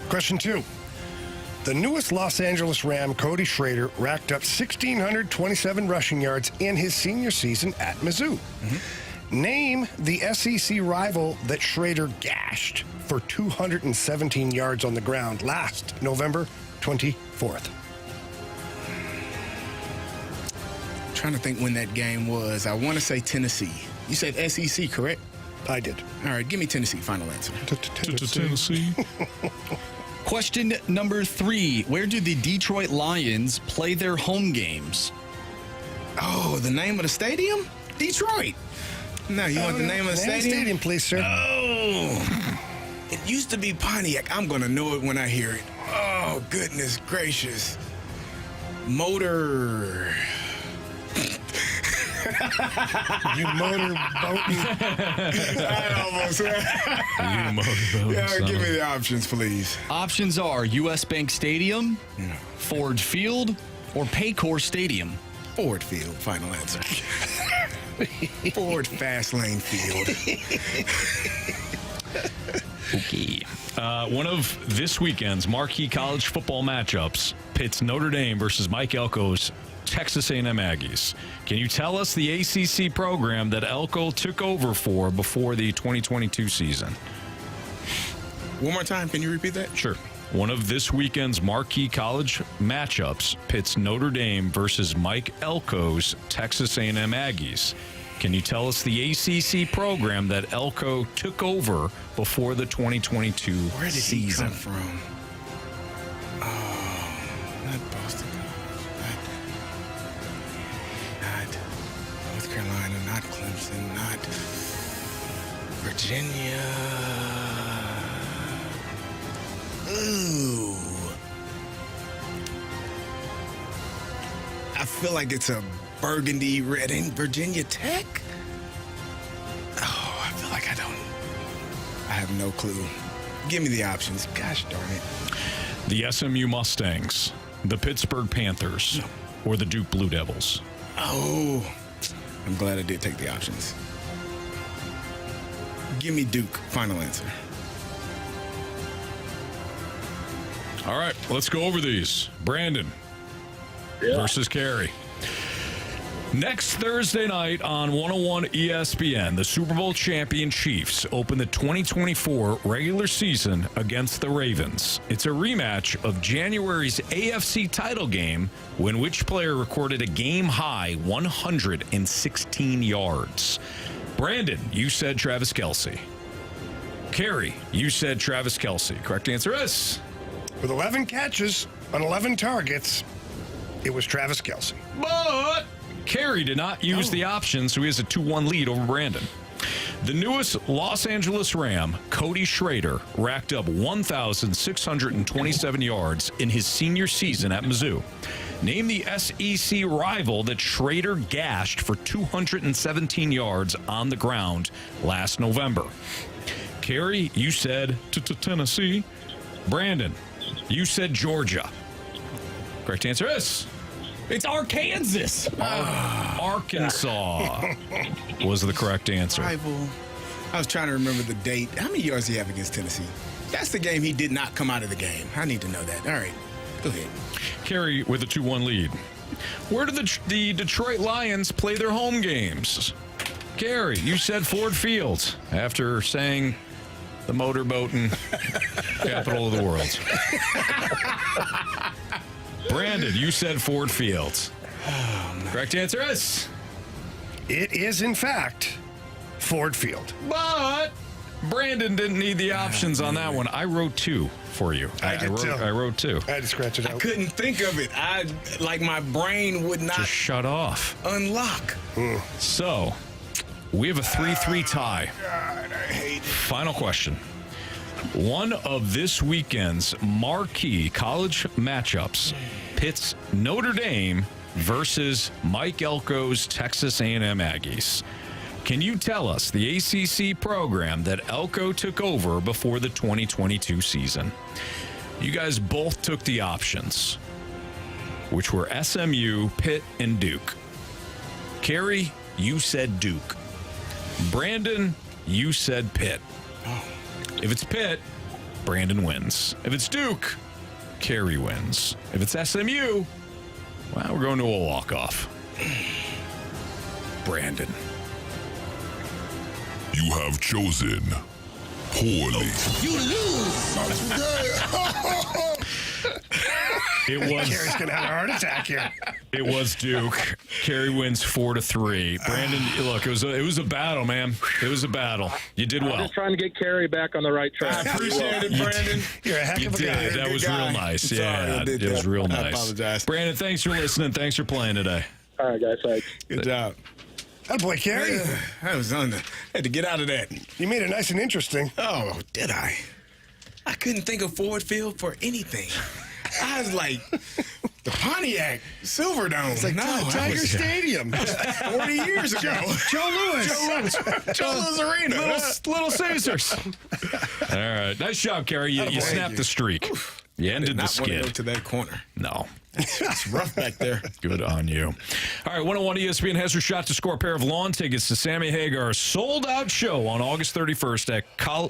Question 2. The newest Los Angeles Ram, Cody Schrader, racked up 1,627 rushing yards in his senior season at Mizzou. Name the SEC rival that Schrader gashed for 217 yards on the ground last November 24th. Trying to think when that game was. I want to say Tennessee. You said SEC, correct? I did. All right, give me Tennessee. Final answer. Tennessee. Question number 3. Where do the Detroit Lions play their home games? Oh, the name of the stadium? Detroit. No, you want the name of the stadium? Please, sir. Oh, it used to be Pontiac. I'm going to know it when I hear it. Oh, goodness gracious. Motor. You motor boating. I almost. You motorboat. Yeah, give me the options, please. Options are U.S. Bank Stadium, Ford Field, or Paycor Stadium. Ford Field, final answer. Ford Fast Lane Field. Okay. One of this weekend's marquee college football matchups pits Notre Dame versus Mike Elko's Texas A&M Aggies. Can you tell us the ACC program that Elko took over for before the 2022 season? One more time, can you repeat that? Sure. One of this weekend's marquee college matchups pits Notre Dame versus Mike Elko's Texas A&M Aggies. Can you tell us the ACC program that Elko took over before the 2022 Where did season? he come from? Oh, not Boston. Not North Carolina, not Clemson, not Virginia. Ooh. I feel like it's a burgundy red in Virginia Tech. Oh, I feel like I have no clue. Give me the options. Gosh darn it. The SMU Mustangs, the Pittsburgh Panthers, or the Duke Blue Devils? Oh, I'm glad I did take the options. Give me Duke. Final answer. All right, let's go over these. Brandon versus Carey. Next Thursday night on 101 ESPN, the Super Bowl champion Chiefs open the 2024 regular season against the Ravens. It's a rematch of January's AFC title game when which player recorded a game-high 116 yards. Brandon, you said Travis Kelce. Carey, you said Travis Kelce. Correct answer is? With 11 catches on 11 targets, it was Travis Kelce. But Carey did not use the option, so he has a 2-1 lead over Brandon. The newest Los Angeles Ram, Cody Schrader, racked up 1,627 yards in his senior season at Mizzou. Name the SEC rival that Schrader gashed for 217 yards on the ground last November. Carey, you said Tennessee. Brandon, you said Georgia. Correct answer is? It's Arkansas. Arkansas was the correct answer. Rival. I was trying to remember the date. How many yards did he have against Tennessee? That's the game he did not come out of the game. I need to know that. All right, go ahead. Carey with a 2-1 lead. Where do the Detroit Lions play their home games? Carey, you said Ford Field after saying the motorboating capital of the world. Brandon, you said Ford Field. Correct answer is? It is, in fact, Ford Field. But Brandon didn't need the options on that one. I wrote 2 for you. I wrote 2. I had to scratch it out. I couldn't think of it. My brain would not just shut off. Unlock. So, we have a 3-3 tie. God, I hate it. Final question. One of this weekend's marquee college matchups pits Notre Dame versus Mike Elko's Texas A&M Aggies. Can you tell us the ACC program that Elko took over before the 2022 season? You guys both took the options, which were SMU, Pitt, and Duke. Carey, you said Duke. Brandon, you said Pitt. If it's Pitt, Brandon wins. If it's Duke, Carey wins. If it's SMU, well, we're going to a walk-off. Brandon. You have chosen poorly. You lose. It was. Carey's gonna have a heart attack here. It was Duke. Carey wins 4-3. Brandon, look, it was a battle, man. It was a battle. You did well. I'm just trying to get Carey back on the right track. I appreciate it, Brandon. You're a heck of a guy. That was real nice. Sorry, Yeah, it was real nice. I apologize. Brandon, thanks for listening. Thanks for playing today. All right, guys. Thanks. Good job. That boy, Carey. I was had to get out of that. You made it nice and interesting. Oh, did I? I couldn't think of Ford Field for anything. I was like, the Pontiac Silverdome. It's like Tiger Stadium. 40 years ago. Joe Louis. Joe Louis Arena. Little Caesars. All right. Nice job, Carey. You snapped the streak. You ended the skid. I did not want to go to that corner. No. It's rough back there. Good on you. All right, 101 ESPN has her shot to score a pair of lawn tickets to Sammy Hagar's sold-out show on August 31st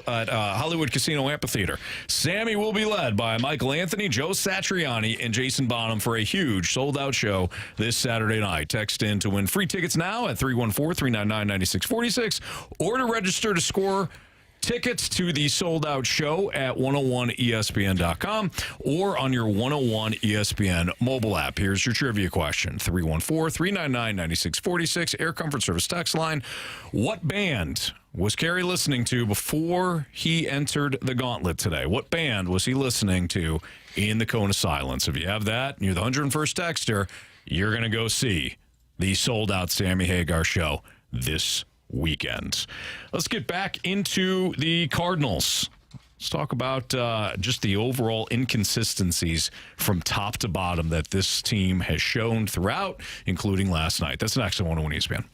at Hollywood Casino Amphitheater. Sammy will be led by Michael Anthony, Joe Satriani, and Jason Bonham for a huge sold-out show this Saturday night. Text in to win free tickets now at 314-399-9646 or to register to score tickets to the sold-out show at 101ESPN.com or on your 101 ESPN mobile app. Here's your trivia question. 314-399-9646, Air Comfort Service text line. What band was Carey listening to before he entered the Gauntlet today? What band was he listening to in the Cone of Silence? If you have that and you're the 101st texter, you're going to go see the sold-out Sammy Hagar show this weekend. Let's get back into the Cardinals. Let's talk about just the overall inconsistencies from top to bottom that this team has shown throughout, including last night. That's next on 101 ESPN.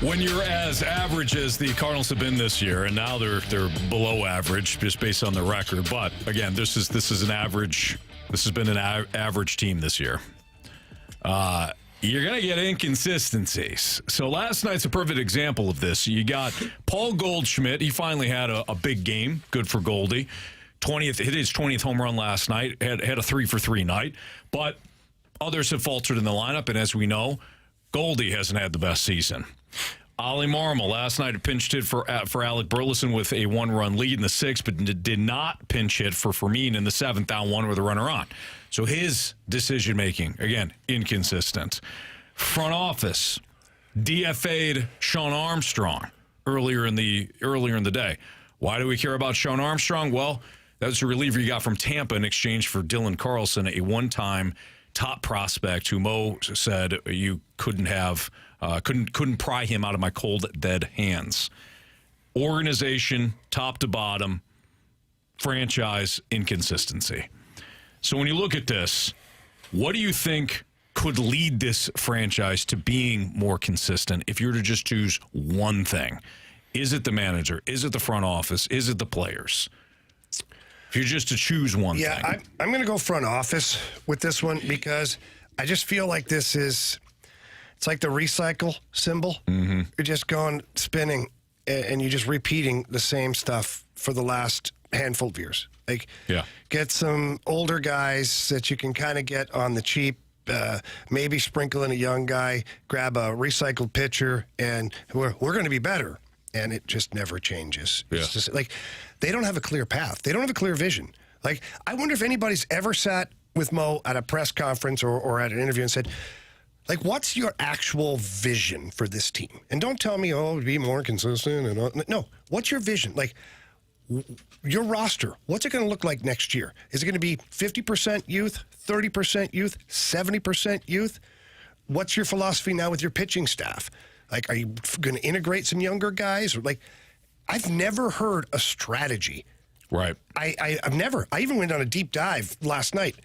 When you're as average as the Cardinals have been this year, and now they're below average just based on the record. But again, this is an average. This has been an average team this year. You're going to get inconsistencies. So last night's a perfect example of this. You got Paul Goldschmidt. He finally had a big game. Good for Goldie. Hit his 20th home run last night. Had a 3-for-3 night. But others have faltered in the lineup, and as we know, Goldie hasn't had the best season. Ollie Marmol last night pinched hit for Alec Burleson with a 1-run lead in the 6th, but did not pinch hit for Fermin in the 7th, down 1 with a runner on. So his decision-making, again, inconsistent. Front office, DFA'd Sean Armstrong earlier in the day. Why do we care about Sean Armstrong? Well, that was a reliever you got from Tampa in exchange for Dylan Carlson, a one-time top prospect who Mo said you couldn't pry him out of my cold, dead hands. Organization, top to bottom, franchise inconsistency. So when you look at this, what do you think could lead this franchise to being more consistent if you were to just choose one thing? Is it the manager? Is it the front office? Is it the players? If you're just to choose one thing. Yeah, I'm going to go front office with this one because I just feel like this is, it's like the recycle symbol. Mm-hmm. You're just going spinning and you're just repeating the same stuff for the last handful of years. Like, get some older guys that you can kind of get on the cheap, maybe sprinkle in a young guy, grab a recycled pitcher, and we're going to be better. And it just never changes. It's just like they don't have a clear path. They don't have a clear vision. Like, I wonder if anybody's ever sat with Mo at a press conference or at an interview and said, like, what's your actual vision for this team? And don't tell me, be more consistent. And all. No, what's your vision? Like, your roster, what's it going to look like next year? Is it going to be 50% youth, 30% youth, 70% youth? What's your philosophy now with your pitching staff? Like, are you going to integrate some younger guys? Or like, I've never heard a strategy. Right. I've never. I even went on a deep dive last night.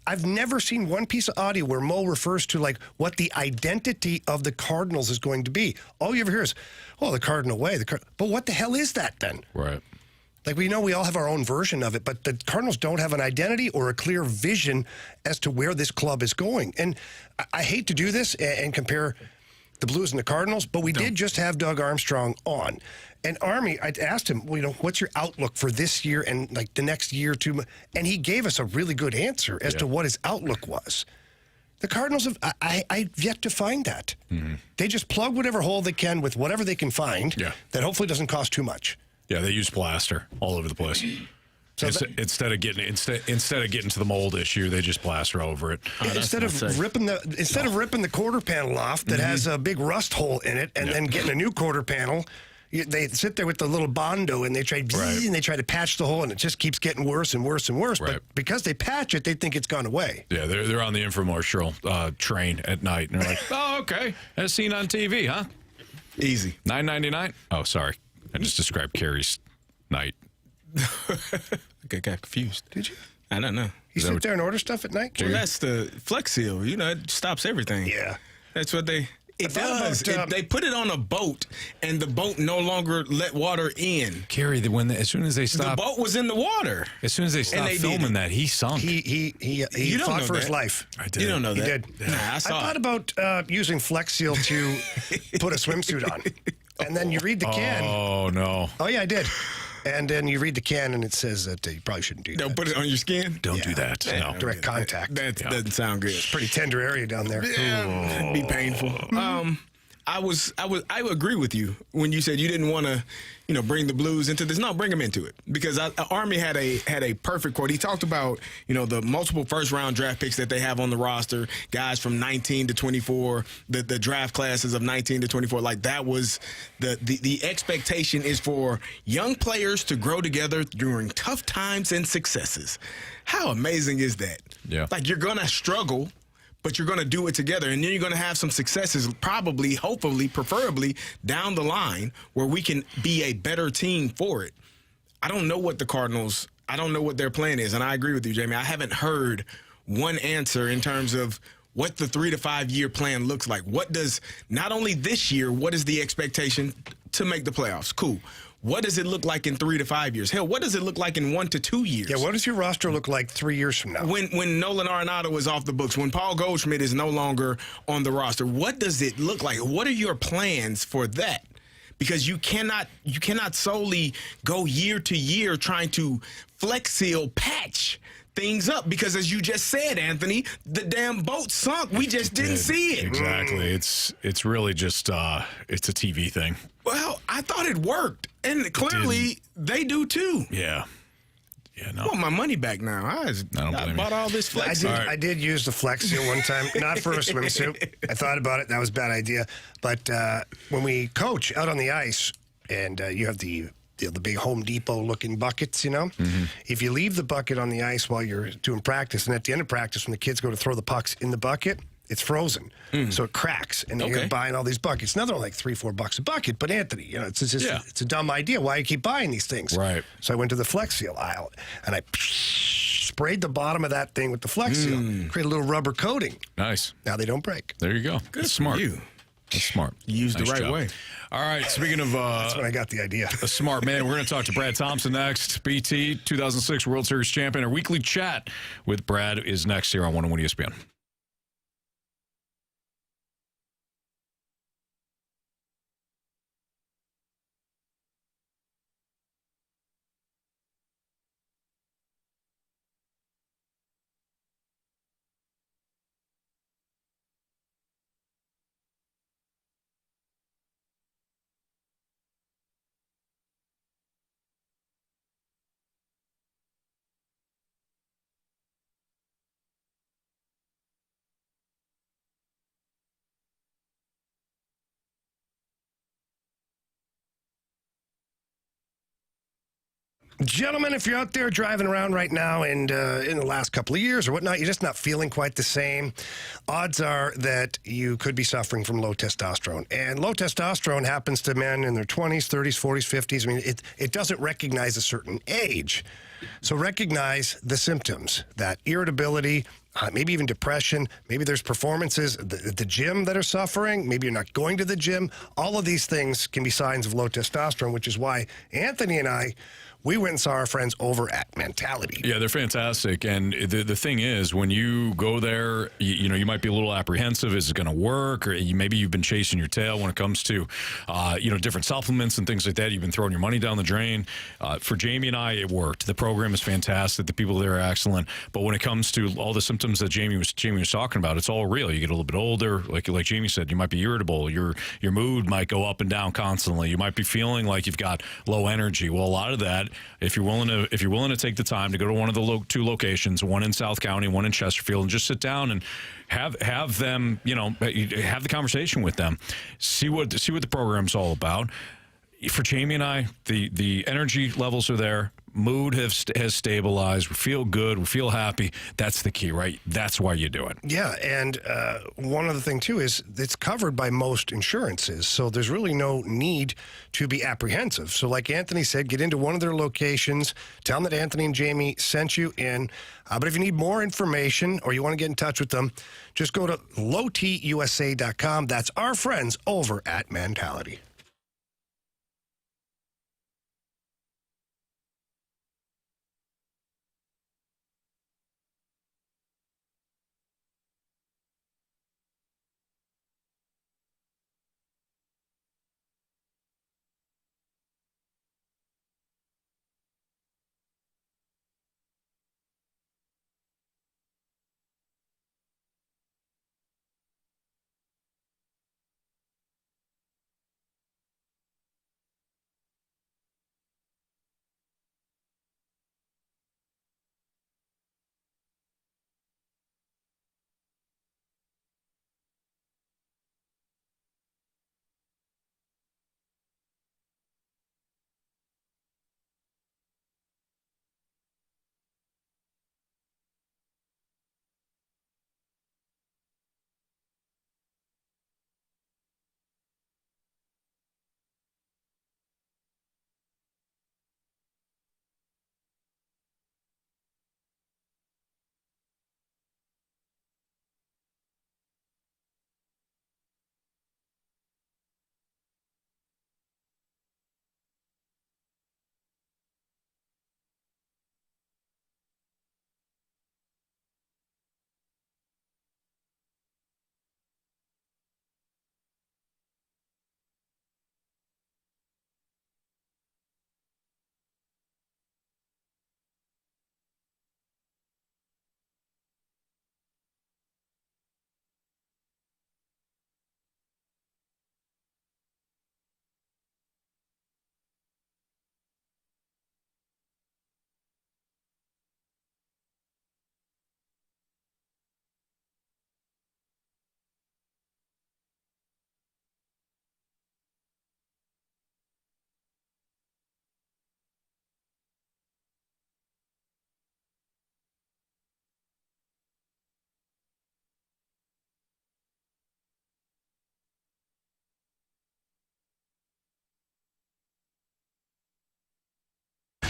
I've never seen one piece of audio where Mo refers to like what the identity of the Cardinals is going to be. All you ever hear is, the Cardinal way. But what the hell is that then? Right. Like, we know we all have our own version of it, but the Cardinals don't have an identity or a clear vision as to where this club is going. And I hate to do this and compare the Blues and the Cardinals, but we did just have Doug Armstrong on. And Army, I asked him, what's your outlook for this year and like the next year or two? And he gave us a really good answer as to what his outlook was. The Cardinals I've yet to find that. Mm-hmm. They just plug whatever hole they can with whatever they can find that hopefully doesn't cost too much. Yeah, they use plaster all over the place. So instead of getting to the mold issue, they just plaster over it. Instead of ripping the quarter panel off that has a big rust hole in it, and then getting a new quarter panel, they sit there with the little Bondo and they try to patch the hole, and it just keeps getting worse and worse and worse. Right. But because they patch it, they think it's gone away. Yeah, they're on the infomercial train at night, and they're like, "Oh, okay, as seen on TV, huh? Easy, $9.99." Oh, sorry, I just described Carey's night. I got confused. Did you? I don't know. You sit there and order stuff at night? Well, that's the Flex Seal. It stops everything. Yeah. That's what it does. They put it on a boat, and the boat no longer let water in. Carey, as soon as they stopped, the boat was in the water. As soon as they stopped filming that, he sunk. He fought for his life. I did. You don't know that. He did. Nah, I thought about using Flex Seal to put a swimsuit on, and then you read the can. Oh no. Oh yeah, I did. And then you read the can, and it says that you probably shouldn't do that. Don't put it on your skin? Don't do that. No. Direct contact. That doesn't sound good. It's a pretty tender area down there. Yeah, it'd be painful. I agree with you when you said you didn't want to, bring the Blues into this. No, bring them into it, because Army had a perfect quote. He talked about the multiple first round draft picks that they have on the roster, guys from 19 to 24, the draft classes of 19 to 24. Like, that was the expectation is for young players to grow together during tough times and successes. How amazing is that? Yeah, like, you're gonna struggle, but you're going to do it together, and then you're going to have some successes, probably, hopefully, preferably down the line, where we can be a better team for it. I don't know what their plan is, and I agree with you, Jamie. I haven't heard one answer in terms of what the 3 to 5 year plan looks like. What does, not only this year, what is the expectation to make the playoffs? Cool. What does it look like in 3 to 5 years? Hell, what does it look like in 1 to 2 years? Yeah, what does your roster look like 3 years from now? When Nolan Arenado is off the books, when Paul Goldschmidt is no longer on the roster, what does it look like? What are your plans for that? Because you cannot solely go year to year trying to flex seal, patch things up, because as you just said, Anthony, the damn boat sunk. We just didn't see it. Exactly. It's really just it's a TV thing. Well, I thought it worked, and clearly they do too. Yeah. Yeah, no. I want my money back now. I bought all this flex. I did use the flex seal one time, not for a swimsuit. I thought about it. That was a bad idea. But when we coach out on the ice, and you have the big Home Depot looking buckets, if you leave the bucket on the ice while you're doing practice, and at the end of practice, when the kids go to throw the pucks in the bucket, it's frozen, so it cracks, and then you're buying all these buckets. Now they're like $3-4 a bucket, but Anthony, it's just it's a dumb idea. Why you keep buying these things? Right. So I went to the Flex Seal aisle, and I sprayed the bottom of that thing with the Flex Seal, create a little rubber coating. Nice. Now they don't break. There you go. Good. That's smart. For you. That's smart. You used Nice the right job. way. All right, speaking of that's when I got the idea. A smart man, we're going to talk to Brad Thompson next. BT, 2006 World Series champion. Our weekly chat with Brad is next here on 101 ESPN. Gentlemen, if you're out there driving around right now and in the last couple of years or whatnot, you're just not feeling quite the same, odds are that you could be suffering from low testosterone. And low testosterone happens to men in their 20s, 30s, 40s, 50s. I mean, it doesn't recognize a certain age. So recognize the symptoms, that irritability, maybe even depression. Maybe there's performances at the gym that are suffering. Maybe you're not going to the gym. All of these things can be signs of low testosterone, which is why Anthony and I, we went and saw our friends over at Mentality. Yeah, they're fantastic. And the thing is, when you go there, you might be a little apprehensive. Is it going to work? Or maybe you've been chasing your tail when it comes to, different supplements and things like that. You've been throwing your money down the drain. For Jamie and I, it worked. The program is fantastic. The people there are excellent. But when it comes to all the symptoms that Jamie was talking about, it's all real. You get a little bit older. Like Jamie said, you might be irritable. Your mood might go up and down constantly. You might be feeling like you've got low energy. Well, a lot of that, if you're willing to take the time to go to one of the two locations, one in South County, one in Chesterfield, and just sit down and have them, have the conversation with them, see what the program's all about. For Jamie and I, the energy levels are there. Mood has stabilized. We feel good. We feel happy. That's the key, right? That's why you do it. Yeah, and one other thing, too, is it's covered by most insurances, so there's really no need to be apprehensive. So like Anthony said, get into one of their locations, tell them that Anthony and Jamie sent you in. But if you need more information or you want to get in touch with them, just go to lowtusa.com. That's our friends over at Mentality.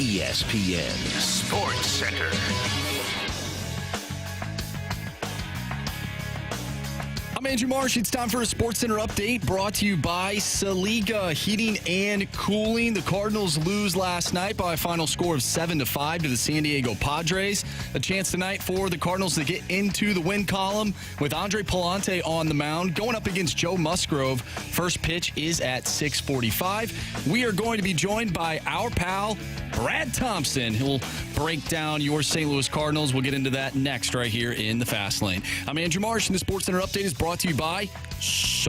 ESPN Sports Center. I'm Andrew Marsh. It's time for a Sports Center update brought to you by Saliga Heating and Cooling. The Cardinals lose last night by a final score of 7-5 to the San Diego Padres. A chance tonight for the Cardinals to get into the win column with Andre Palante on the mound going up against Joe Musgrove. First pitch is at 6:45. We are going to be joined by our pal Brad Thompson. He'll break down your St. Louis Cardinals. We'll get into that next right here in the Fast Lane. I'm Andrew Marsh, and the Sports Center update is brought to you by Saliga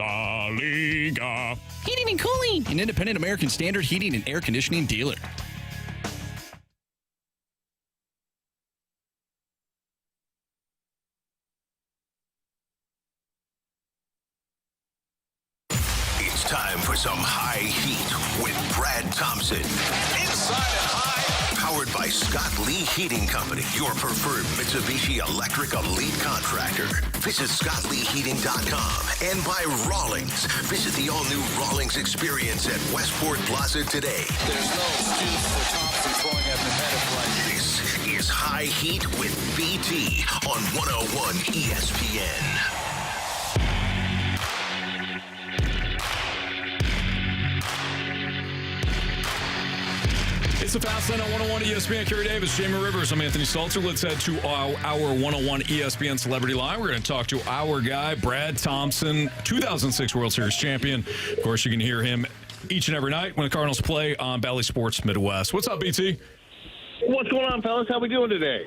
Heating and Cooling, an independent American Standard heating and air conditioning dealer. It's time for some high heat with Brad Thompson. Inside and high. Powered by Scott Lee Heating Company, your preferred Mitsubishi electric elite contractor. Visit ScottLeeHeating.com and by Rawlings. Visit the all-new Rawlings experience at Westport Plaza today. There's no excuse for Thompson throwing at the head of play. This is High Heat with BT on 101 ESPN. It's the Fast Lane on 101 ESPN. Carey Davis, Jamie Rivers. I'm Anthony Stalter. Let's head to our 101 ESPN Celebrity Line. We're going to talk to our guy, Brad Thompson, 2006 World Series champion. Of course, you can hear him each and every night when the Cardinals play on Bally Sports Midwest. What's up, BT? What's going on, fellas? How we doing today?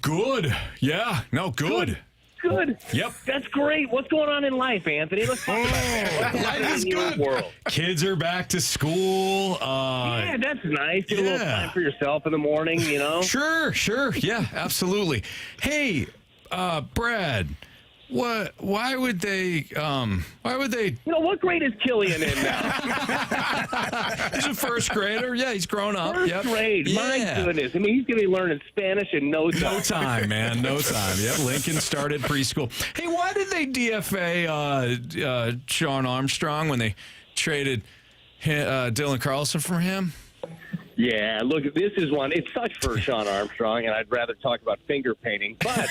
Good. Yeah, no, good. Good. Yep. That's great. What's going on in life, Anthony? Let's talk about that. Life is good. World? Kids are back to school. Yeah, that's nice. Get a little time for yourself in the morning, you know? Sure. Yeah, absolutely. Hey, Brad, why would they, You know, what grade is Killian in now? He's a first grader. Yeah, he's grown up. First grade. Yeah. My goodness. I mean, he's going to be learning Spanish in no time. No time, man. No time. Yep. Lincoln started preschool. Hey, why did they DFA Sean Armstrong when they traded Dylan Carlson from him? Yeah, look, this is one. It sucks for Sean Armstrong, and I'd rather talk about finger painting. But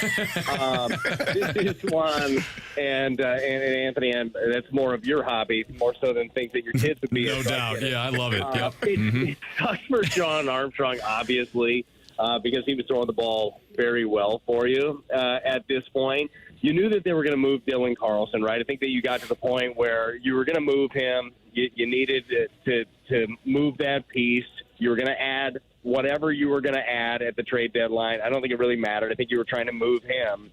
this is one, and Anthony, and that's more of your hobby, more so than things that your kids would be. No doubt. Yeah, I love it. Yep. It sucks for Sean Armstrong, obviously, because he was throwing the ball very well for you at this point. You knew that they were going to move Dylan Carlson, right? I think that you got to the point where you were going to move him. You needed to move that piece. You were going to add whatever you were going to add at the trade deadline. I don't think it really mattered. I think you were trying to move him.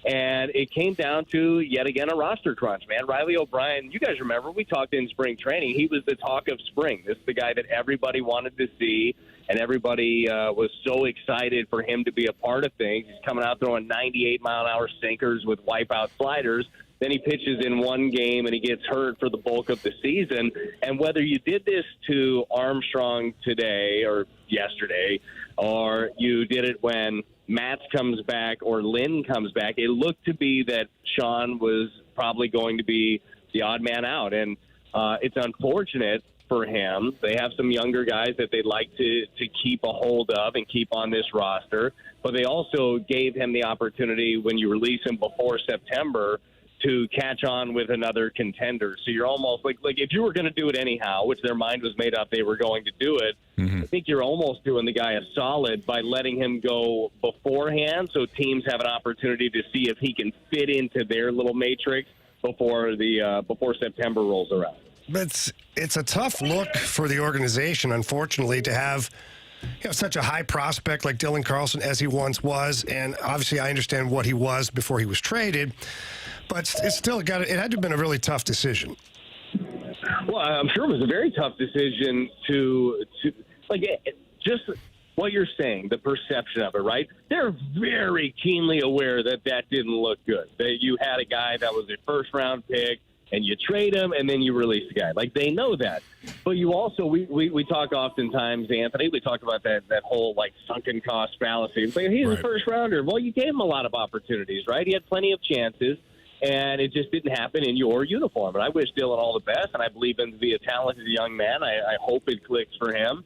And it came down to, yet again, a roster crunch, man. Riley O'Brien, you guys remember, we talked in spring training. He was the talk of spring. This is the guy that everybody wanted to see, and everybody was so excited for him to be a part of things. He's coming out throwing 98-mile-an-hour sinkers with wipeout sliders. Then he pitches in one game, and he gets hurt for the bulk of the season. And whether you did this to Armstrong today or yesterday, or you did it when Matz comes back or Lynn comes back, it looked to be that Sean was probably going to be the odd man out. And it's unfortunate for him. They have some younger guys that they'd like to keep a hold of and keep on this roster. But they also gave him the opportunity when you release him before September to catch on with another contender. So you're almost like if you were going to do it anyhow, which their mind was made up they were going to do it, I think you're almost doing the guy a solid by letting him go beforehand so teams have an opportunity to see if he can fit into their little matrix before September rolls around. But it's a tough look for the organization, unfortunately, to have such a high prospect like Dylan Carlson as he once was. And obviously I understand what he was before he was traded. But it had to have been a really tough decision. Well, I'm sure it was a very tough decision to just what you're saying, the perception of it, right? They're very keenly aware that didn't look good. That you had a guy that was a first-round pick, and you trade him, and then you release the guy. Like, they know that. But you also, we talk oftentimes, Anthony, we talk about that whole, sunken cost fallacy. It's like, he's a first-rounder. Well, you gave him a lot of opportunities, right? He had plenty of chances. And it just didn't happen in your uniform. And I wish Dylan all the best, and I believe him to be a talented young man. I hope it clicks for him.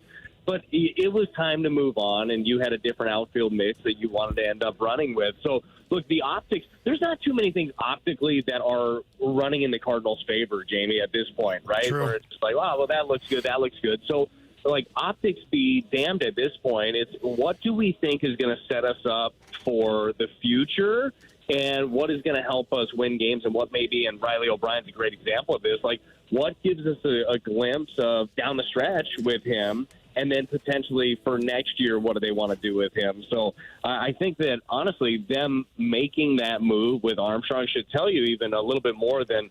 but it was time to move on, and you had a different outfield mix that you wanted to end up running with. So, look, the optics, there's not too many things optically that are running in the Cardinals' favor, Jamie, at this point, right? True. Where it's just like, wow, well, that looks good, that looks good. So, like, optics be damned at this point. It's what do we think is going to set us up for the future, and what is going to help us win games, and what maybe, and Riley O'Brien's a great example of this, like, what gives us a glimpse of down the stretch with him, and then potentially for next year, what do they want to do with him? So I think that, honestly, them making that move with Armstrong should tell you even a little bit more than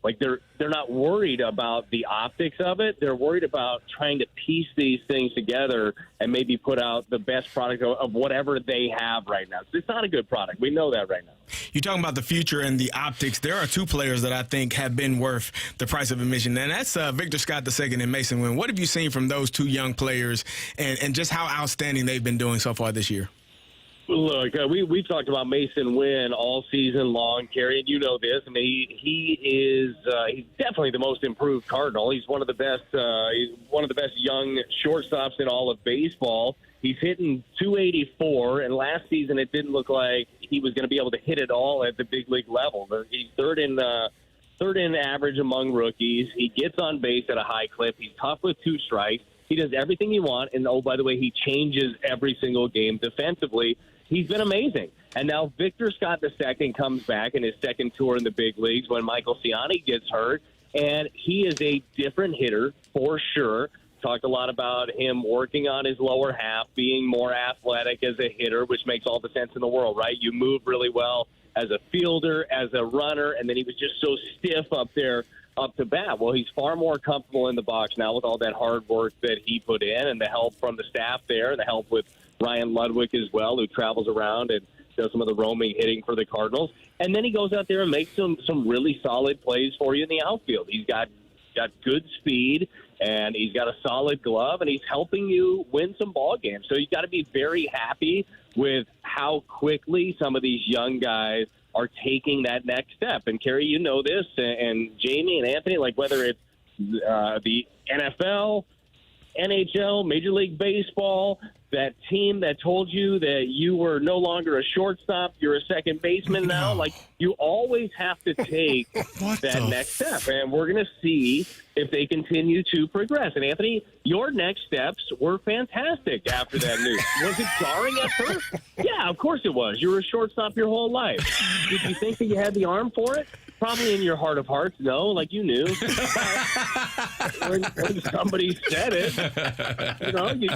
like they're not worried about the optics of it. They're worried about trying to piece these things together and maybe put out the best product of whatever they have right now. It's not a good product. We know that right now. You're talking about the future and the optics. There are two players that I think have been worth the price of admission, and that's Victor Scott II and Mason Wynn. What have you seen from those two young players and just how outstanding they've been doing so far this year? Look, we talked about Mason Wynn all season long, Carey, and you know this. I mean, he's definitely the most improved Cardinal. He's one of the best young shortstops in all of baseball. He's hitting .284, and last season it didn't look like he was going to be able to hit it all at the big league level. He's third in average among rookies. He gets on base at a high clip. He's tough with two strikes. He does everything you want, and oh, by the way, he changes every single game defensively. He's been amazing. And now Victor Scott II comes back in his second tour in the big leagues when Michael Ciani gets hurt, and he is a different hitter for sure. Talked a lot about him working on his lower half, being more athletic as a hitter, which makes all the sense in the world, right? You move really well as a fielder, as a runner, and then he was just so stiff up there up to bat. Well, he's far more comfortable in the box now with all that hard work that he put in and the help from the staff there, the help with Ryan Ludwig as well, who travels around and does some of the roaming hitting for the Cardinals. And then he goes out there and makes some really solid plays for you in the outfield. He's got good speed, and he's got a solid glove, and he's helping you win some ball games. So you've got to be very happy with how quickly some of these young guys are taking that next step. And, Carey, you know this, and Jamie and Anthony, like whether it's the NFL, NHL, Major League Baseball, that team that told you that you were no longer a shortstop, you're a second baseman now. Like, you always have to take that next step. And we're going to see if they continue to progress. And, Anthony, your next steps were fantastic after that news. Was it jarring at first? Yeah, of course it was. You were a shortstop your whole life. Did you think that you had the arm for it? Probably in your heart of hearts, no, like you knew. when somebody said it,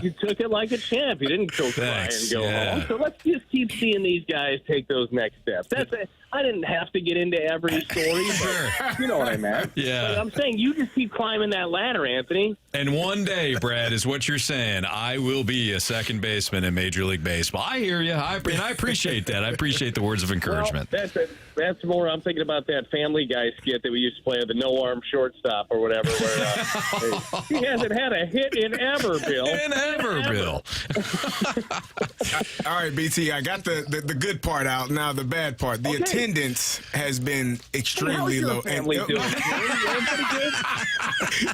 you took it like a champ. You didn't go cry and go home. So let's just keep seeing these guys take those next steps. That's it. I didn't have to get into every story, but you know what I meant. Yeah. But I'm saying you just keep climbing that ladder, Anthony. And one day, Brad, is what you're saying, I will be a second baseman in Major League Baseball. I hear you. I appreciate that. I appreciate the words of encouragement. Well, that's more, I'm thinking about that Family Guy skit that we used to play, the no-arm shortstop or whatever, where he hasn't had a hit in ever, Bill. Bill. All right, BT, I got the good part out. Now the bad part. The attendance has been extremely low. Family doing?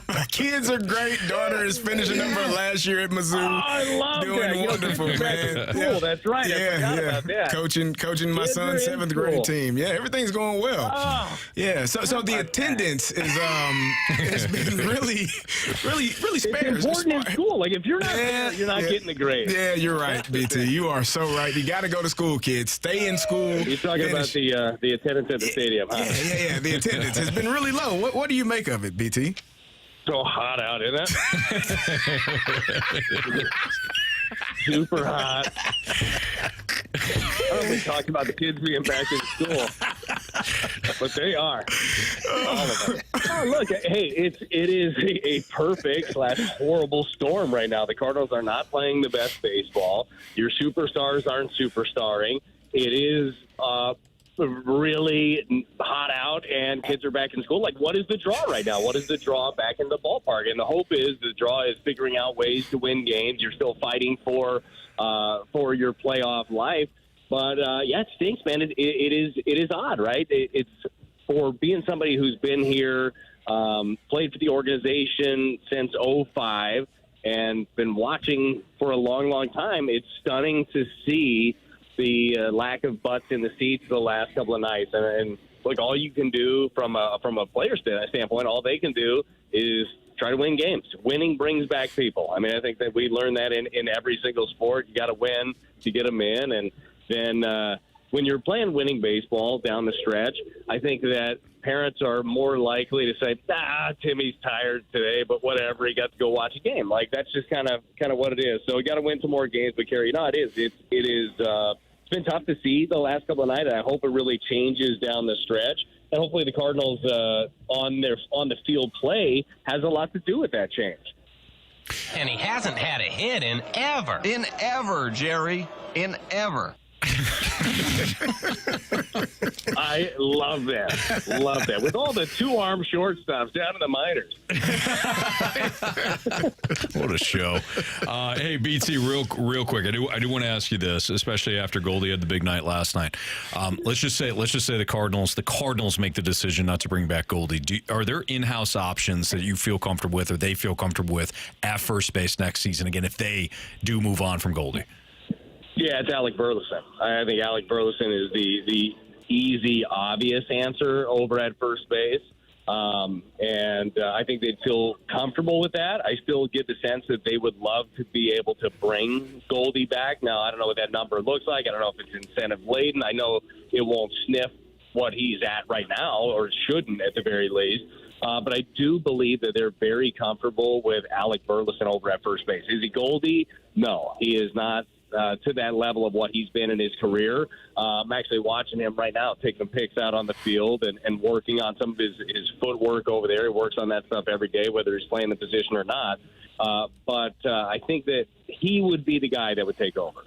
My kids are great. Daughter is finishing up her last year at Mizzou. Oh, I love doing that. Wonderful, man. Cool, that's right. I forgot about that. Coaching my son's 7th grade team. Yeah, everything's going well. Oh, yeah, so the attendance has been really sparse. It's important in school. Like, if you're not there, you're not getting the grade. Yeah, you're right, BT. You are so right. You got to go to school, kids. Stay in school. You're talking about the attendance at the stadium, huh? Yeah. The attendance has been really low. What do you make of it, BT? So hot out, isn't it? Super hot. I don't be talking about the kids being back in school, but they are. All of them. Oh, look, hey, it is a perfect / horrible storm right now. The Cardinals are not playing the best baseball. Your superstars aren't superstarring. It is really hot out, and kids are back in school. Like, what is the draw right now? What is the draw back in the ballpark? And the hope is the draw is figuring out ways to win games. You're still fighting for your playoff life. But, yeah, it stinks, man. It is odd, right? It's for being somebody who's been here, played for the organization since 2005, and been watching for a long, long time. It's stunning to see the lack of butts in the seats the last couple of nights. And look, all you can do from a player standpoint, all they can do is try to win games. Winning brings back people. I mean, I think that we learn that in every single sport. You got to win to get them in. And then when you're playing winning baseball down the stretch, I think that parents are more likely to say, Timmy's tired today, but whatever, he got to go watch a game. Like, that's just kind of what it is. So we got to win some more games. But, Carey, it's been tough to see the last couple of nights, and I hope it really changes down the stretch. And hopefully the Cardinals on the field play has a lot to do with that change. And he hasn't had a hit in ever. In ever, Jerry. In ever. I love that. Love that. With all the two-arm shortstops down in the minors. What a show. Hey, BT, real quick. I do want to ask you this, especially after Goldie had the big night last night. Let's just say the Cardinals make the decision not to bring back Goldie. Are there in-house options that you feel comfortable with or they feel comfortable with at first base next season, again, if they do move on from Goldie? Yeah, it's Alec Burleson. I think Alec Burleson is the easy, obvious answer over at first base. And I think they'd feel comfortable with that. I still get the sense that they would love to be able to bring Goldie back. Now, I don't know what that number looks like. I don't know if it's incentive-laden. I know it won't sniff what he's at right now, or shouldn't at the very least. But I do believe that they're very comfortable with Alec Burleson over at first base. Is he Goldie? No, he is not. To that level of what he's been in his career. I'm actually watching him right now, taking pics out on the field and working on some of his footwork over there. He works on that stuff every day, whether he's playing the position or not. But I think that he would be the guy that would take over.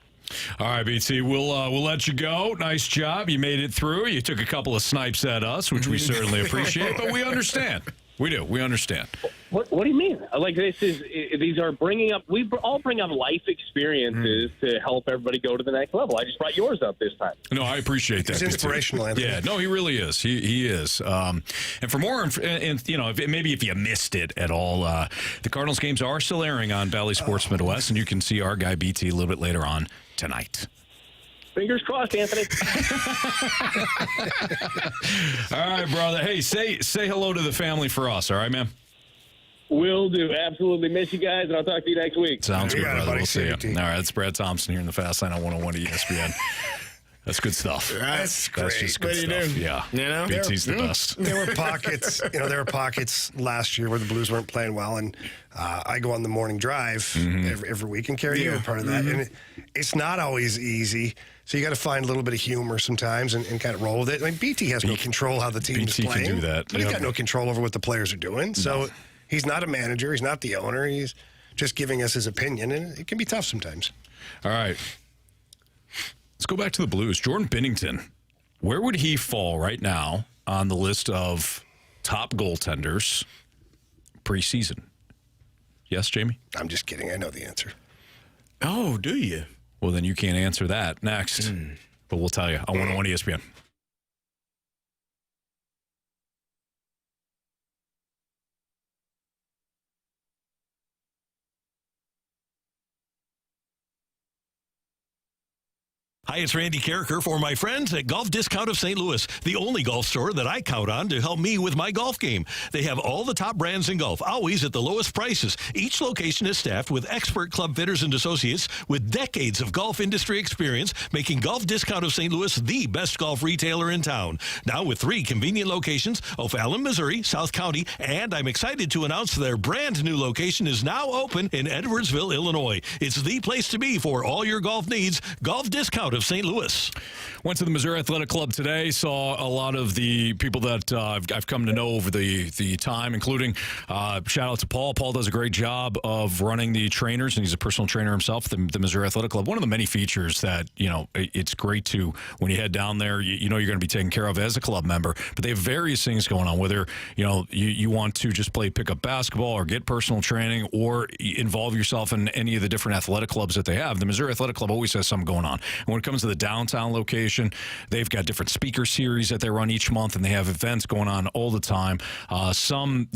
All right, BT, we'll let you go. Nice job. You made it through. You took a couple of snipes at us, which we certainly appreciate, but we understand. We do. We understand. What do you mean? Like, these are bringing up. We all bring up life experiences to help everybody go to the next level. I just brought yours up this time. No, I appreciate that. It's inspirational, Anthony. Yeah, no, he really is. He is. And for more, and you know, if you missed it at all, the Cardinals games are still airing on Bally Sports Midwest, and you can see our guy BT a little bit later on tonight. Fingers crossed, Anthony. All right, brother. Hey, say hello to the family for us. All right, man? Will do. Absolutely. Miss you guys, and I'll talk to you next week. Sounds good, brother. We'll see you. All right, that's Brad Thompson here in the Fast Line on 101 to ESPN. That's good stuff. That's great. That's just good stuff. Yeah. You know? BT's the best. There were pockets last year where the Blues weren't playing well, and I go on the morning drive every week, and Carey, you were part of that. And it's not always easy, so you got to find a little bit of humor sometimes and kind of roll with it. I mean, BT has no control how the team is playing. Can do that. But he's got no control over what the players are doing. So he's not a manager. He's not the owner. He's just giving us his opinion, and it can be tough sometimes. All right. Let's go back to the Blues. Jordan Binnington, where would he fall right now on the list of top goaltenders preseason? Yes, Jamie? I'm just kidding. I know the answer. Oh, do you? Well, then you can't answer that next. But we'll tell you on 101 ESPN. Hi, it's Randy Carricker for my friends at Golf Discount of St. Louis, the only golf store that I count on to help me with my golf game. They have all the top brands in golf, always at the lowest prices. Each location is staffed with expert club fitters and associates with decades of golf industry experience, making Golf Discount of St. Louis the best golf retailer in town. Now with 3 convenient locations, O'Fallon, Missouri, South County, and I'm excited to announce their brand new location is now open in Edwardsville, Illinois. It's the place to be for all your golf needs. Golf Discount of St. Louis. Went to the Missouri Athletic Club today. Saw a lot of the people that I've come to know over the time, including shout out to Paul. Paul does a great job of running the trainers, and he's a personal trainer himself. The Missouri Athletic Club. One of the many features that it's great to when you head down there. You know you're going to be taken care of as a club member. But they have various things going on. Whether you want to just play pickup basketball or get personal training or involve yourself in any of the different athletic clubs that they have. The Missouri Athletic Club always has something going on. And when it comes to the downtown location, they've got different speaker series that they run each month, and they have events going on all the time. Some,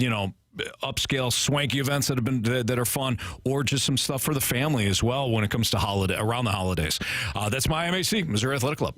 upscale, swanky events that are fun, or just some stuff for the family as well when it comes to around the holidays. That's my MAC, Missouri Athletic Club.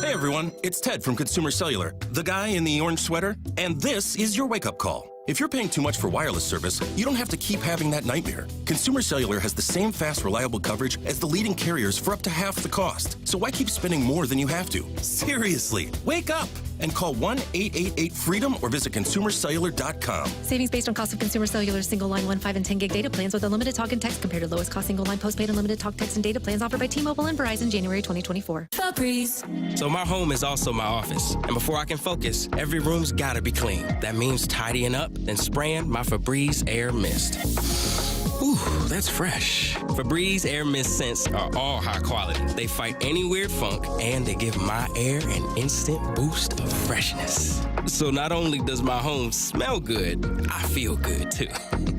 Hey everyone, it's Ted from Consumer Cellular, the guy in the orange sweater, and this is your wake-up call. If you're paying too much for wireless service, you don't have to keep having that nightmare. Consumer Cellular has the same fast, reliable coverage as the leading carriers for up to half the cost. So why keep spending more than you have to? Seriously, wake up and call 1-888-FREEDOM or visit consumercellular.com. Savings based on cost of Consumer Cellular single line 1, 5, and 10 gig data plans with unlimited talk and text compared to lowest cost single line postpaid unlimited talk, text, and data plans offered by T-Mobile and Verizon January 2024. Febreze. So my home is also my office. And before I can focus, every room's gotta be clean. That means tidying up, then spraying my Febreze Air Mist. Ooh, that's fresh. Febreze Air Mist scents are all high quality. They fight any weird funk, and they give my air an instant boost of freshness. So not only does my home smell good, I feel good too.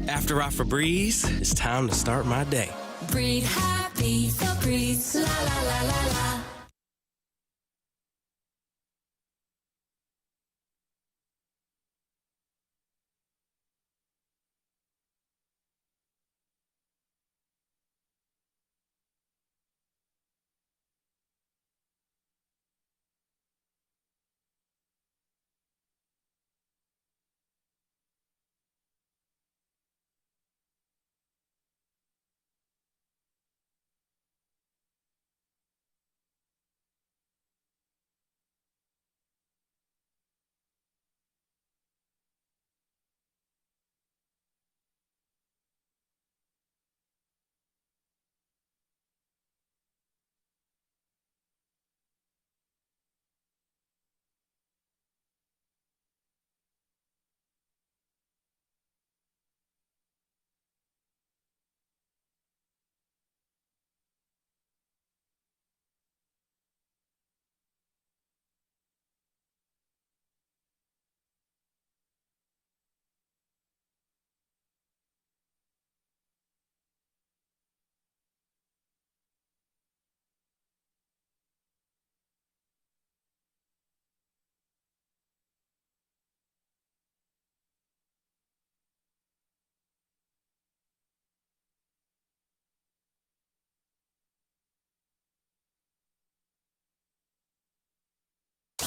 After I Febreze, it's time to start my day. Breathe happy, Febreze, la la la la la.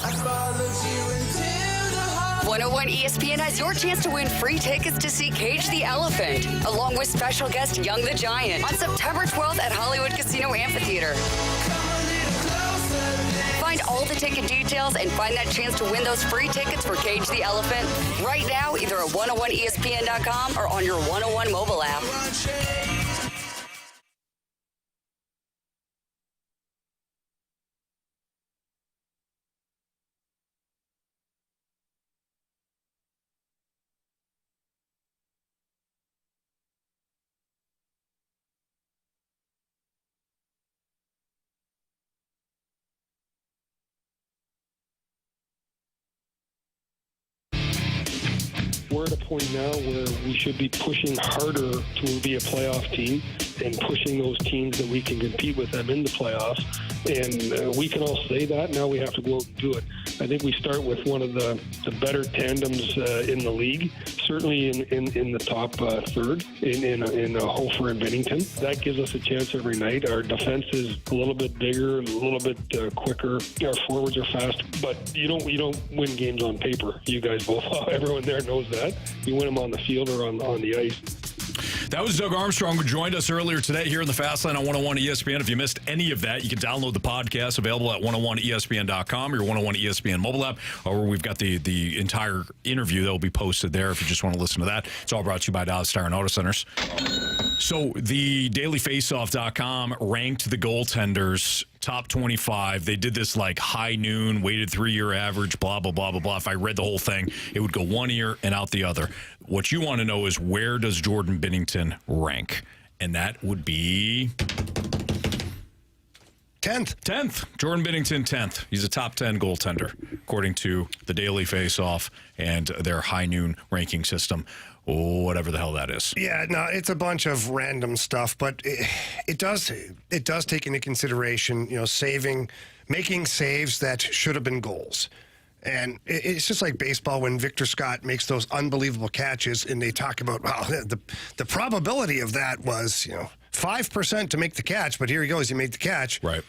I followed you into the heart. 101 ESPN has your chance to win free tickets to see Cage the Elephant, along with special guest Young the Giant, on September 12th at Hollywood Casino Amphitheater. Find all the ticket details and find that chance to win those free tickets for Cage the Elephant right now, either at 101ESPN.com or on your 101 mobile app. We're at a point now where we should be pushing harder to be a playoff team and pushing those teams that we can compete with them in the playoffs. And we can all say that. Now we have to go out and do it. I think we start with one of the better tandems in the league, certainly in the top third in Hofer and Binnington. That gives us a chance every night. Our defense is a little bit bigger, a little bit quicker. Our forwards are fast, but you don't win games on paper. You guys both, everyone there knows that. You win them on the field or on the ice. That was Doug Armstrong, who joined us earlier today here in the Fast Line on 101 ESPN. If you missed any of that, you can download the podcast available at 101ESPN.com, your 101 ESPN mobile app, or we've got the entire interview that will be posted there if you just want to listen to that. It's all brought to you by Dallas Star and Auto Centers. So the dailyfaceoff.com ranked the goaltenders top 25. They did this like high noon, weighted 3-year average, blah, blah, blah, blah, blah. If I read the whole thing, it would go one ear and out the other. What you want to know is, where does Jordan Binnington rank? And that would be 10th. Jordan Binnington, 10th. He's a top 10 goaltender, according to the Daily Face-Off and their high noon ranking system. Whatever the hell that is. Yeah, no, it's a bunch of random stuff, but it does take into consideration, making saves that should have been goals. And it's just like baseball when Victor Scott makes those unbelievable catches, and they talk about, wow, the probability of that was, 5% to make the catch, but here he goes, he made the catch. Right.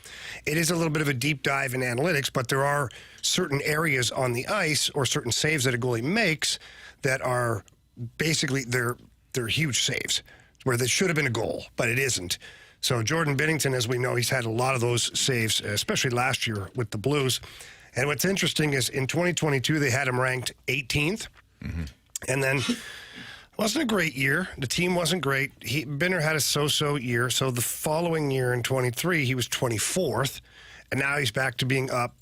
It is a little bit of a deep dive in analytics, but there are certain areas on the ice or certain saves that a goalie makes that are basically they're huge saves where there should have been a goal, but it isn't. So Jordan Binnington, as we know, he's had a lot of those saves, especially last year with the Blues. And what's interesting is in 2022, they had him ranked 18th. Mm-hmm. And then it wasn't a great year. The team wasn't great. Binner had a so-so year. So the following year in 23, he was 24th. And now he's back to being up,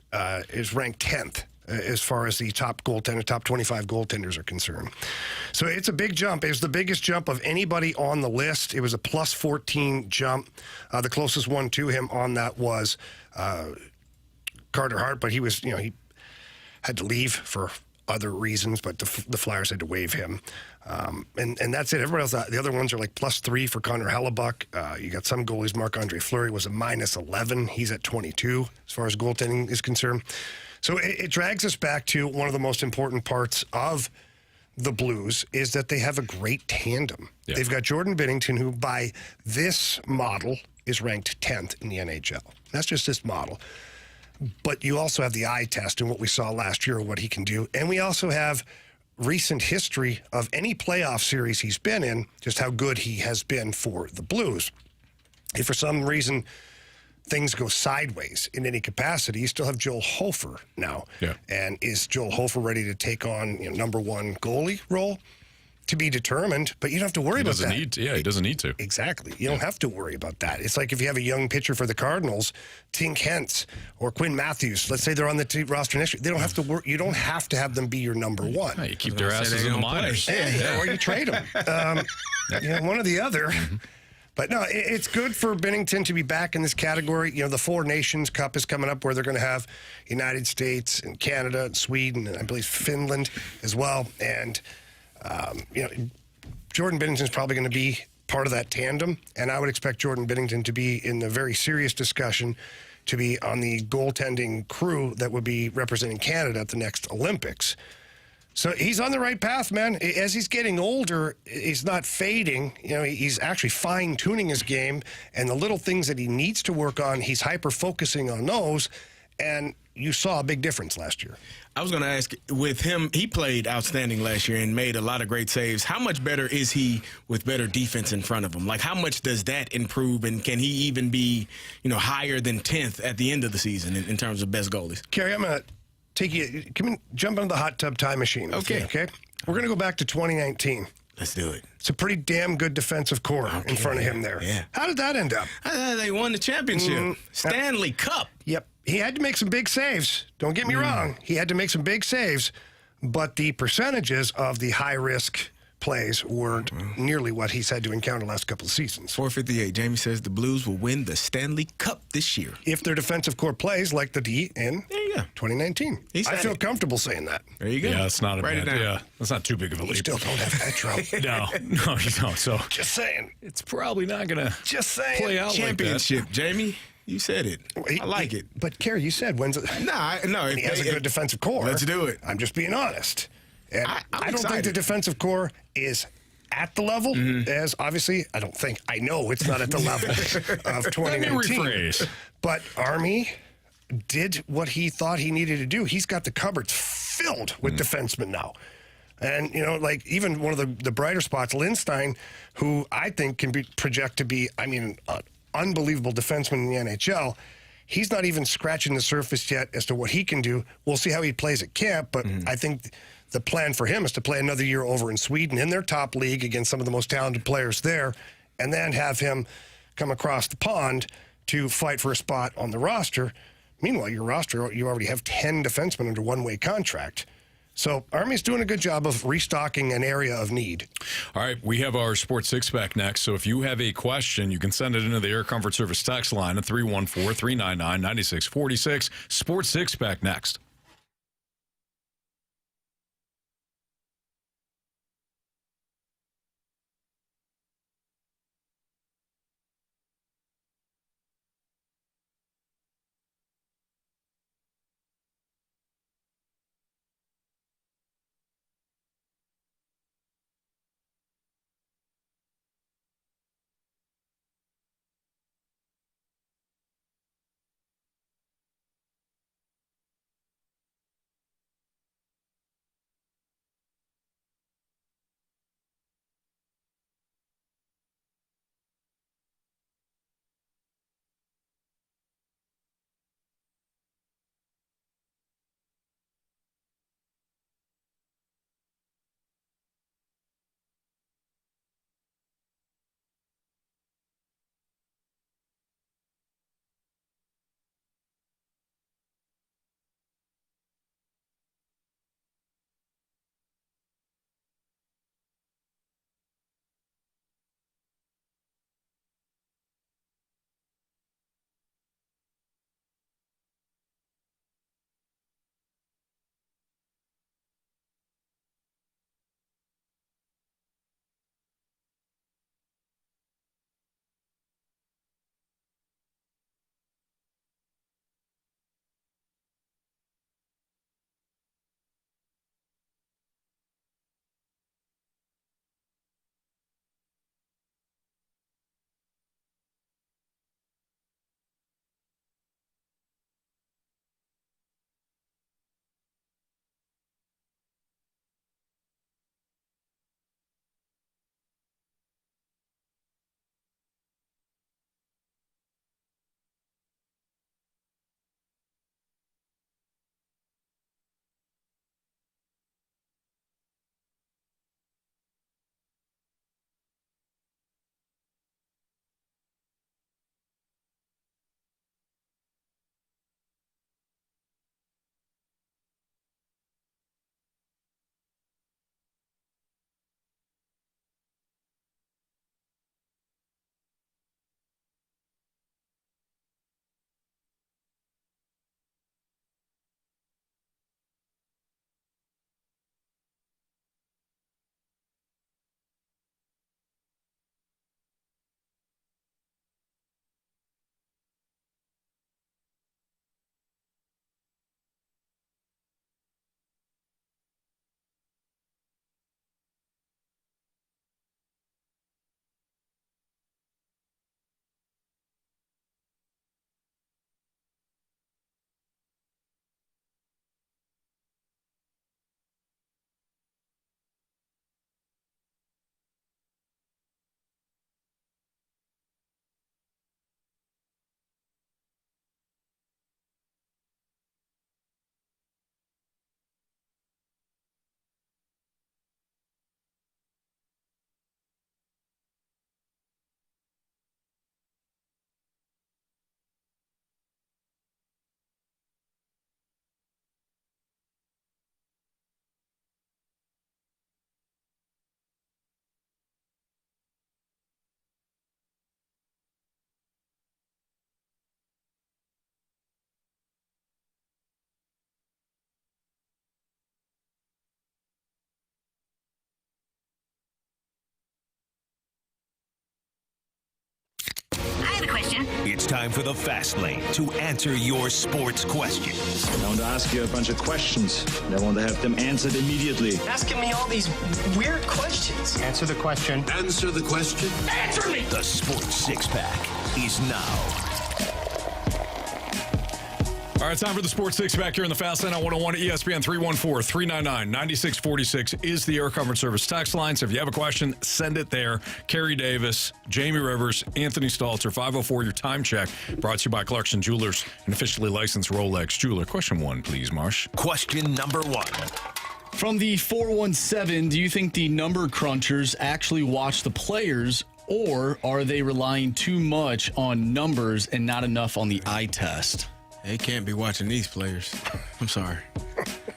is ranked 10th. As far as the top 25 goaltenders are concerned. So it's a big jump. It was the biggest jump of anybody on the list. It was a plus 14 jump. The closest one to him on that was Carter Hart, but he was, he had to leave for other reasons, but the Flyers had to waive him. And that's it. Everybody else, the other ones are like plus 3 for Connor Hellebuck. You got some goalies. Marc-Andre Fleury was a minus 11. He's at 22 as far as goaltending is concerned. So it drags us back to one of the most important parts of the Blues is that they have a great tandem. Yeah. They've got Jordan Binnington, who by this model is ranked 10th in the NHL. That's just this model. But you also have the eye test and what we saw last year, what he can do. And we also have recent history of any playoff series he's been in, just how good he has been for the Blues. If for some reason things go sideways in any capacity, you still have Joel Hofer now. Yeah. And is Joel Hofer ready to take on number one goalie role? To be determined, but you don't have to worry about that. He doesn't need to. Exactly. You don't have to worry about that. It's like if you have a young pitcher for the Cardinals, Tink Hentz or Quinn Matthews, let's say they're on the roster next year, they don't have to work. You don't have to have them be your number one. Yeah, you keep their asses in the minors. Or you trade them. One or the other. But no, it's good for Binnington to be back in this category. The Four Nations Cup is coming up where they're going to have United States and Canada and Sweden and I believe Finland as well. And, Jordan Binnington is probably going to be part of that tandem. And I would expect Jordan Binnington to be in the very serious discussion to be on the goaltending crew that would be representing Canada at the next Olympics. So he's on the right path, man. As he's getting older, he's not fading. He's actually fine-tuning his game. And the little things that he needs to work on, he's hyper-focusing on those. And you saw a big difference last year. I was going to ask, with him, he played outstanding last year and made a lot of great saves. How much better is he with better defense in front of him? Like, how much does that improve? And can he even be, higher than 10th at the end of the season in terms of best goalies? Carey, I'm going to take you, jump into the hot tub time machine. Okay. Okay. We're going to go back to 2019. Let's do it. It's a pretty damn good defensive core in front of him there. Yeah. How did that end up? They won the championship. Stanley Cup. Yep. He had to make some big saves. Don't get me wrong. He had to make some big saves, but the percentages of the high-risk plays weren't nearly what he's had to encounter the last couple of seasons. 458. Jamie says the Blues will win the Stanley Cup this year. If their defensive core plays like the D in 2019. I feel comfortable saying that. There you go. Yeah, it's not a bad. Yeah, that's not too big of a leap. You still don't have Petro. No, you don't. So just saying. It's probably not going to play out Championship, like that. Jamie. You said it. I like it. But, Carey, you said when's it? No. He has a good defensive core. Let's do it. I'm just being honest. And I'm I don't think excited. the defensive core is at the level as, obviously, I know it's not at the level of 2019. Let me rephrase. But Army did what he thought he needed to do. He's got the cupboards filled with defensemen now. And, even one of the brighter spots, Lindstein, who I think can project to be, an unbelievable defenseman in the NHL. He's not even scratching the surface yet as to what he can do. We'll see how he plays at camp, but I think the plan for him is to play another year over in Sweden in their top league against some of the most talented players there, and then have him come across the pond to fight for a spot on the roster. Meanwhile, your roster, you already have 10 defensemen under one-way contract. So Army's doing a good job of restocking an area of need. All right, we have our Sports Six-Pack next. So if you have a question, you can send it into the Air Comfort Service text line at 314-399-9646. Sports Six-Pack next. time for the Fast Lane to answer your sports questions. I want to ask you a bunch of questions. I want to have them answered immediately. Asking me all these weird questions. Answer the question. Answer the question. Answer me! The Sports Six-Pack is now. All right, time for the Sports Six-Pack here in the Fast Lane on 101 ESPN. 314-399-9646 is the Air Comfort Service text line. So if you have a question, send it there. Carey Davis, Jamie Rivers, Anthony Stalter, 504, your time check. Brought to you by Clarkson Jewelers, an officially licensed Rolex jeweler. Question 1, please, Marsh. Question number 1. From the 417, do you think the number crunchers actually watch the players, or are they relying too much on numbers and not enough on the eye test? They can't be watching these players. I'm sorry.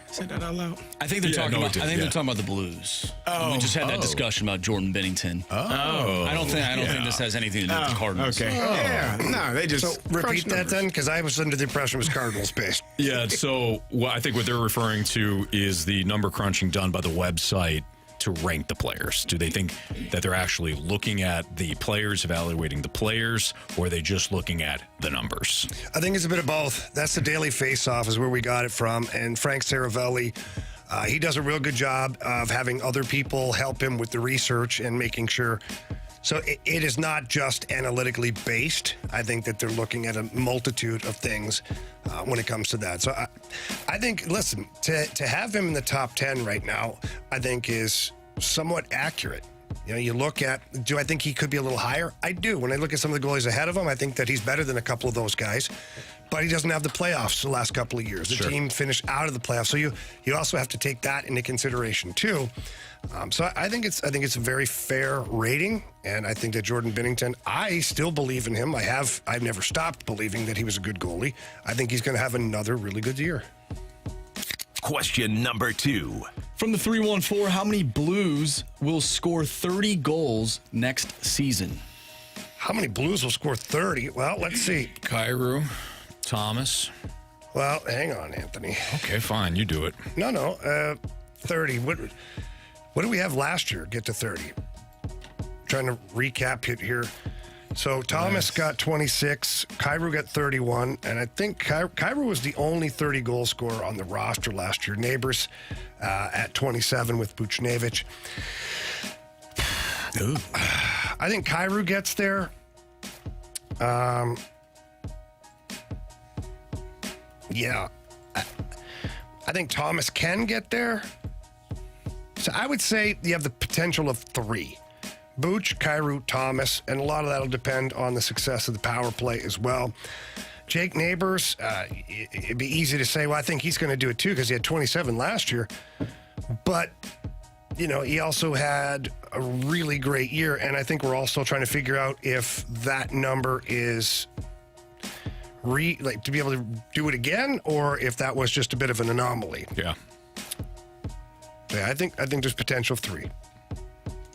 Say that out loud. I think they're talking about. I think they're talking about the Blues. Oh, we just had that discussion about Jordan Binnington. I don't think this has anything to do with the Cardinals. Okay. Yeah. No, they just repeat that then, because I was under the impression it was Cardinals based. Yeah. So I think what they're referring to is the number crunching done by the website to rank the players. Do they think that they're actually looking at the players, evaluating the players, or are they just looking at the numbers? I think it's a bit of both. That's the Daily Face-Off is where we got it from. And Frank Saravelli, he does a real good job of having other people help him with the research and making sure. So it is not just analytically based. I think that they're looking at a multitude of things when it comes to that. So I think, listen, to have him in the top 10 right now, I think is somewhat accurate. You know, you look at, do I think he could be a little higher? I do. When I look at some of the goalies ahead of him, I think that he's better than a couple of those guys. But he doesn't have the playoffs the last couple of years. The team finished out of the playoffs. So you also have to take that into consideration, too. So I think it's a very fair rating, and I think that Jordan Binnington, I still believe in him. I've never stopped believing that he was a good goalie. I think he's going to have another really good year. Question number 2. From the 314, how many Blues will score 30 goals next season? How many Blues will score 30? Well, let's see. Kyrou, Thomas. Well, hang on, Anthony. Okay, fine. You do it. No. 30. What did we have last year get to 30? Trying to recap it here. So Thomas got 26, Kyrou got 31, and I think Kyrou was the only 30 goal scorer on the roster last year. Neighbors at 27 with Buchnevich. I think Kyrou gets there. Yeah. I think Thomas can get there. So I would say you have the potential of 3. Buch, Kyrou, Thomas, and a lot of that will depend on the success of the power play as well. Jake Neighbors, it'd be easy to say, well, I think he's going to do it too because he had 27 last year. But, you know, he also had a really great year, and I think we're all still trying to figure out if that number is to be able to do it again, or if that was just a bit of an anomaly. Yeah. Yeah, I think there's potential of 3.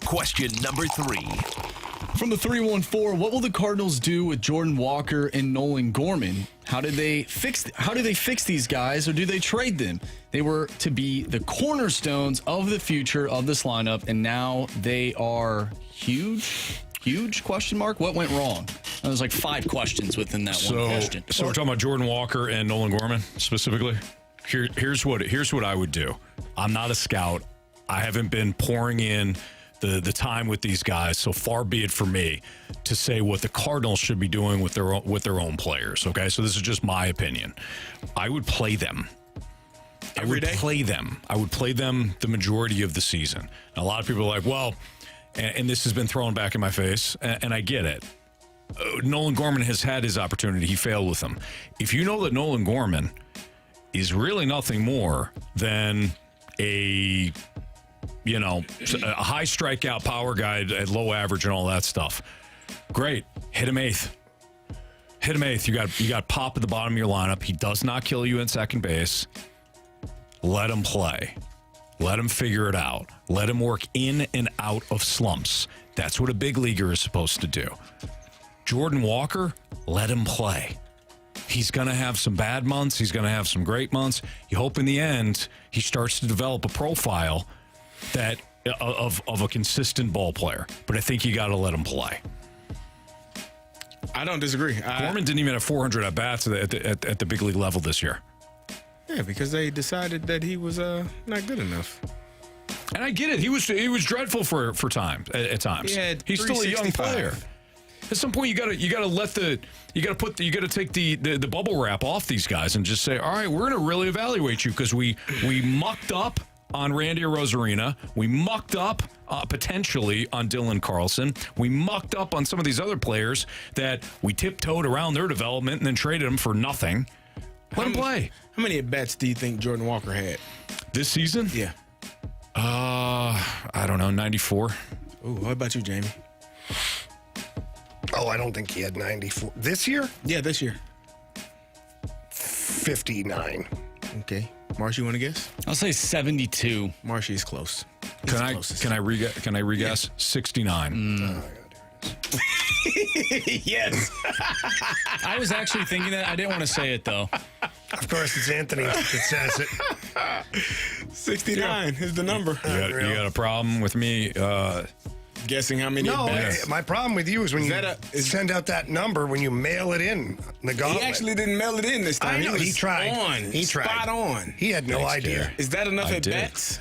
Question number 3. From the 314, what will the Cardinals do with Jordan Walker and Nolan Gorman? How do they fix these guys, or do they trade them? They were to be the cornerstones of the future of this lineup, and now they are huge question mark. What went wrong? There's like 5 questions within that one question. So we're talking about Jordan Walker and Nolan Gorman specifically. Here's what I would do. I'm not a scout. I haven't been pouring in the time with these guys, so far be it for me to say what the Cardinals should be doing with their own players. Okay, so this is just my opinion. I would play them. I would play them the majority of the season. And a lot of people are like, well, and this has been thrown back in my face, and I get it. Nolan Gorman has had his opportunity. He failed with them. If you know that Nolan Gorman is really nothing more than a high strikeout power guy at low average and all that stuff, great. Hit him eighth. You got Pop at the bottom of your lineup. He does not kill you in second base. Let him play. Let him figure it out. Let him work in and out of slumps. That's what a big leaguer is supposed to do. Jordan Walker, let him play. He's going to have some bad months. He's going to have some great months. You hope in the end he starts to develop a profile that of a consistent ball player. But I think you got to let him play. I don't disagree. Gorman didn't even have 400 at-bats at the big league level this year. Yeah, because they decided that he was not good enough. And I get it. He was dreadful for times at times. He's still a young player. At some point, you gotta take the bubble wrap off these guys and just say, all right, we're gonna really evaluate you because we mucked up on Randy Arozarena. We mucked up potentially on Dylan Carlson. We mucked up on some of these other players that we tiptoed around their development and then traded them for nothing. Let him play. How many at-bats do you think Jordan Walker had? This season? Yeah. I don't know, 94. Ooh, what about you, Jamie? Oh, I don't think he had 94. This year? Yeah, this year. 59. Okay. Marshy, you want to guess? I'll say 72. Marshy is close. Can I reguess? Yeah. 69. Yes. I was actually thinking that. I didn't want to say it, though. Of course, it's Anthony that says it. 69 is the number. You got a problem with me guessing how many? No, my problem with you is when you send out that number when you mail it in the Gauntlet. He actually didn't mail it in this time. I know, he tried. He tried. Spot on. He had no idea. Is that enough at bats?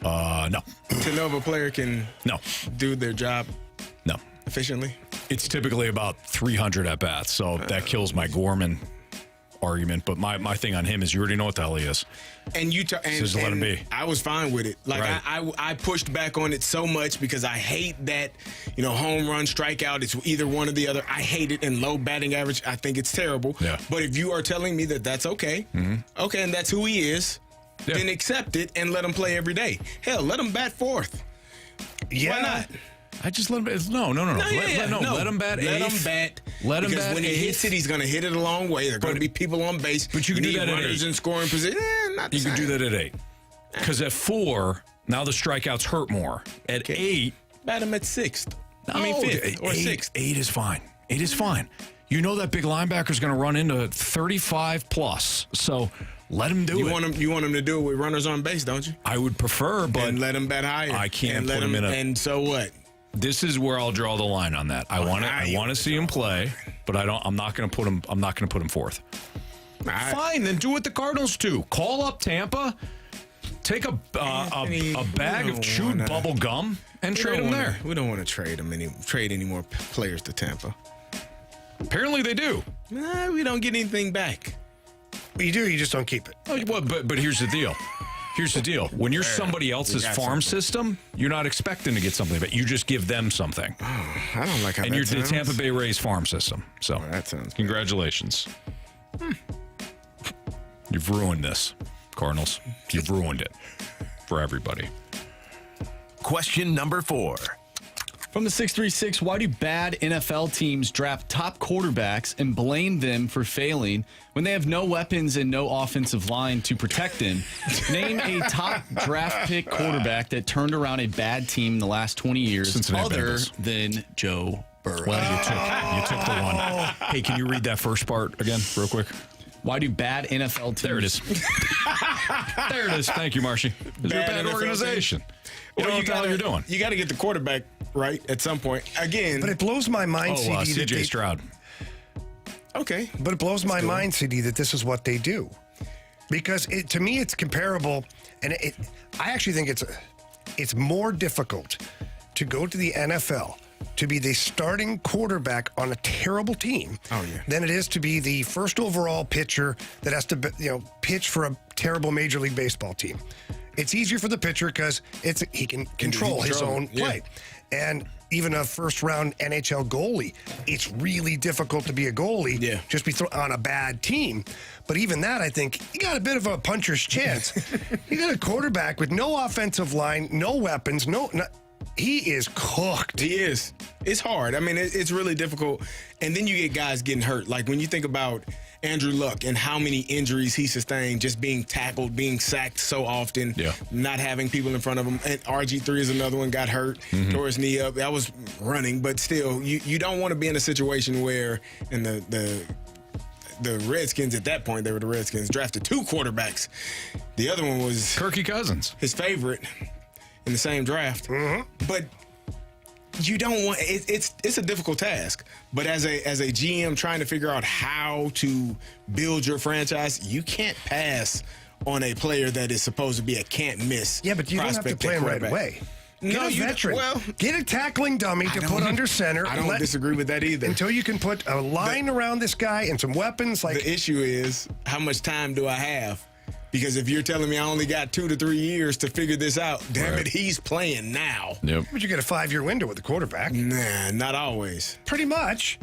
No. To know if a player can do their job efficiently? It's typically about 300 at bats, so that kills my Gorman argument. But my thing on him is you already know what the hell he is. And just let him be. I was fine with it. Like right. I pushed back on it so much because I hate that, home run, strikeout. It's either one or the other. I hate it. And low batting average, I think it's terrible. Yeah. But if you are telling me that that's okay, okay, and that's who he is, then accept it and let him play every day. Hell, let him bat fourth. Yeah. Why not? I just let him. No. Let him bat eighth. Let him bat. Let him because bat when he hits it, he's going to hit it a long way. There are going to be people on base. But you can do that at runners 8. in scoring position. Not the you same. can do that at 8. Because at 4, now the strikeouts hurt more. At 8, bat him at 6th. I mean 5th or 6th. 8 is fine. 8 is fine. You know that big linebacker's going to run into 35 plus. So let him do it. You want him to do it with runners on base, don't you? I would prefer, but and let him bat higher. I can't put him in a. And so what? This is where I'll draw the line on that. I want to see him play, but I'm not going to put him. I'm not going to put him fourth. Fine, then do what the Cardinals do. Call up Tampa, take a bag of chewed bubble gum, and trade him there. We don't want to trade any more players to Tampa. Apparently they do. Nah, we don't get anything back. You do. You just don't keep it. Oh, well, but here's the deal. Here's the deal. When you're somebody else's farm system, you're not expecting to get something, but you just give them something. Oh, I don't like how and that you're sounds. the Tampa Bay Rays farm system. So that sounds congratulations. You've ruined this, Cardinals. You've ruined it for everybody. Question number 4. From the 636, why do bad NFL teams draft top quarterbacks and blame them for failing when they have no weapons and no offensive line to protect them? Name a top draft pick quarterback that turned around a bad team in the last 20 years other than Joe Burrow. Well, you took the one. Hey, can you read that first part again real quick? Why do bad NFL teams... There it is. There it is. Thank you, Marshy. It's a bad organization. You know what the hell you're doing. You got to get the quarterback right at some point. Again. But it blows my mind, CD. C.J. Stroud. Okay. But it blows my mind, CD, that this is what they do. Because to me, it's comparable. And I actually think it's more difficult to go to the NFL to be the starting quarterback on a terrible team than it is to be the first overall pitcher that has to pitch for a terrible Major League Baseball team. It's easier for the pitcher because he can control his own play. And even a first-round NHL goalie, it's really difficult to be a goalie, just be on a bad team. But even that, I think, you got a bit of a puncher's chance. You got a quarterback with no offensive line, no weapons, he is cooked. He is. It's hard. I mean, it's really difficult. And then you get guys getting hurt. Like when you think about Andrew Luck and how many injuries he sustained, just being tackled, being sacked so often, not having people in front of him. And RG3 is another one, got hurt, tore his knee up. That was running, but still, you don't want to be in a situation where the Redskins at that point, they were the Redskins, drafted 2 quarterbacks. The other one was Kirky Cousins, his favorite in the same draft. But you don't want it's a difficult task. But as a GM trying to figure out how to build your franchise, you can't pass on a player that is supposed to be a can't miss. Yeah, but you don't have to play him right away. Get a veteran. Get a tackling dummy to put under center. I don't disagree with that either. Until you can put a line around this guy and some weapons. Like the issue is, how much time do I have? Because if you're telling me I only got 2 to 3 years to figure this out, damn it, he's playing now. Yep. But you get a 5-year window with the quarterback. Nah, not always. Pretty much.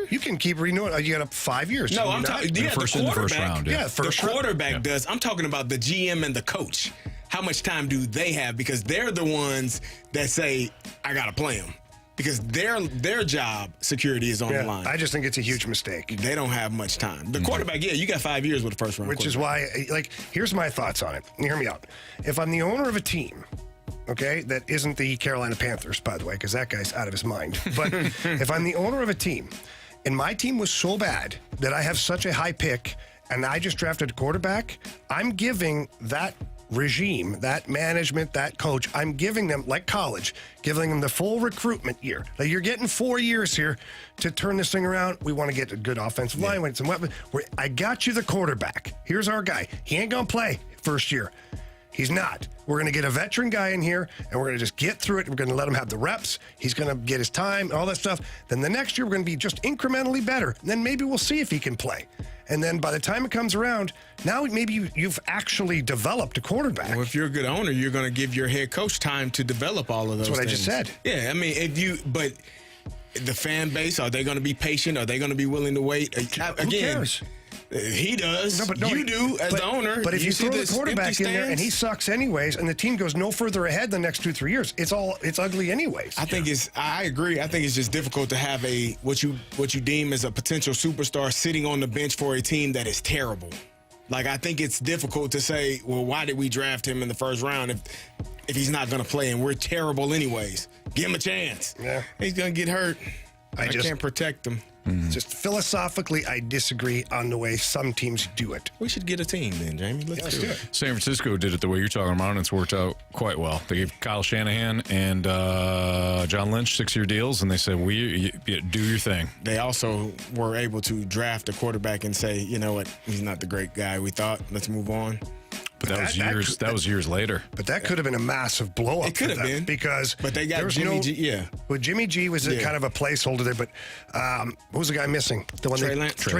You can keep renewing. You got 5 years. No, I'm talking. Yeah, in the first round. Yeah, the quarterback does. I'm talking about the GM and the coach. How much time do they have? Because they're the ones that say, I got to play him. Because their job security is on the line. I just think it's a huge mistake. They don't have much time. The quarterback, you got 5 years with the first round. Which is why, here's my thoughts on it. Hear me out. If I'm the owner of a team, okay, that isn't the Carolina Panthers, by the way, because that guy's out of his mind. But if I'm the owner of a team, and my team was so bad that I have such a high pick, and I just drafted a quarterback, I'm giving that regime, that management, that coach, I'm giving them, like college, giving them the full recruitment year. Now, you're getting 4 years here to turn this thing around. We want to get a good offensive line, we need some weapons. I got you the quarterback. Here's our guy. He ain't going to play first year. He's not. We're going to get a veteran guy in here, and we're going to just get through it. We're going to let him have the reps. He's going to get his time and all that stuff. Then the next year, we're going to be just incrementally better. And then maybe we'll see if he can play. And then by the time it comes around, now maybe you've actually developed a quarterback. Well, if you're a good owner, you're going to give your head coach time to develop all of those things. That's what I just said. Yeah, I mean, but the fan base, are they going to be patient? Are they going to be willing to wait? Who cares? He does. You do as the owner. But if you throw the quarterback in there and he sucks anyways, and the team goes no further ahead the next 2-3 years, it's ugly anyways. I agree. I think it's just difficult to have what you deem as a potential superstar sitting on the bench for a team that is terrible. Like, I think it's difficult to say, well, why did we draft him in the first round if he's not going to play and we're terrible anyways? Give him a chance. Yeah, he's going to get hurt. I can't protect him. Just philosophically, I disagree on the way some teams do it. We should get a team then, Jamie. Let's do it. San Francisco did it the way you're talking about, and it's worked out quite well. They gave Kyle Shanahan and John Lynch 6-year deals, and they said, do your thing. They also were able to draft a quarterback and say, you know what, he's not the great guy we thought. Let's move on. But that was years later. But that could have been a massive blow up. It could have been because they got Jimmy G. Yeah, well, Jimmy G was kind of a placeholder there. But what was the guy missing? The one Trey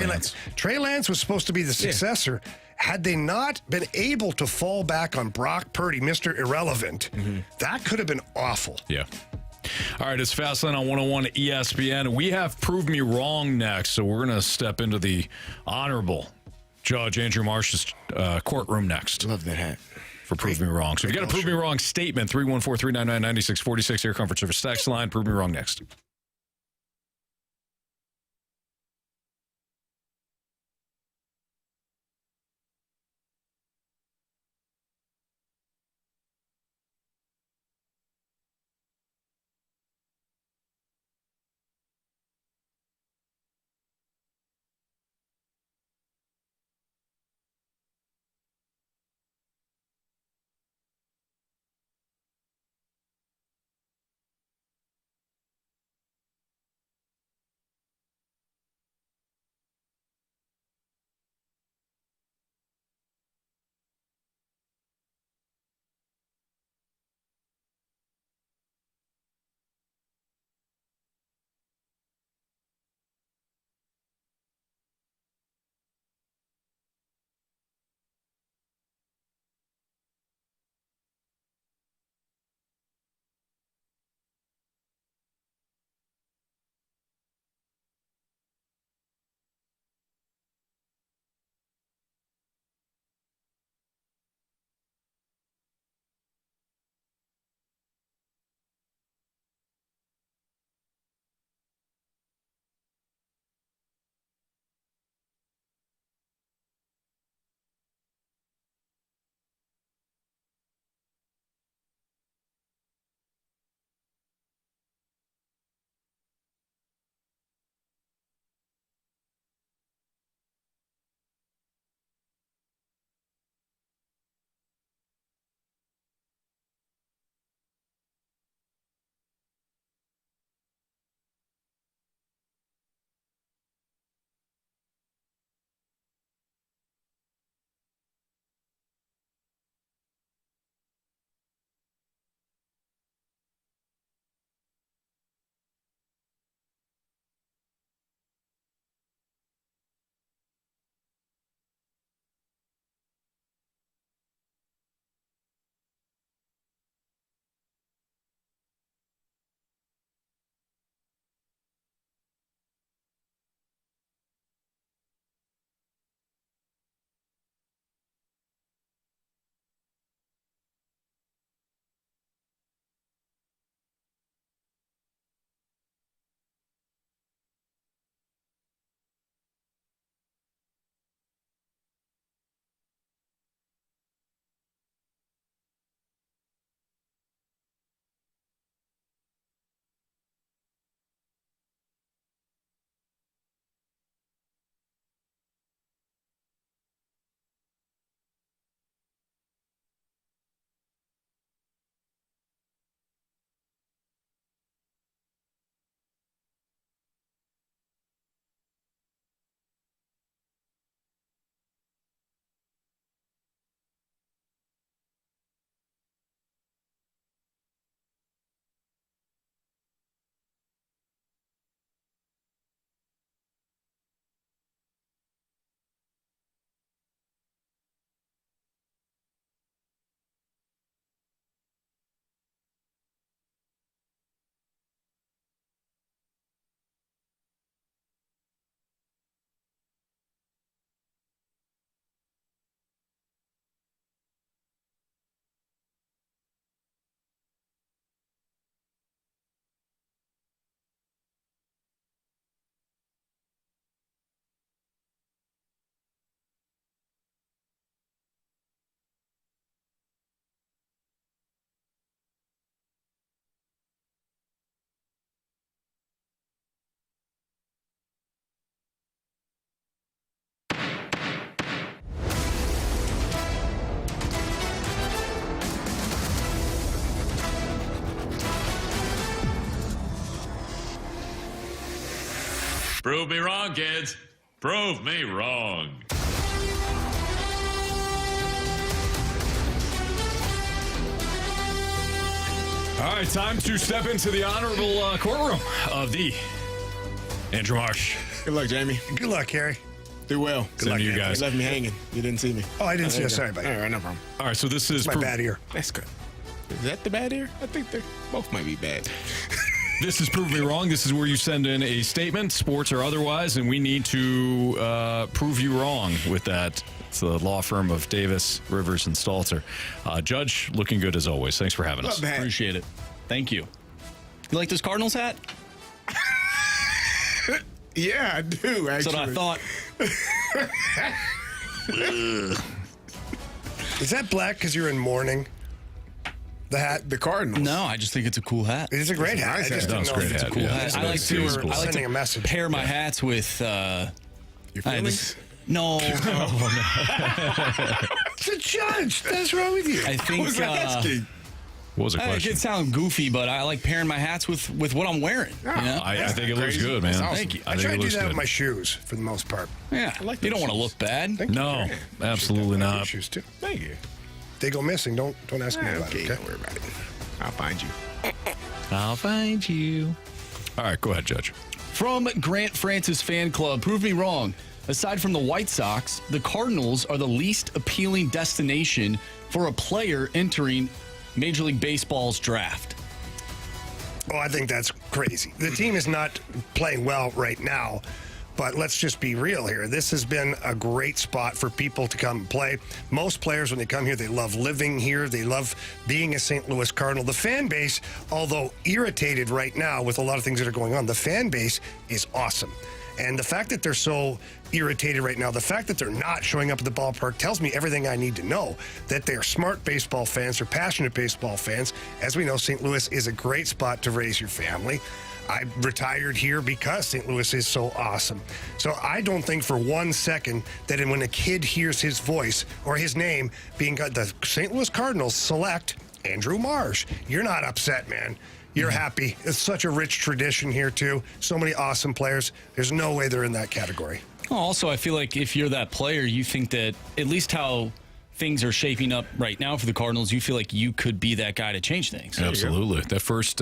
Lance. Trey Lance was supposed to be the successor. Had they not been able to fall back on Brock Purdy, Mr. Irrelevant, that could have been awful. Yeah. All right, it's Fastlane on 101 ESPN. We have Prove Me Wrong next, so we're going to step into the honorable Judge Andrew Marsh's courtroom next. Love that hat. For Prove Me Wrong. So if you got a Prove Me Wrong statement, 314-399-9646, Air Comfort Service text line. Prove Me Wrong next. Prove me wrong, kids. Prove me wrong. All right, time to step into the honorable courtroom of the Andrew Marsh. Good luck, Jamie. Good luck, Carey. Do well. Good luck, you guys. You left me hanging. You didn't see me. Oh, I didn't see you. Sorry about All right, no problem. All right, so this is my bad ear. That's good. Is that the bad ear? I think they both might be bad. This is Prove Me Wrong. This is where you send in a statement, sports or otherwise, and we need to prove you wrong with that. It's the law firm of Davis, Rivers, and Stalter. Judge, looking good as always. Thanks for having us. Appreciate it. Thank you. You like this Cardinals hat? Yeah, I do, actually. That's what I thought. Is that black because you're in mourning? The hat? The Cardinals? No, I just think it's a cool hat. It's a great hat. I just didn't know if it's a cool hat. I like sending a to message. pair my hats with... Your feelings? No. It's a judge. What's wrong with you? I think... What was the question? It could sound goofy, but I like pairing my hats with what I'm wearing. You know? I think it looks good, man. Awesome. Thank you. I try to do that with my shoes for the most part. Yeah, you don't want to look bad. No, absolutely not. Shoes too. Thank you. They go missing. Don't ask me about it. Okay? Don't worry about it. I'll find you. I'll find you. All right, go ahead, Judge. From Grant Francis Fan Club, prove me wrong. Aside from the White Sox, the Cardinals are the least appealing destination for a player entering Major League Baseball's draft. Oh, I think that's crazy. The team is not playing well right now, but let's just be real here. This has been a great spot for people to come and play. Most players, when they come here, they love living here. They love being a St. Louis Cardinal. The fan base, although irritated right now with a lot of things that are going on, the fan base is awesome. And the fact that they're so irritated right now, the fact that they're not showing up at the ballpark tells me everything I need to know, that they're smart baseball fans, they're passionate baseball fans. As we know, St. Louis is a great spot to raise your family. I retired here because St. Louis is so awesome. So I don't think for 1 second that when a kid hears his voice or his name being the St. Louis Cardinals select Andrew Marsh, you're not upset, man. You're happy. It's such a rich tradition here, too. So many awesome players. There's no way they're in that category. Also, I feel like if you're that player, you think that at least how things are shaping up right now for the Cardinals, you feel like you could be that guy to change things. Absolutely. That first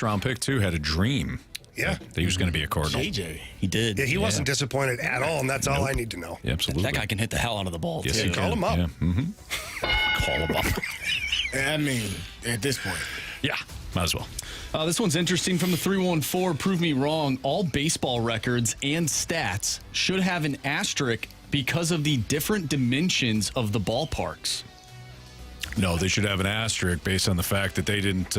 round pick, too, had a dream. Yeah. That he was going to be a Cardinal. JJ. He did. Yeah, he wasn't disappointed at all, and that's all I need to know. Yeah, absolutely. That guy can hit the hell out of the ball, yes, too. Call him up. Yeah. Call him up. I mean, at this point. Yeah, might as well. This one's interesting from the 314. Prove me wrong. All baseball records and stats should have an asterisk because of the different dimensions of the ballparks. No, they should have an asterisk based on the fact that they didn't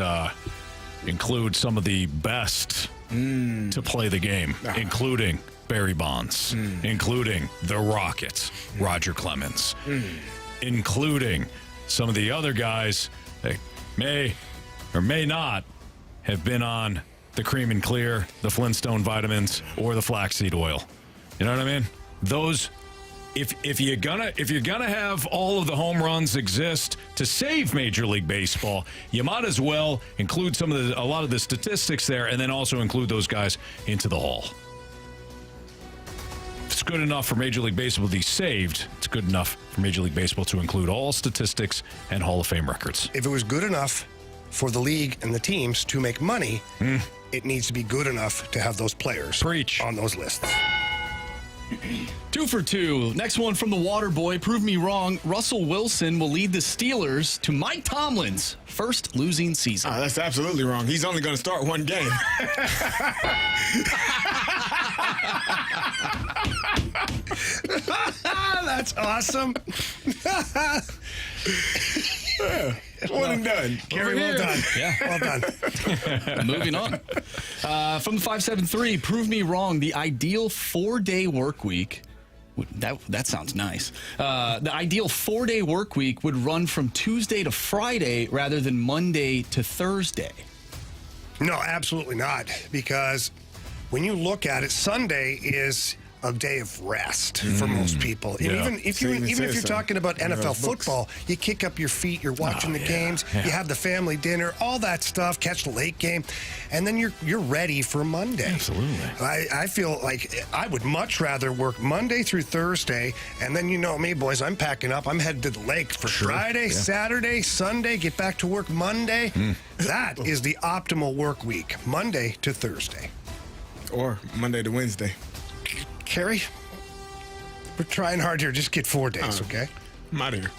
include some of the best to play the game, including Barry Bonds, including the Rockets, Roger Clemens, including some of the other guys that may or may not have been on the Cream and Clear, the Flintstone vitamins, or the flaxseed oil. You know what I mean? Those, if you're gonna have all of the home runs exist to save Major League Baseball, you might as well include a lot of the statistics there, and then also include those guys into the Hall. If it's good enough for Major League Baseball to be saved, it's good enough for Major League Baseball to include all statistics and Hall of Fame records. If it was good enough for the league and the teams to make money, it needs to be good enough to have those players on those lists. 2 for 2. Next one from the Water Boy. Prove me wrong. Russell Wilson will lead the Steelers to Mike Tomlin's first losing season. Oh, that's absolutely wrong. He's only going to start one game. That's awesome. One and done. Carey, well done. Yeah. Well done. Moving on. From the 573, prove me wrong. The ideal 4-day work week. That sounds nice. The ideal 4-day work week would run from Tuesday to Friday rather than Monday to Thursday. No, absolutely not. Because when you look at it, Sunday is a day of rest for most people. And even if you're talking about NFL football, you kick up your feet, you're watching the games, you have the family dinner, all that stuff, catch the late game, and then you're ready for Monday. Absolutely. I feel like I would much rather work Monday through Thursday, and then you know me, boys, I'm packing up. I'm headed to the lake for Friday, Saturday, Sunday, get back to work Monday. That is the optimal work week, Monday to Thursday. Or Monday to Wednesday. Carey, we're trying hard here. Just get 4 days, okay? I'm out of here.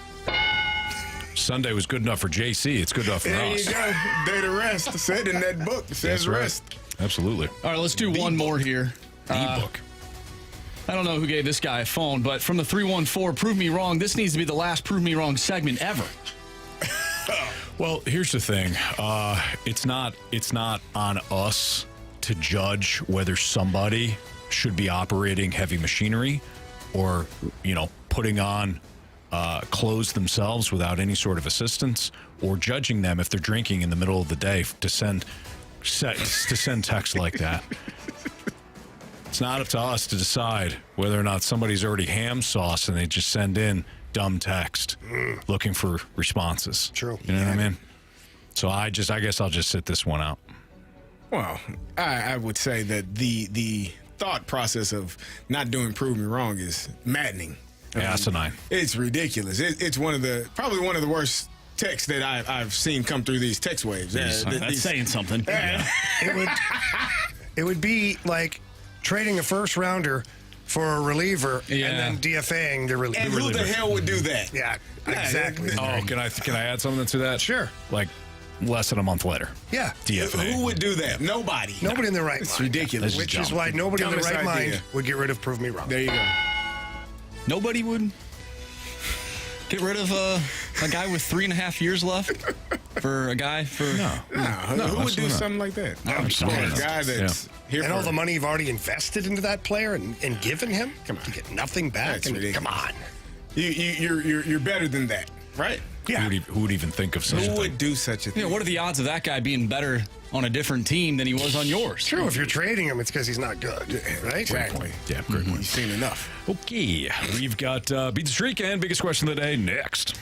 Sunday was good enough for JC. It's good enough for us. There you go. Day to rest. It said in that book. It says rest. Absolutely. All right, let's do one more here. E-book. I don't know who gave this guy a phone, but from the 314, prove me wrong. This needs to be the last prove me wrong segment ever. Well, here's the thing. It's not on us to judge whether somebody should be operating heavy machinery or, putting on clothes themselves without any sort of assistance, or judging them if they're drinking in the middle of the day to send text like that. It's not up to us to decide whether or not somebody's already ham sauce and they just send in dumb text looking for responses. True. You know what I mean? So I guess I'll just sit this one out. Well, I would say that the thought process of not doing prove me wrong is maddening. Asinine. It's ridiculous. It's probably one of the worst texts that I've seen come through these text waves. That's saying something. It would be like trading a first rounder for a reliever and then DFAing the reliever. And who the hell would do that? Yeah, exactly. Oh, can I add something to that? Sure. Like less than a month later. Yeah. DFA. Who would do that? Nobody. Nobody in their right mind. It's ridiculous. Which is why nobody in their right mind would get rid of prove me wrong. There you go. Nobody would get rid of a guy with 3.5 years left for a guy for No, who would do something like that? I'm sorry. A guy that's here and for all the money you've already invested into that player and given him to get nothing back. That's ridiculous. Come on. You're better than that, right? Yeah. Who would even think of such a thing? Who would do such a thing? What are the odds of that guy being better on a different team than he was on yours? True. If you're trading him, it's because he's not good, right? Exactly. Yeah, great point. You've seen enough. Okay, we've got Beat the Streak and biggest question of the day next.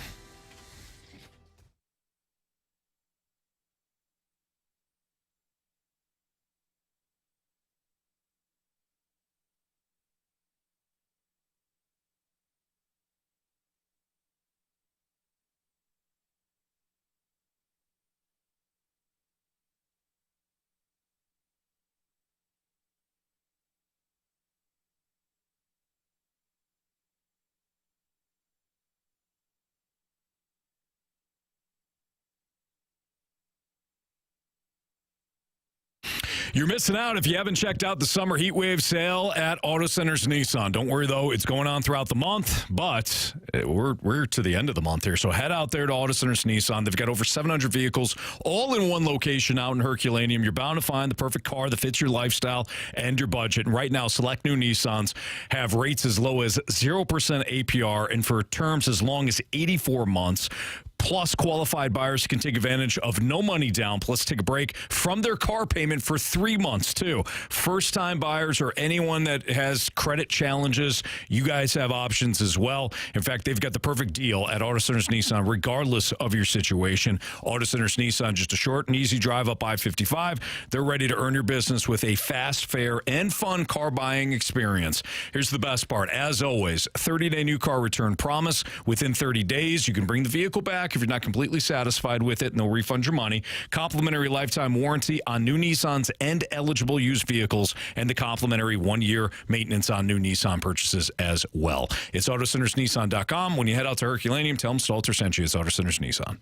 You're missing out if you haven't checked out the summer heat wave sale at Auto Centers Nissan. Don't worry, though. It's going on throughout the month, but we're to the end of the month here. So head out there to Auto Centers Nissan. They've got over 700 vehicles all in one location out in Herculaneum. You're bound to find the perfect car that fits your lifestyle and your budget. And right now, select new Nissans have rates as low as 0% APR and for terms as long as 84 months. Plus, qualified buyers can take advantage of no money down, plus take a break from their car payment for 3 months, too. First-time buyers or anyone that has credit challenges, you guys have options as well. In fact, they've got the perfect deal at Auto Centers Nissan, regardless of your situation. Auto Centers Nissan, just a short and easy drive up I-55. They're ready to earn your business with a fast, fair, and fun car buying experience. Here's the best part. As always, 30-day new car return promise. Within 30 days, you can bring the vehicle back if you're not completely satisfied with it, and they'll refund your money. Complimentary lifetime warranty on new Nissans and eligible used vehicles, and the complimentary 1-year maintenance on new Nissan purchases as well. It's AutoCentersNissan.com. When you head out to Herculaneum, tell them Stalter sent you. It's Auto Centers Nissan.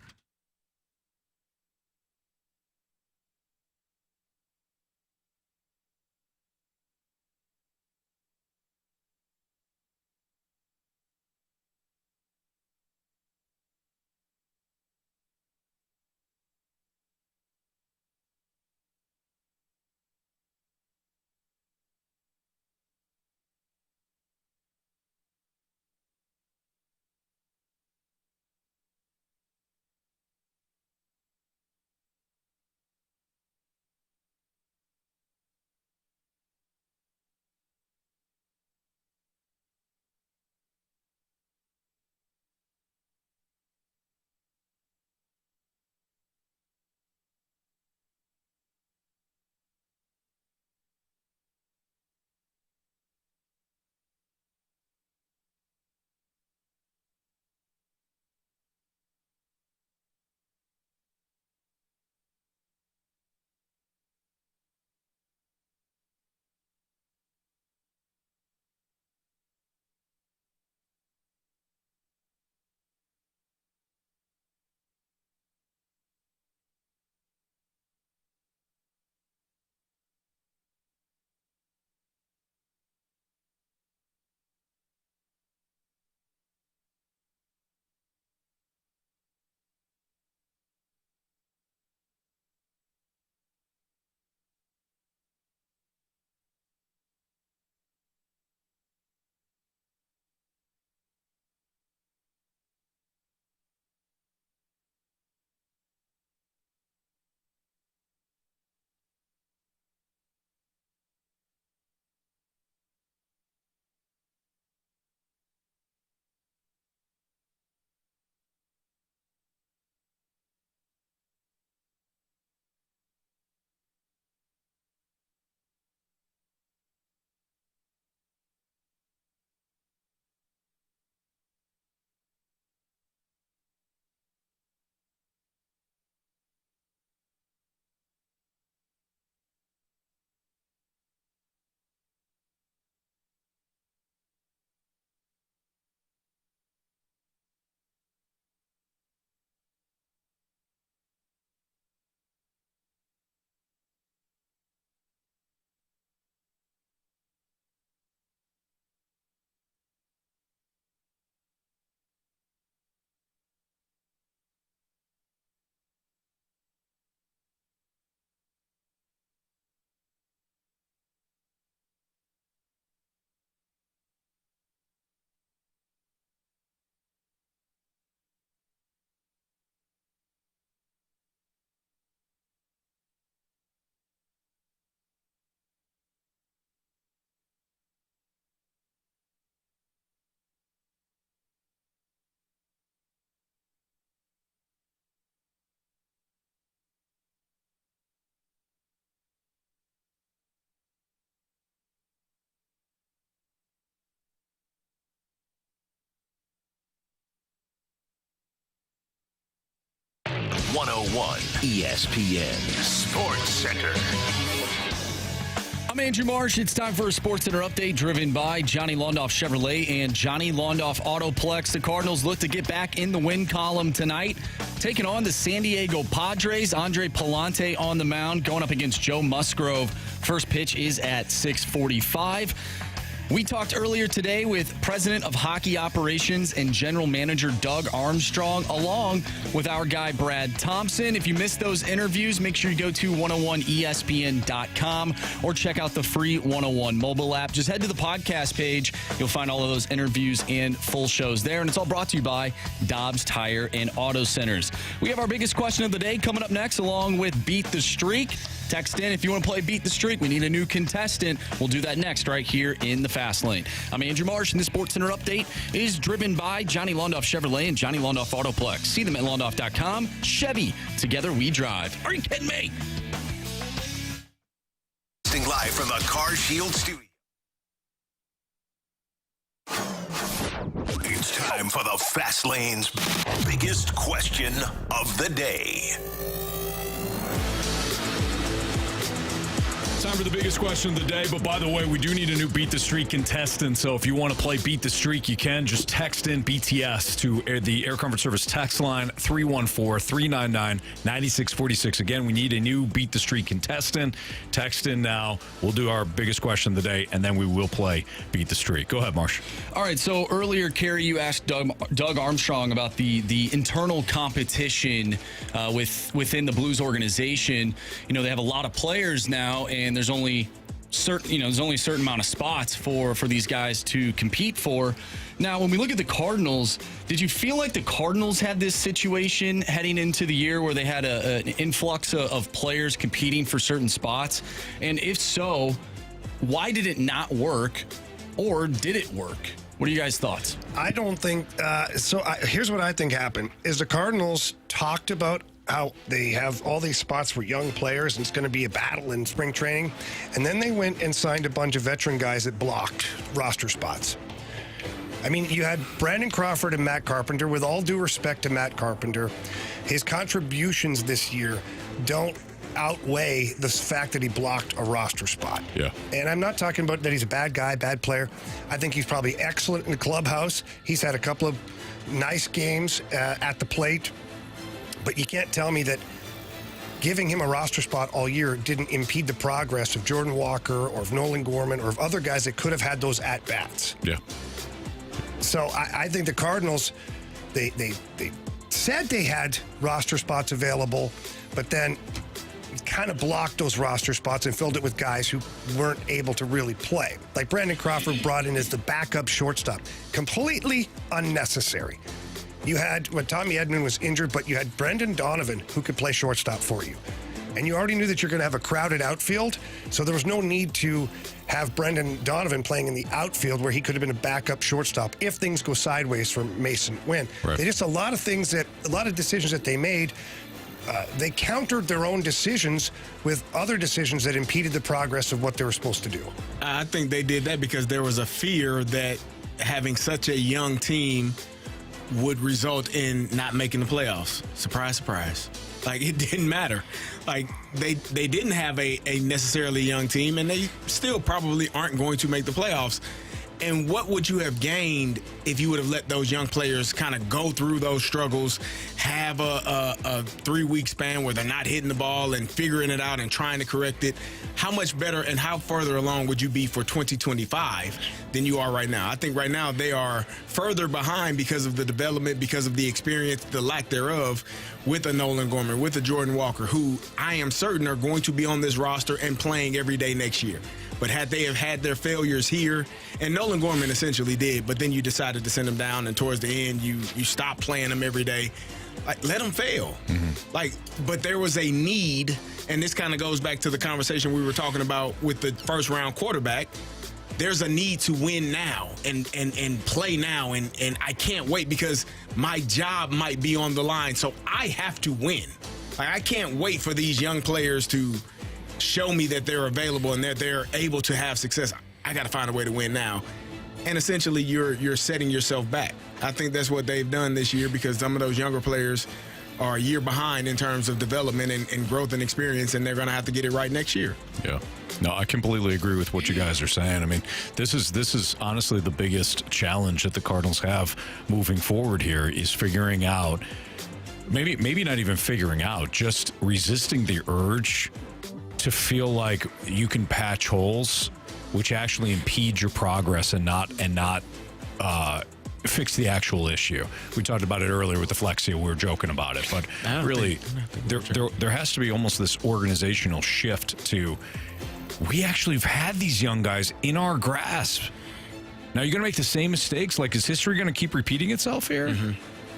101 ESPN Sports Center. I'm Andrew Marsh. It's time for a Sports Center update driven by Johnny Londoff Chevrolet and Johnny Londoff Autoplex. The Cardinals look to get back in the win column tonight, taking on the San Diego Padres. Andre Palante on the mound going up against Joe Musgrove. First pitch is at 6:45. We talked earlier today with President of Hockey Operations and General Manager Doug Armstrong, along with our guy Brad Thompson. If you missed those interviews, make sure you go to 101ESPN.com or check out the free 101 mobile app. Just head to the podcast page. You'll find all of those interviews and full shows there. And it's all brought to you by Dobbs Tire and Auto Centers. We have our biggest question of the day coming up next, along with Beat the Streak. Text in if you want to play Beat the Streak. We need a new contestant. We'll do that next right here in the Fast Lane. I'm Andrew Marsh, and the Sports Center update is driven by Johnny Londoff Chevrolet and Johnny Londoff Autoplex. See them at Londoff.com. Chevy, together we drive. Are you kidding me? Live from the Car Shield studio. It's time for the Fast Lane's biggest question of the day. Time for the biggest question of the day, but by the way, we do need a new Beat the Streak contestant, so if you want to play Beat the Streak, you can. Just text in BTS to the Air Comfort Service text line, 314-399-9646. Again, we need a new Beat the Streak contestant. Text in now. We'll do our biggest question of the day, and then we will play Beat the Streak. Go ahead, Marsh. All right, so earlier, Carey, you asked Doug Armstrong about the internal competition within the Blues organization. You know, they have a lot of players now, and there's only a certain amount of spots for these guys to compete for. Now, when we look at the Cardinals, did you feel like the Cardinals had this situation heading into the year where they had an influx of players competing for certain spots? And if so, why did it not work, or did it work? What are you guys' thoughts? I don't think here's what I think happened is the Cardinals talked about how they have all these spots for young players and it's going to be a battle in spring training. And then they went and signed a bunch of veteran guys that blocked roster spots. I mean, you had Brandon Crawford and Matt Carpenter. With all due respect to Matt Carpenter, his contributions this year don't outweigh the fact that he blocked a roster spot. Yeah. And I'm not talking about that he's a bad guy, bad player. I think he's probably excellent in the clubhouse. He's had a couple of nice games at the plate. But you can't tell me that giving him a roster spot all year didn't impede the progress of Jordan Walker or of Nolan Gorman or of other guys that could have had those at-bats. Yeah. So I think the Cardinals, they said they had roster spots available, but then kind of blocked those roster spots and filled it with guys who weren't able to really play. Like Brandon Crawford brought in as the backup shortstop. Completely unnecessary. You had, when Tommy Edman was injured, but you had Brendan Donovan who could play shortstop for you. And you already knew that you're going to have a crowded outfield, so there was no need to have Brendan Donovan playing in the outfield where he could have been a backup shortstop if things go sideways for Mason Wynn. Right. They just a lot of decisions that they made, they countered their own decisions with other decisions that impeded the progress of what they were supposed to do. I think they did that because there was a fear that having such a young team would result in not making the playoffs. Surprise, surprise. Like, it didn't matter. Like, they didn't have a necessarily young team, and they still probably aren't going to make the playoffs. And what would you have gained if you would have let those young players kind of go through those struggles, have a 3-week span where they're not hitting the ball and figuring it out and trying to correct it? How much better and how further along would you be for 2025 than you are right now? I think right now they are further behind because of the development, because of the experience, the lack thereof, with a Nolan Gorman, with a Jordan Walker, who I am certain are going to be on this roster and playing every day next year. But had they have had their failures here, and Nolan Gorman essentially did, but then you decided to send him down, and towards the end, you stopped playing him every day. Like, let him fail. Mm-hmm. Like, but there was a need, and this kind of goes back to the conversation we were talking about with the first-round quarterback. There's a need to win now and play now, and I can't wait because my job might be on the line, so I have to win. Like, I can't wait for these young players to show me that they're available and that they're able to have success. I got to find a way to win now. And essentially, you're setting yourself back. I think that's what they've done this year because some of those younger players are a year behind in terms of development and growth and experience, and they're going to have to get it right next year. Yeah. No, I completely agree with what you guys are saying. I mean, this is honestly the biggest challenge that the Cardinals have moving forward here is figuring out, maybe not even figuring out, just resisting the urge to feel like you can patch holes, which actually impede your progress and not fix the actual issue. We talked about it earlier with the flexia. We were joking about it, but really, there has to be almost this organizational shift to. We actually have had these young guys in our grasp. Now you're going to make the same mistakes. Like, is history going to keep repeating itself here? Mm-hmm.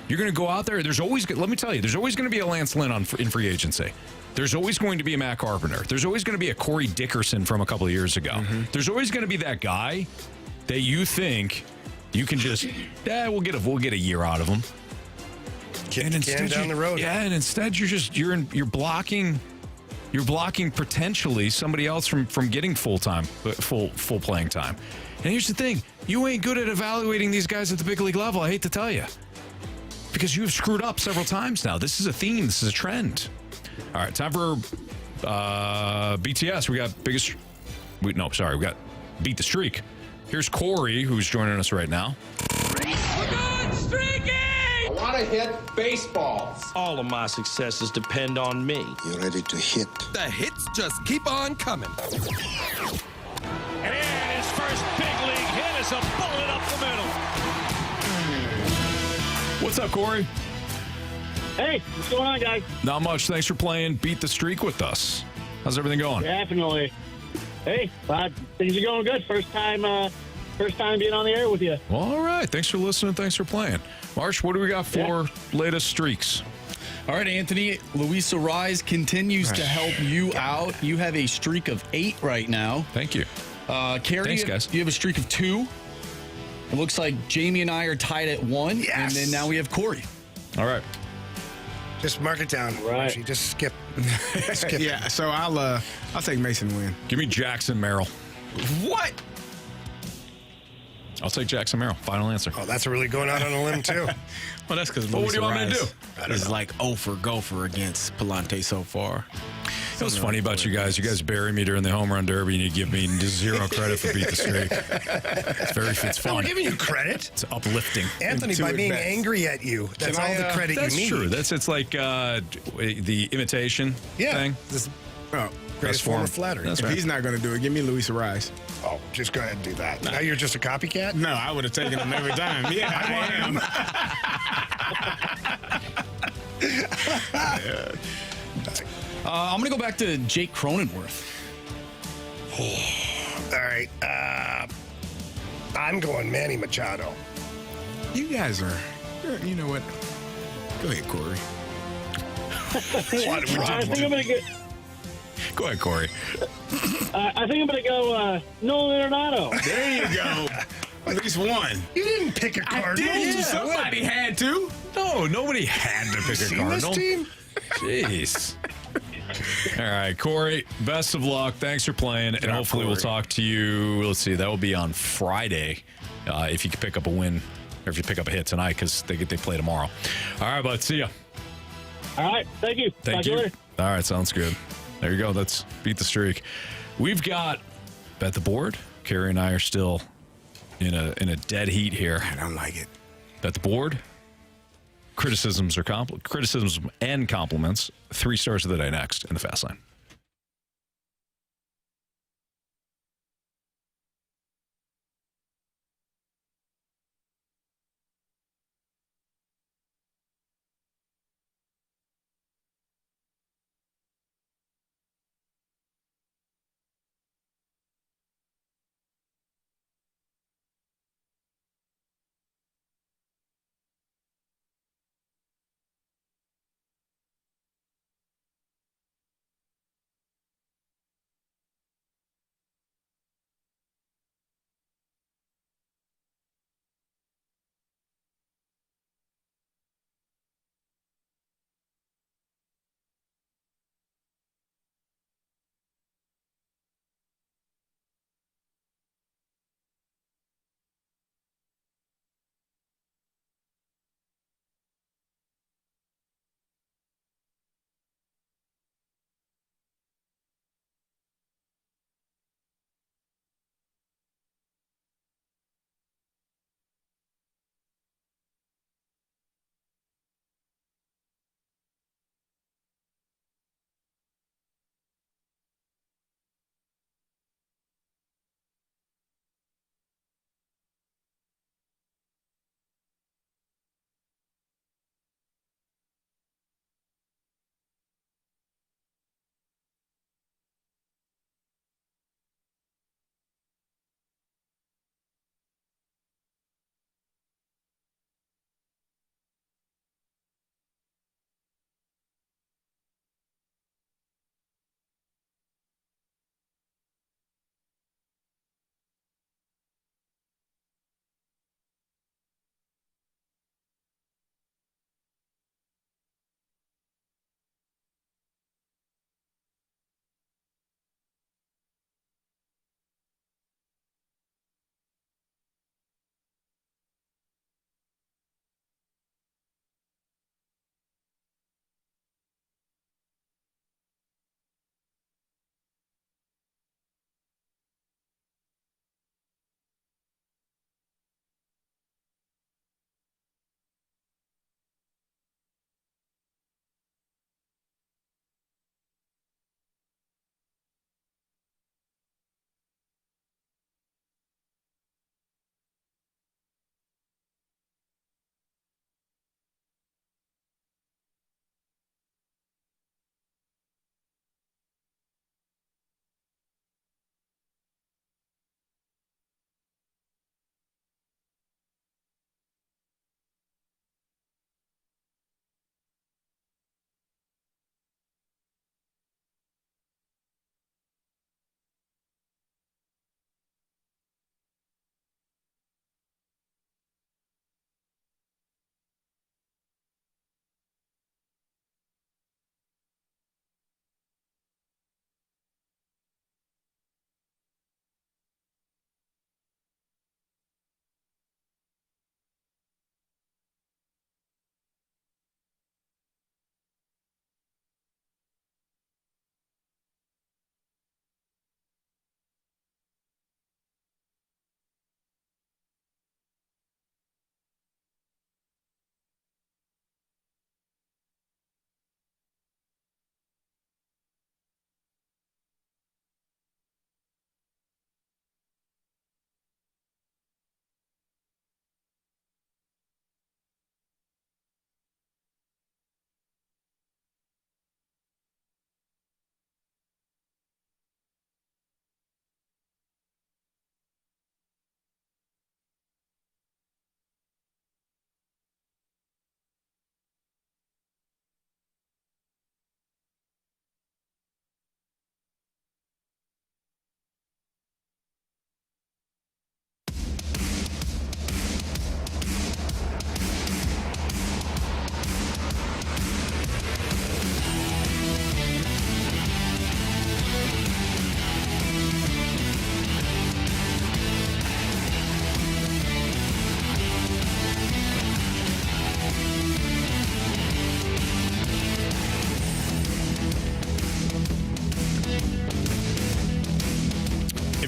You're going to go out there. There's always, let me tell you, there's always going to be a Lance Lynn in free agency. There's always going to be a Matt Carpenter. There's always going to be a Corey Dickerson from a couple of years ago. Mm-hmm. There's always going to be that guy that you think you can just, we'll get a year out of him. And instead down the road. Yeah, and instead you're blocking potentially somebody else from getting full playing time. And here's the thing: you ain't good at evaluating these guys at the big league level. I hate to tell you, because you have screwed up several times now. This is a theme. This is a trend. All right, time for BTS. We got we got Beat the Streak. Here's Corey, who's joining us right now. I want to hit baseballs. All of my successes depend on me. You're ready to hit. The hits just keep on coming. And his first big league hit is a bullet up the middle. What's up, Corey? Hey, what's going on, guys? Not much. Thanks for playing Beat the Streak with us. How's everything going? Definitely. Hey, things are going good. First time being on the air with you. Well, all right. Thanks for listening. Thanks for playing. Marsh, what do we got for latest streaks? All right, Anthony. Luis Arise continues to help you out. You have a streak of 8 right now. Thank you. Carey, thanks, guys. You have a streak of 2. It looks like Jamie and I are tied at 1. Yes. And then now we have Corey. All right. Just mark it down. Right. Just skip. Yeah, so I'll take Mason Wynn. Give me Jackson Merrill. What? I'll take Jackson Merrill. Final answer. Oh, that's really going out on a limb, too. Well, that's because what do you want me to do? It's like 0 for gopher against Palante so far. What's funny about you guys? You guys bury me during the home run derby, and you give me zero credit for Beat the Streak. It's fun. I'm giving you credit. It's uplifting. Anthony, by being angry at you, that's all the credit you need. That's true. It's like the imitation thing. Greatest form of flattery. If he's not going to do it, give me Luis Arise. Oh, just go ahead and do that. Now you're just a copycat? No, I would have taken him every time. Yeah, I am. I'm going to go back to Jake Cronenworth. All right. I'm going Manny Machado. You guys are, you know what? Go ahead, Corey. I think I'm going to get... Go ahead, Corey. I think I'm going to go Nolan Arenado. There you go. At least one. You didn't pick a Cardinal. Yeah, somebody had to. No, nobody had to pick a Cardinal. This team? Jeez. All right, Corey, best of luck. Thanks for playing, and hopefully we'll talk to you. Let's see, that will be on Friday if you can pick up a win or if you pick up a hit tonight because they play tomorrow. All right, bud, see ya. All right, thank you. Thank you. All right, sounds good. There you go. That's Beat the Streak. We've got Bet the Board. Carey and I are still in a dead heat here. I don't like it. Bet the Board. Criticisms and compliments. 3 stars of the day next in the Fast Lane.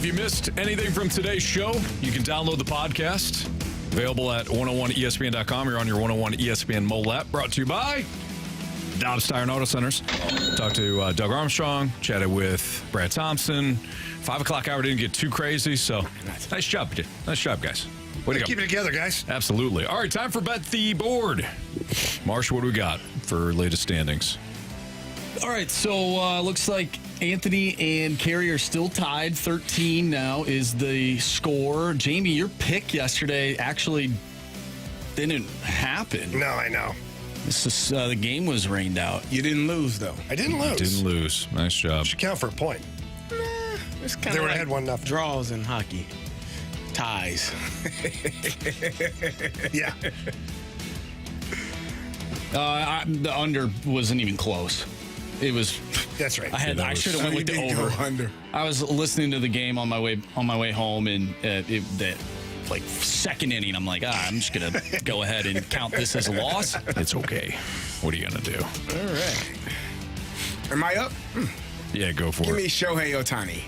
If you missed anything from today's show, you can download the podcast. Available at 101ESPN.com. You're on your 101 ESPN mobile app. Brought to you by Dobbs Tire and Auto Centers. Talked to Doug Armstrong. Chatted with Brad Thompson. 5 o'clock hour didn't get too crazy, so nice job. Nice job, guys. Way to go. Keep it together, guys. Absolutely. All right, time for Bet the Board. Marsh, what do we got for latest standings? All right, so looks like Anthony and Carey are still tied. 13 now is the score. Jamie, your pick yesterday actually didn't happen. No, I know. This is, the game was rained out. You didn't lose, though. I didn't lose. Didn't lose. Nice job. Should count for a point. It's kind They of were like ahead 1-0. draws in hockey. Ties. Yeah. The under wasn't even close. It was. That's right. I should have went with the over. Under. I was listening to the game on my way home, and that like second inning, I'm like, I'm just gonna go ahead and count this as a loss. It's okay. What are you gonna do? All right. Am I up? Yeah, go for Give it. me Shohei Ohtani.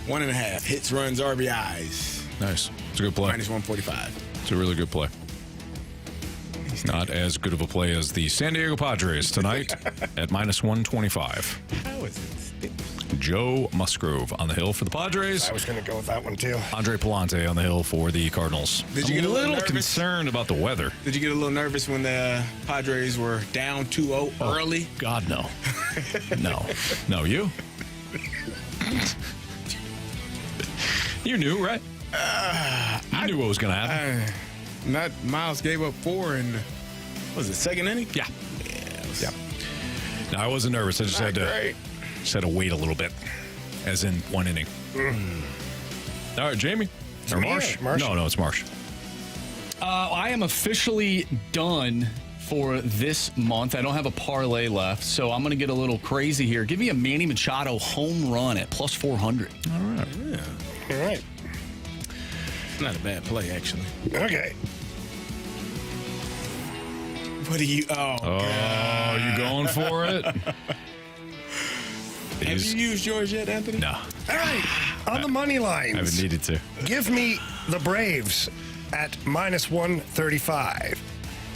1.5 hits, runs, RBIs. Nice. It's a good play. Minus 145. It's a really good play. Not as good of a play as the San Diego Padres tonight at minus 125. How is it? Joe Musgrove on the hill for the Padres. I was going to go with that one, too. Andre Palante on the hill for the Cardinals. Did you get a little nervous? Concerned about the weather? Did you get a little nervous when the Padres were down 2-0 early? God, no. No, you? You knew, right? You knew what was going to happen. Not Miles gave up 4 in, was it second inning? Yeah. No, I wasn't nervous. I just had to wait a little bit, as in 1 inning. All right, Jamie. Or Marsh? No, it's Marsh. I am officially done for this month. I don't have a parlay left, so I'm going to get a little crazy here. Give me a Manny Machado home run at plus 400. All right. Yeah. All right. Not a bad play, actually. Okay. What are you? Oh, you going for it? Have you used yours yet, Anthony? No. All right. On the money lines. I haven't needed to. Give me the Braves at minus 135.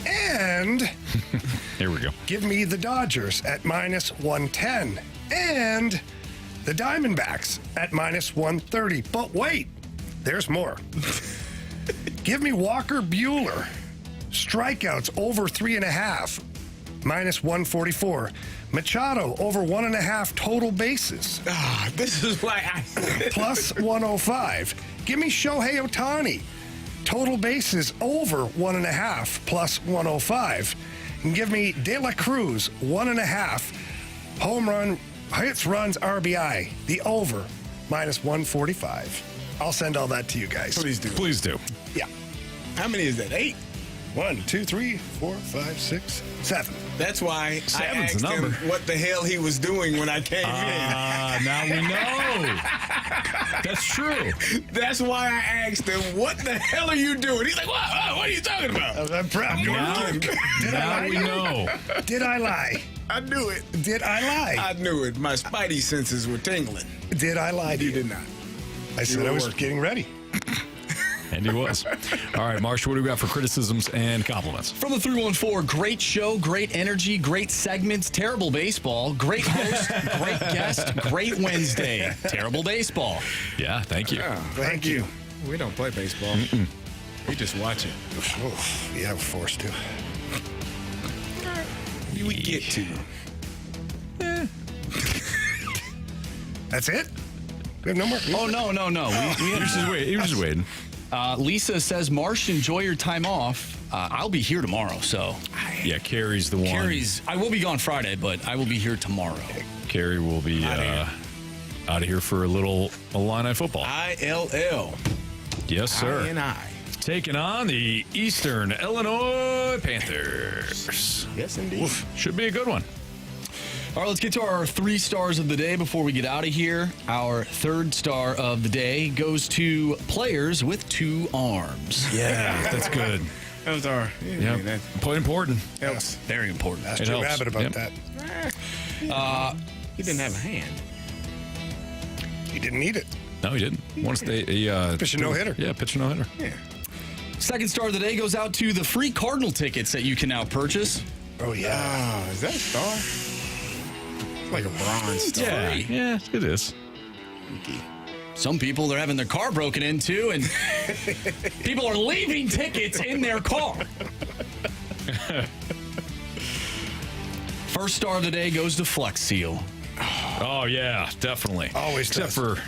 And here we go. Give me the Dodgers at minus 110. And the Diamondbacks at minus 130. But wait, there's more. Give me Walker Buehler. Strikeouts over 3.5. Minus 144. Machado over 1.5 total bases. This is why plus 105. Give me Shohei Ohtani. Total bases over 1.5 plus 105. And give me De La Cruz 1.5 home run hits, runs, RBI. The over minus 145. I'll send all that to you guys. Please do. Please do. Yeah. How many is that? 8? 1, 2, 3, 4, 5, 6, 7. That's why Seven's I asked the number. him what the hell he was doing when I came in. Now we know. That's true. That's why I asked him, what the hell are you doing? He's like, what are you talking about? I'm proud. Now we know. Did I lie? I knew it. Did I lie? I knew it. My spidey senses were tingling. Did I lie to you? You did not. I said I was getting ready. And he was. All right, Marsh, what do we got for criticisms and compliments? From the 314, great show, great energy, great segments, terrible baseball, great host, great guest, great Wednesday, terrible baseball. Yeah, thank you. Thank you. We don't play baseball. We just watch it. Yeah, we're forced to. We get to. That's it? We have no more? Oh, no. He was just waiting. Lisa says, Marsh, enjoy your time off. I'll be here tomorrow, so. Yeah, Carey's the one. I will be gone Friday, but I will be here tomorrow. Carey will be out of here for a little Illini football. ILL. Yes, sir. INI. Taking on the Eastern Illinois Panthers. Yes, indeed. Oof, should be a good one. All right, let's get to our 3 stars of the day before we get out of here. Our 3rd star of the day goes to players with 2 arms. Yeah, that's good. That was our. Yeah, quite important. That was very important. Ask Jim Abbott about that. He didn't have a hand. He didn't need it. No, he didn't. Pitch a no-hitter. Yeah, pitch a no-hitter. Yeah. Second star of the day goes out to the free Cardinal tickets that you can now purchase. Oh, yeah. Is that a star? It's like a bronze star. Yeah, it is. Some people, they're having their car broken into, and people are leaving tickets in their car. First star of the day goes to Flex Seal. Oh, yeah, definitely. Always Except does. for,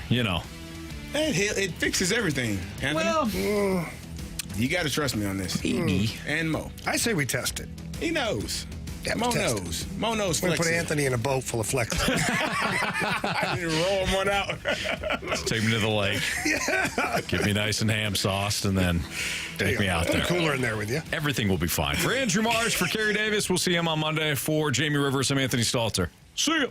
It fixes everything, Anthony. Well, you got to trust me on this. And Mo. I say we test it. He knows. Yeah, Mo test knows. it. Mo knows. We're going to put Flex Seal. Anthony in a boat full of Flex. I didn't roll him one out. take me to the lake. Yeah. Get me nice and ham sauced, and then take me out Put a there. cooler in there with you. Everything will be fine. For Andrew Marsh, for Carey Davis, we'll see him on Monday. For Jamie Rivers, I'm Anthony Stalter. See ya.